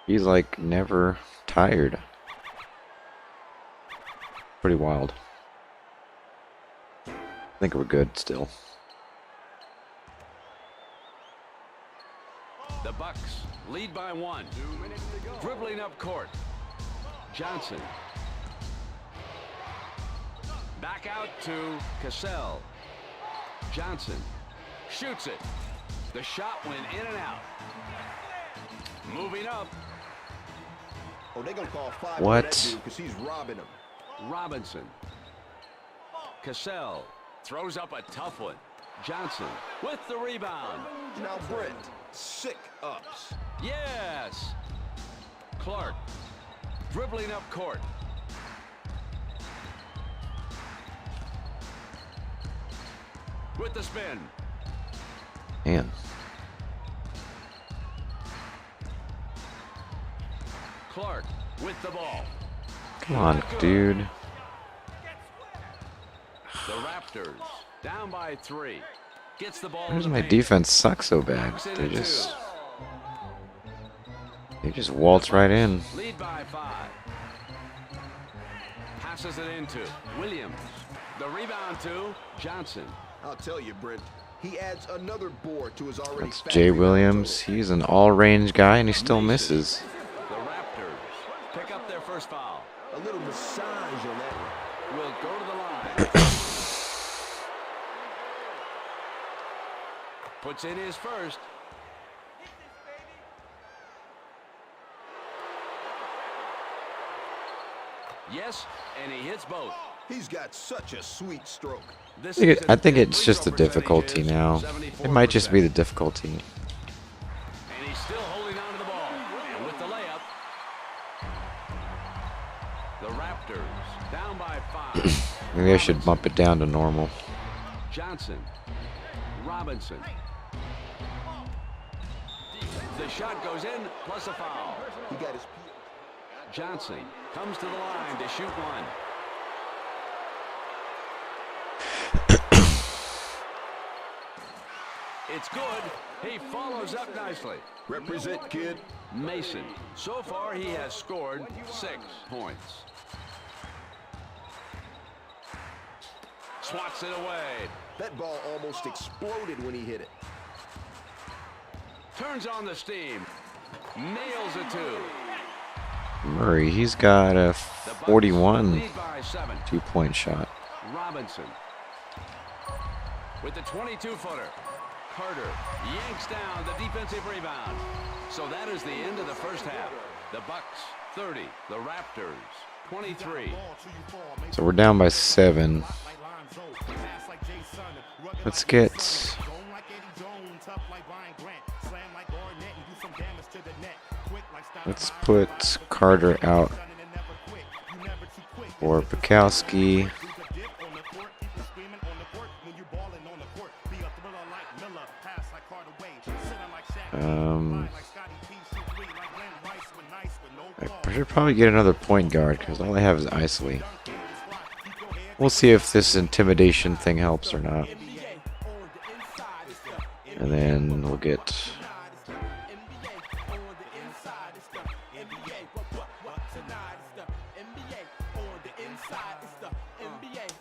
He's like never tired. Pretty wild. I think we're good still. The Bucks lead by 1. 2 minutes to go. Dribbling up court. Johnson. Back out to Cassell. Johnson shoots it. The shot went in and out. Moving up. Oh, they're going to call 5 What? on that dude because he's robbing him. Robinson. Cassell throws up a tough one. Johnson with the rebound. Now, Brent, sick ups. Yes. Clark dribbling up court. With the spin. Man. Clark with the ball. Come on, dude. The Raptors down by 3. Gets the ball. Why does in the my paint. defense suck so bad? They just waltz right in. Lead by 5. Passes it into Williams. The rebound to Johnson. I'll tell you, Brent, he adds another board to his already That's fat Jay rebound Williams. total. He's an all-range guy, and he still misses. The Raptors pick up their first foul. A little massage on that one. Will go to the line. Puts in his first. Yes, and he hits both. He's got such a sweet stroke. This I think season, it's his just the free throw difficulty percentage is now. It might just be the 74%. difficulty. And he's still holding on to the ball. And with the layup, The Raptors down by 5. Maybe I should bump it down to normal. Johnson. Robinson. The shot goes in, plus a foul. He got his Johnson comes to the line to shoot one. It's good. He follows up nicely. represent, kid. Mason. So far, he has scored 6 points. Swats it away. That ball almost exploded when he hit it. Turns on the steam. Nails it too. Murray, he's got a The Bucks 41 lead by 7. 2-point shot. Robinson. With the 22-footer. Carter yanks down the defensive rebound. So that is the end of the first half. The Bucks 30, the Raptors 23. So we're down by 7. Let's get... Let's put Carter out for Bukowski. I should probably get another point guard because all I have is Isley. We'll see if this intimidation thing helps or not. And then we'll get...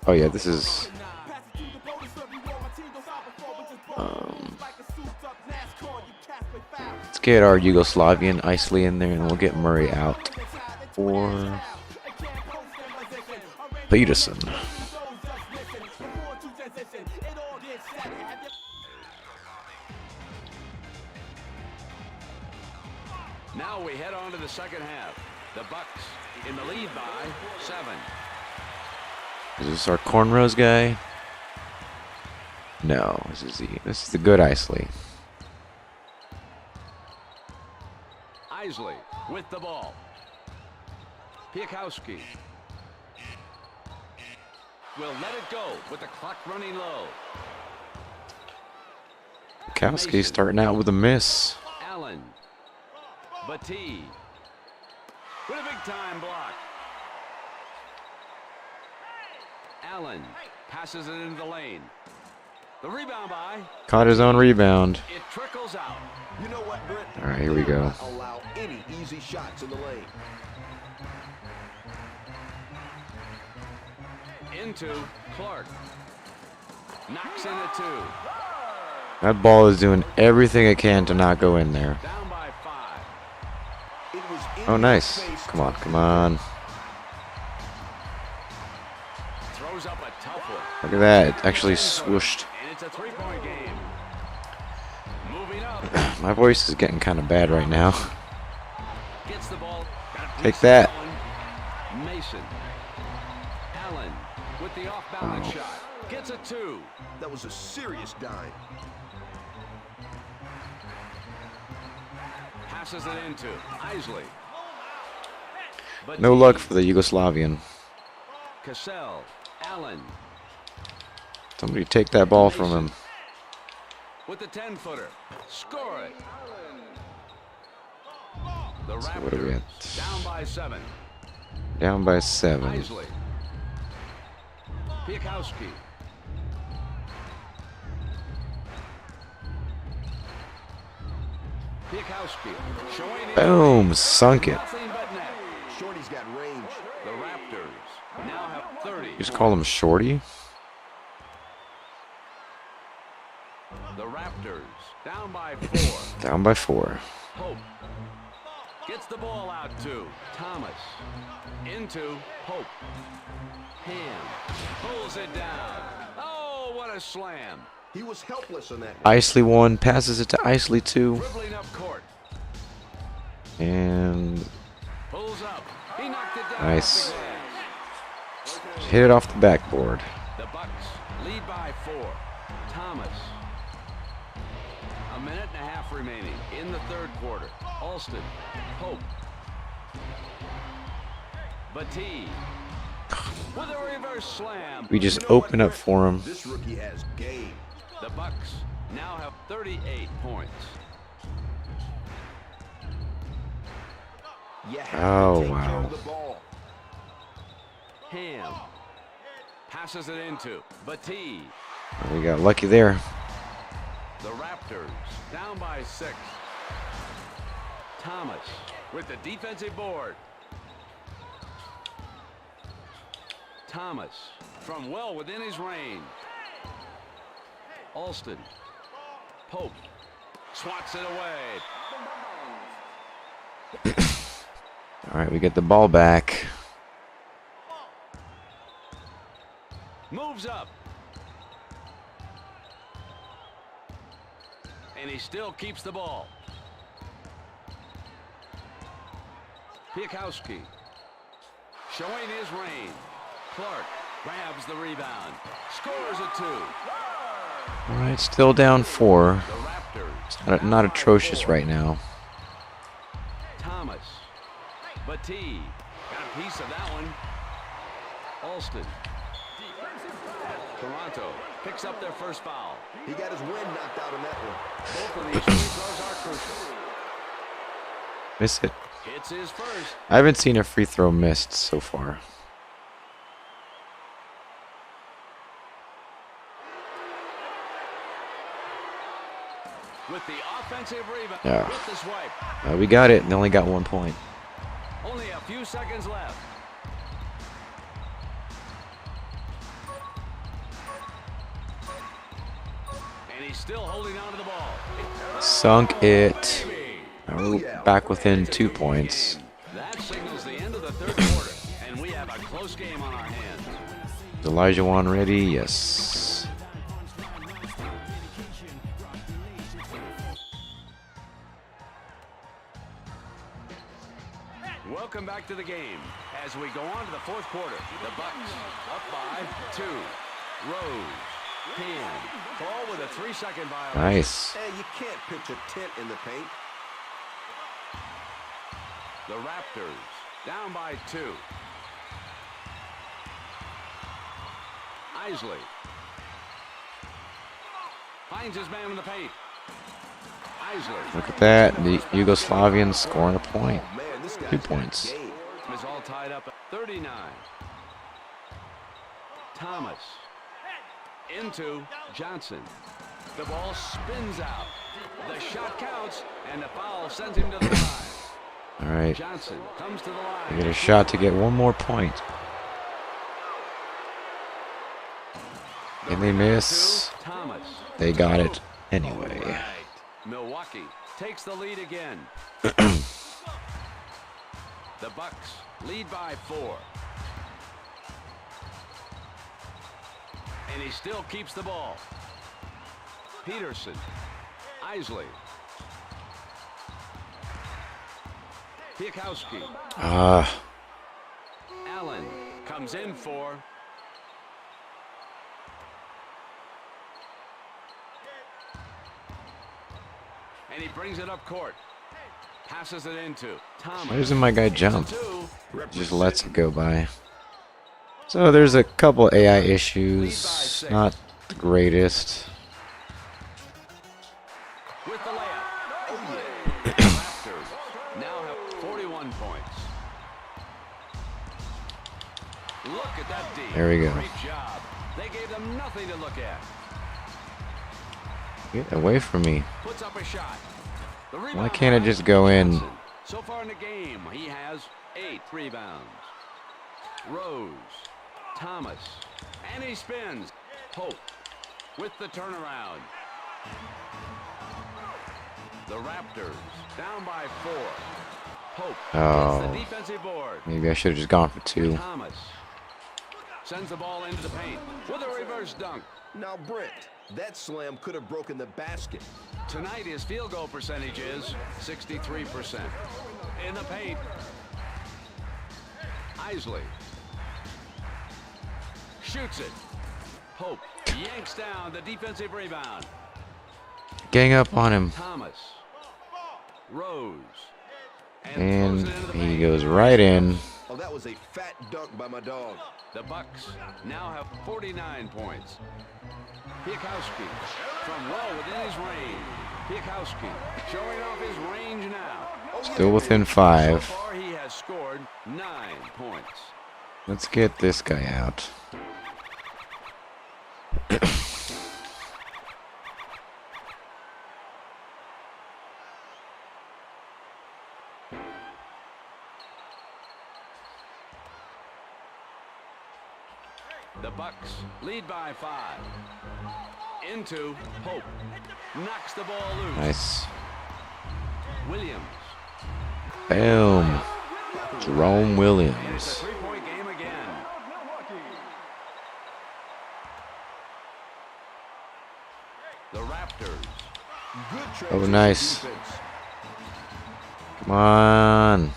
Oh yeah, this is... let's get our Yugoslavian Isley in there and we'll get Murray out for Peterson. Now we head on to the second half. The Bucks in the lead by 7. Is this our cornrows guy? No, this is the good Isley. Isley with the ball. Piakowski will let it go with the clock running low. Bukowski starting out with a miss. Allen. Batee with a big-time block. Allen passes it into the lane. The rebound by. Caught his own rebound. It trickles out. You know what, Brent? All right, here we go. Allow any easy shots in the lane. Into Clark. Knocks in a 2. That ball is doing everything it can to not go in there. Down by 5. It was in Oh, nice. his face. Come on, come on. Throws up a tough one. Look at that. It actually swooshed. And it's a 3-point game. Moving up. My voice is getting kind of bad right now. Gets the ball. Take that. Mason. Allen with the off-balance shot. Gets a 2. That was a serious dime. Passes it into Isley. But No luck for the Yugoslavian. Cassell. Allen Somebody take that ball from him. with the 10-footer. Score it. The So what are we Raptors at? down by 7. Down by 7. Isley. Piakowski. Piakowski showing it. Boom, sunk it. Nothing but net. Shorty's got range. The Raptors now have 30. You just call him Shorty? The Raptors down by 4. Down by 4. Pope gets the ball out to Thomas. Into Pope. Ham pulls it down. Oh, what a slam. He was helpless on that. Isley 1, passes it to Isley 2, Dribbling up court. and Pulls up. He knocked it down. Nice. off the glass. hit it off the backboard. The Bucks lead by 4. Thomas. A minute and a half remaining in the third quarter. Alston. Pope. Batee with a reverse slam. We just open up for him. This rookie has game. The Bucks now have 38 points. You have Oh, to take care wow. of the ball. Ham passes it into Batee. We got lucky there. The Raptors down by 6. Thomas with the defensive board. Thomas from well within his range. Alston. Pope swats it away. All right, we get the ball back. Moves up. And he still keeps the ball. Piakowski showing his range. Clark grabs the rebound. Scores a 2. All right, still down 4. The Raptors. It's not atrocious right now. Thomas. Batee. Got a piece of that one. Alston. Toronto picks up their first foul. He got his wind knocked out on that one. Both of these free throws are crucial. Miss it. Hits his first. I haven't seen a free throw missed so far. With the offensive rebound. Yeah. With the swipe. We got it. They only got 1 point. Only a few seconds left. And he's still holding on to the ball. Sunk it. Now we're back within 2 points. That signals the end of the third quarter, and we have a close game on our hands. Is Elijah Wan ready? Yes. Welcome back to the game as we go on to the fourth quarter. The Bucks up by 2. Rose. Hand. Ball with a 3-second violation. Nice. Hey, you can't pitch a tent in the paint. The Raptors down by 2. Isley finds his man in the paint. Isley Look at that. The Yugoslavians scoring a point. Oh, man, this guy's 2 got points. game. is all tied up at 39. Thomas into Johnson. The ball spins out. The shot counts, and the foul sends him to the line. All right. Johnson comes to the line. They get a shot to get 1 more point. And they miss. Thomas. They got it anyway. Right. Milwaukee takes the lead again. The Bucks lead by 4. And he still keeps the ball. Peterson. Isley. Piakowski. Allen comes in for. And he brings it up court. Passes it into Thomas. Why doesn't my guy jump? Just lets it go by. So there's a couple AI issues. Not the greatest. With the layup. The Raptors now have 41 points. Look at that D. There we go. Great job. They gave them nothing to look at. Get away from me. Puts up a shot. The Why rebound can't it just go in? Johnson. So far in the game, he has 8 rebounds. Rose. Thomas. And he spins. Pope with the turnaround. The Raptors down by 4. Pope Oh. gets the defensive board. Maybe I should have just gone for 2. Thomas sends the ball into the paint with a reverse dunk. Now, Brent, that slam could have broken the basket. Tonight, his field goal percentage is 63%. In the paint, Isley shoots it. Pope yanks down the defensive rebound. Gang up on him. Thomas. Rose. And throws it into the he paint. goes right in. Oh, that was a fat dunk by my dog. The Bucks now have 49 points. Piakowski from low within his range. Piakowski showing off his range now. Still within 5. So far he has scored 9 points. Let's get this guy out. The Bucks lead by 5. Into Pope. Knocks the ball loose. Nice. Williams. Boom. Jerome It's a Williams. 3-point game again. The Raptors. Good Oh, nice. defense. Come on.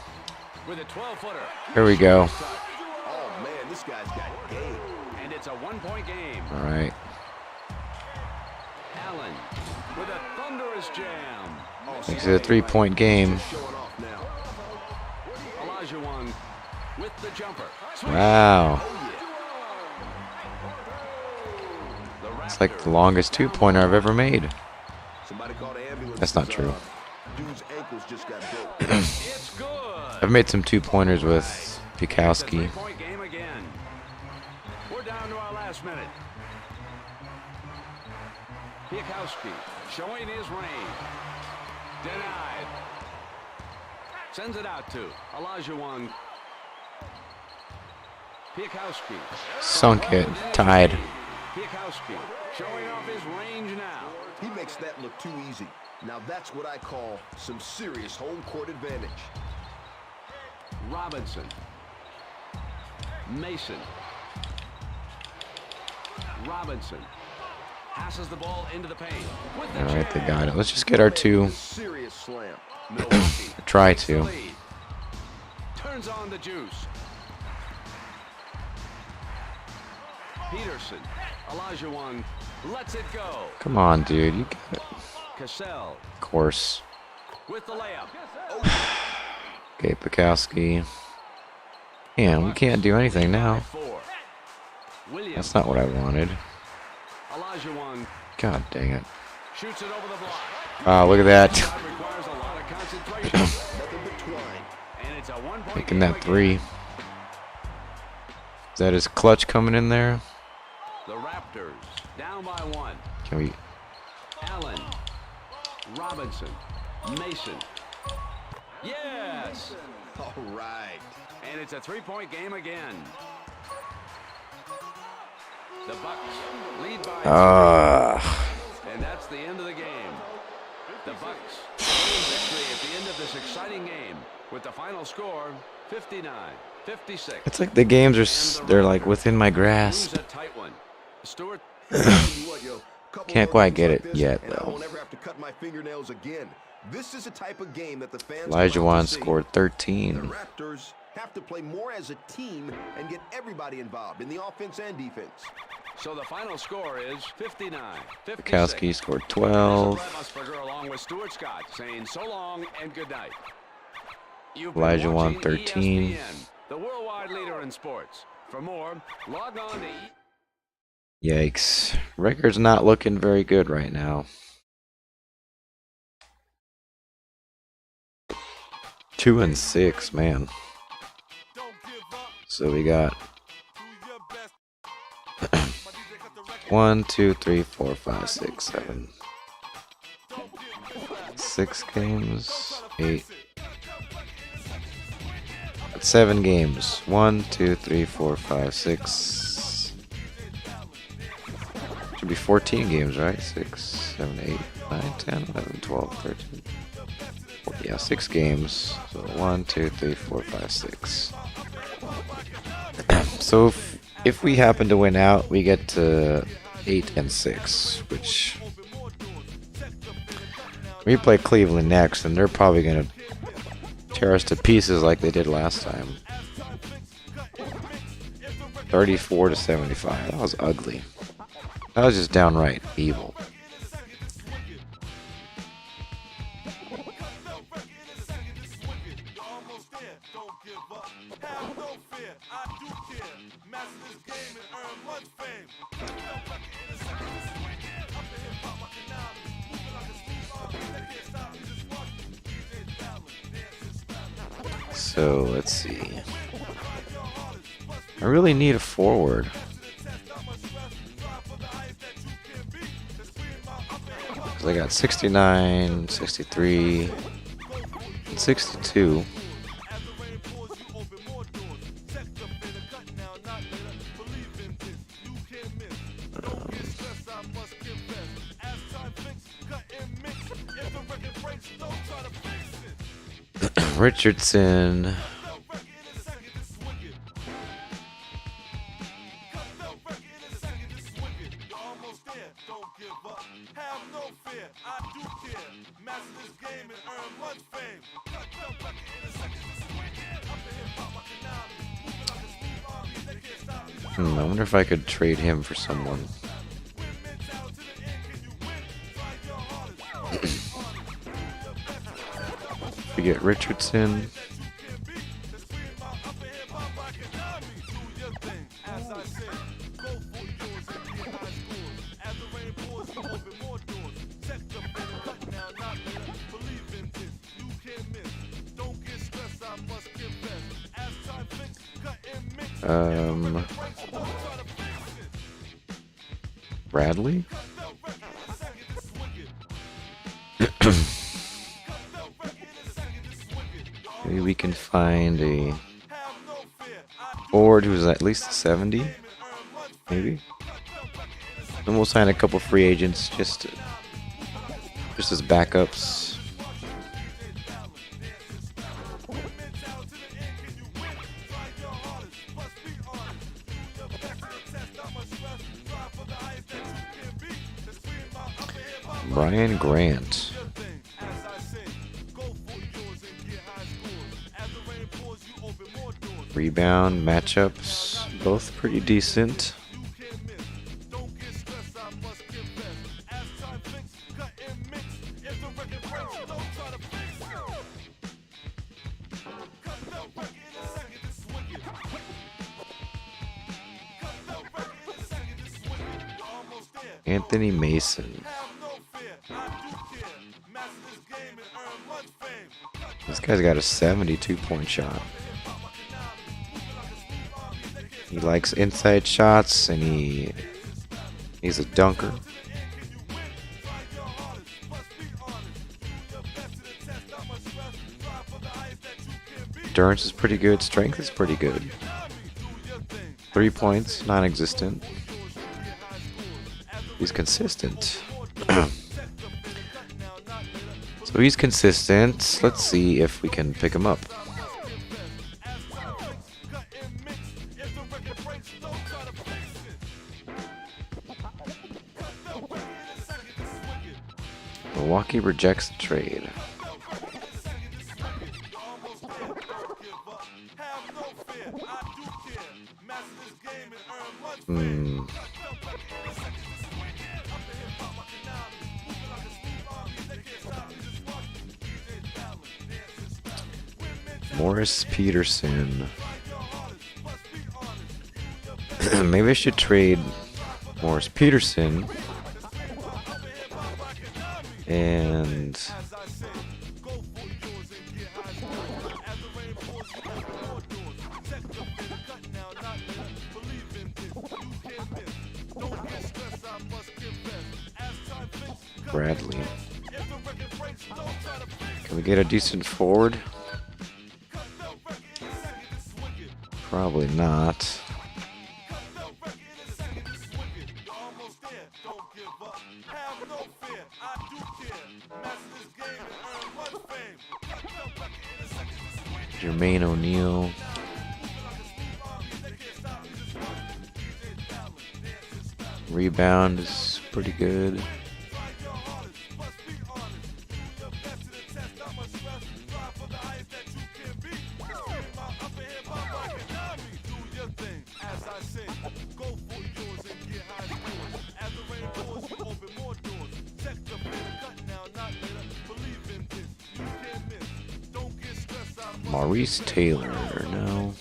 With a 12-footer. Here we go. Oh, man, this guy's got game. And it's a 1-point game. All right. Allen with a thunderous jam. Makes it a 3-point game. Showing off now. Olajuwon with the jumper. Wow. The It's like the longest 2-pointer I've ever made. Somebody called an ambulance. That's not true. Dude's ankles just got broke. It's good. I've made some 2-pointers with Piakowski. 3-point game again. We're down to our last minute. Piakowski showing his range. Denied. Sends it out to Olajuwon. Piakowski. Sunk it. Tied. Piakowski showing off his range now. He makes that look too easy. Now that's what I call some serious home court advantage. Robinson. Mason. Robinson passes the ball into the paint. With the All right, they jam. got it. Let's just get our 2. Serious slam. Milwaukee Try takes the to. lead. Turns on the juice. Peterson. Olajuwon lets it go. Come on, dude. You got it. Cassell Of course. with the layup. Okay, Piakowski. Man, we can't do anything now. 4. Williams. That's not what I wanted. Olajuwon God dang it. shoots it over the block. Wow, look at that. That requires a lot of concentration. Nothing but twine. And it's a 1-point Making game that 3. again. Is that his clutch coming in there? The Raptors down by 1. Can we? Allen. Robinson. Mason. Yes! All right. And it's a 3-point game again. The Bucks lead by 2. And that's the end of the game. The Bucks gain victory at the end of this exciting game with the final score 59-56. It's like the games are they're like within my Lose grasp. a tight one. Stewart. What, yo, couple Can't more quite games get like it this, yet, and I though. won't ever have to cut my fingernails again. This is a type of game that the fans Olajuwon see. scored The 13. Raptors have to play more as a team and get everybody involved in the offense and defense. So the final score is 59-56. Piakowski scored This is 12. Brad Musburger along with Stuart Scott saying so long and good night. You've been watching Olajuwon 13. ESPN, the worldwide leader in sports. For more, log on to Yikes. Record's not looking very good right now. 2-6, man. Don't give up. So we got Do your best. My DJ cut the record. 1, 2, 3, 4, 5, 6, 7, Don't get back. 6 games, 8. That's 7 games. 1, 2, 3, 4, 5, 6. Should be 14 games, right? 6, 7, 8, 9, 10, 11, 12, 13. Yeah, 6 games. So 1, 2, 3, 4, 5, 6. So if we happen to win out, we get to 8-6, which we play Cleveland next, and they're probably gonna tear us to pieces like they did last time. 34-75. That was ugly. That was just downright evil. there, don't give up. Have no fear, I do care. Master this game and earn much fame. Cut the record in a second, this is wicked. Up in hip hop like a Konami, moving like a street army. They can't stop me, just watch me. DJ Ballard, dancing, spelling. So let's see. I really need a forward. Because I got 69, 63, and 62. Richardson. I wonder if I could trade him for someone. We get Richardson. Bradley? Maybe we can find a forward who's at least 70, maybe. And we'll sign a couple free agents just as backups. Brian Grant. Rebound matchups, both pretty decent. Anthony Mason. This guy's got a 72-point shot. He likes inside shots, and he's a dunker. Endurance is pretty good. Strength is pretty good. 3 points, non-existent. He's consistent. So he's consistent. Let's see if we can pick him up. Milwaukee rejects the trade. Morris Peterson. Maybe I should trade Morris Peterson and Bradley. Can we get a decent forward? Probably not. Jermaine O'Neal. Rebound is pretty good. Maurice Taylor, no.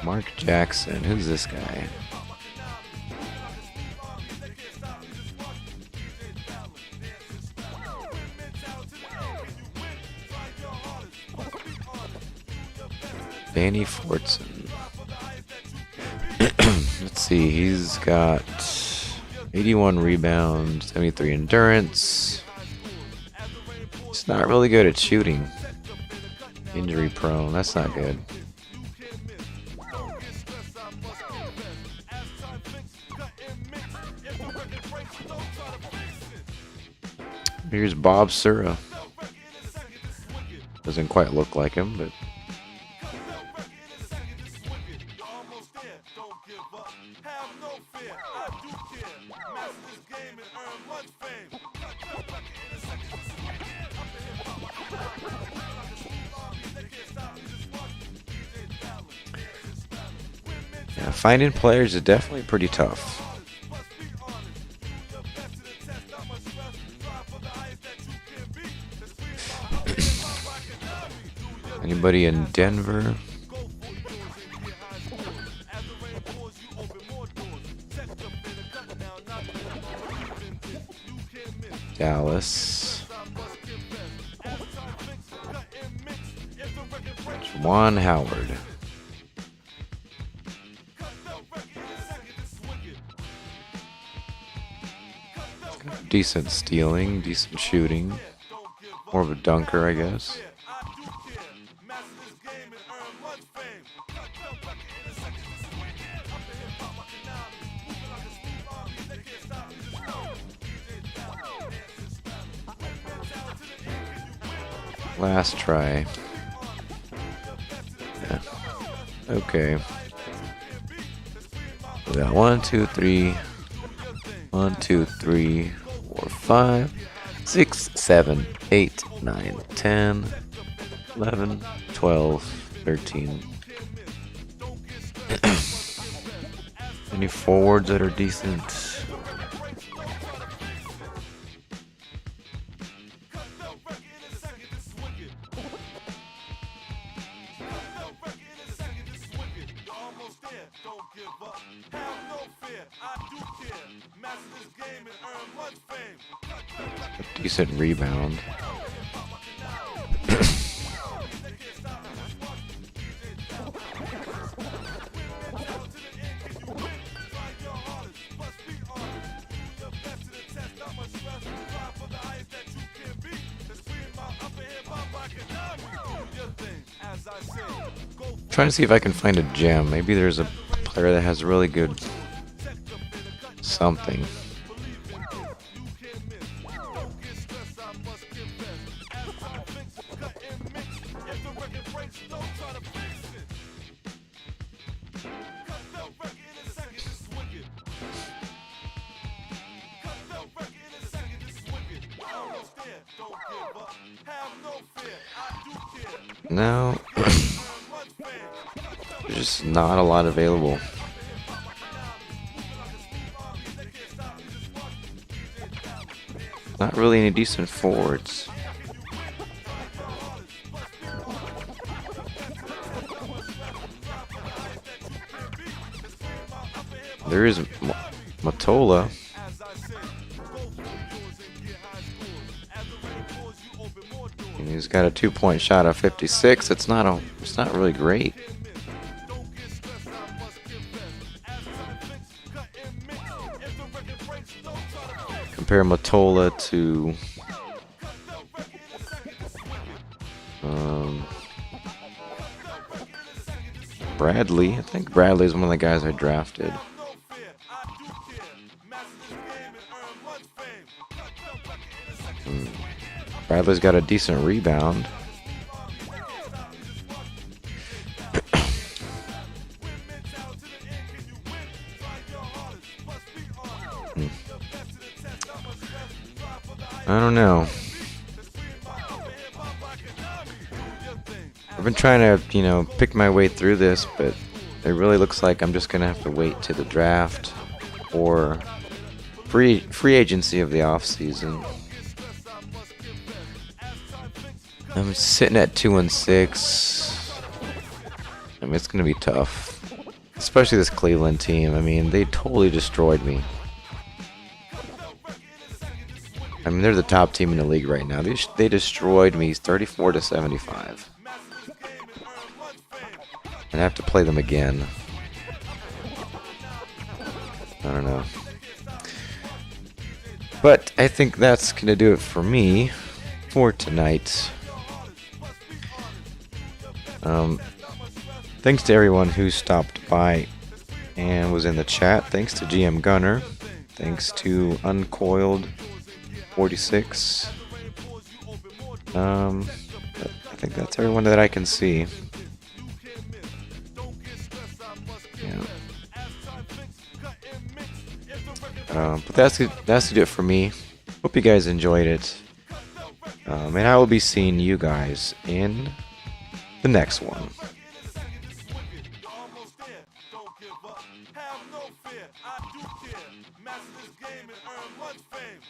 Mark Jackson, who's this guy? Danny Fortson. Let's see, he's got 81 rebounds, 73 endurance. He's not really good at shooting. Injury prone, that's not good. Here's Bob Sura. Doesn't quite look like him, but yeah, finding players is definitely pretty tough. Anybody in Denver? Dallas. Juwan Howard. Decent stealing, decent shooting. More of a dunker, I guess. Last try. Yeah. Okay. We got 1, 2, 3. 1, 2, 3, 4, 5, 6, 7, 8, 9, 10, 11, 12, 13. Any forwards that are decent? Decent rebound. Trying to see if I can find a gem. Maybe there's a player that has really good something. No, there's just not a lot available. Not really any decent forwards. There is Matola. And he's got a 2-point shot of 56. It's not really great. Compare Matola to Bradley. I think Bradley is one of the guys I drafted. Bradley's got a decent rebound. I don't know. I've been trying to, pick my way through this, but it really looks like I'm just gonna have to wait to the draft or free agency of the off season. I'm sitting at 2-6. I mean, it's gonna be tough, especially this Cleveland team. I mean, they totally destroyed me. I mean, they're the top team in the league right now. They destroyed me 34-75. And I have to play them again. I don't know. But I think that's going to do it for me for tonight. Thanks to everyone who stopped by and was in the chat. Thanks to GM Gunner. Thanks to Uncoiled 46. I think that's everyone that I can see. Yeah. But that's to do it for me. Hope you guys enjoyed it. And I will be seeing you guys in the next one. Have no fear, I do care. Master this game and earn much fame.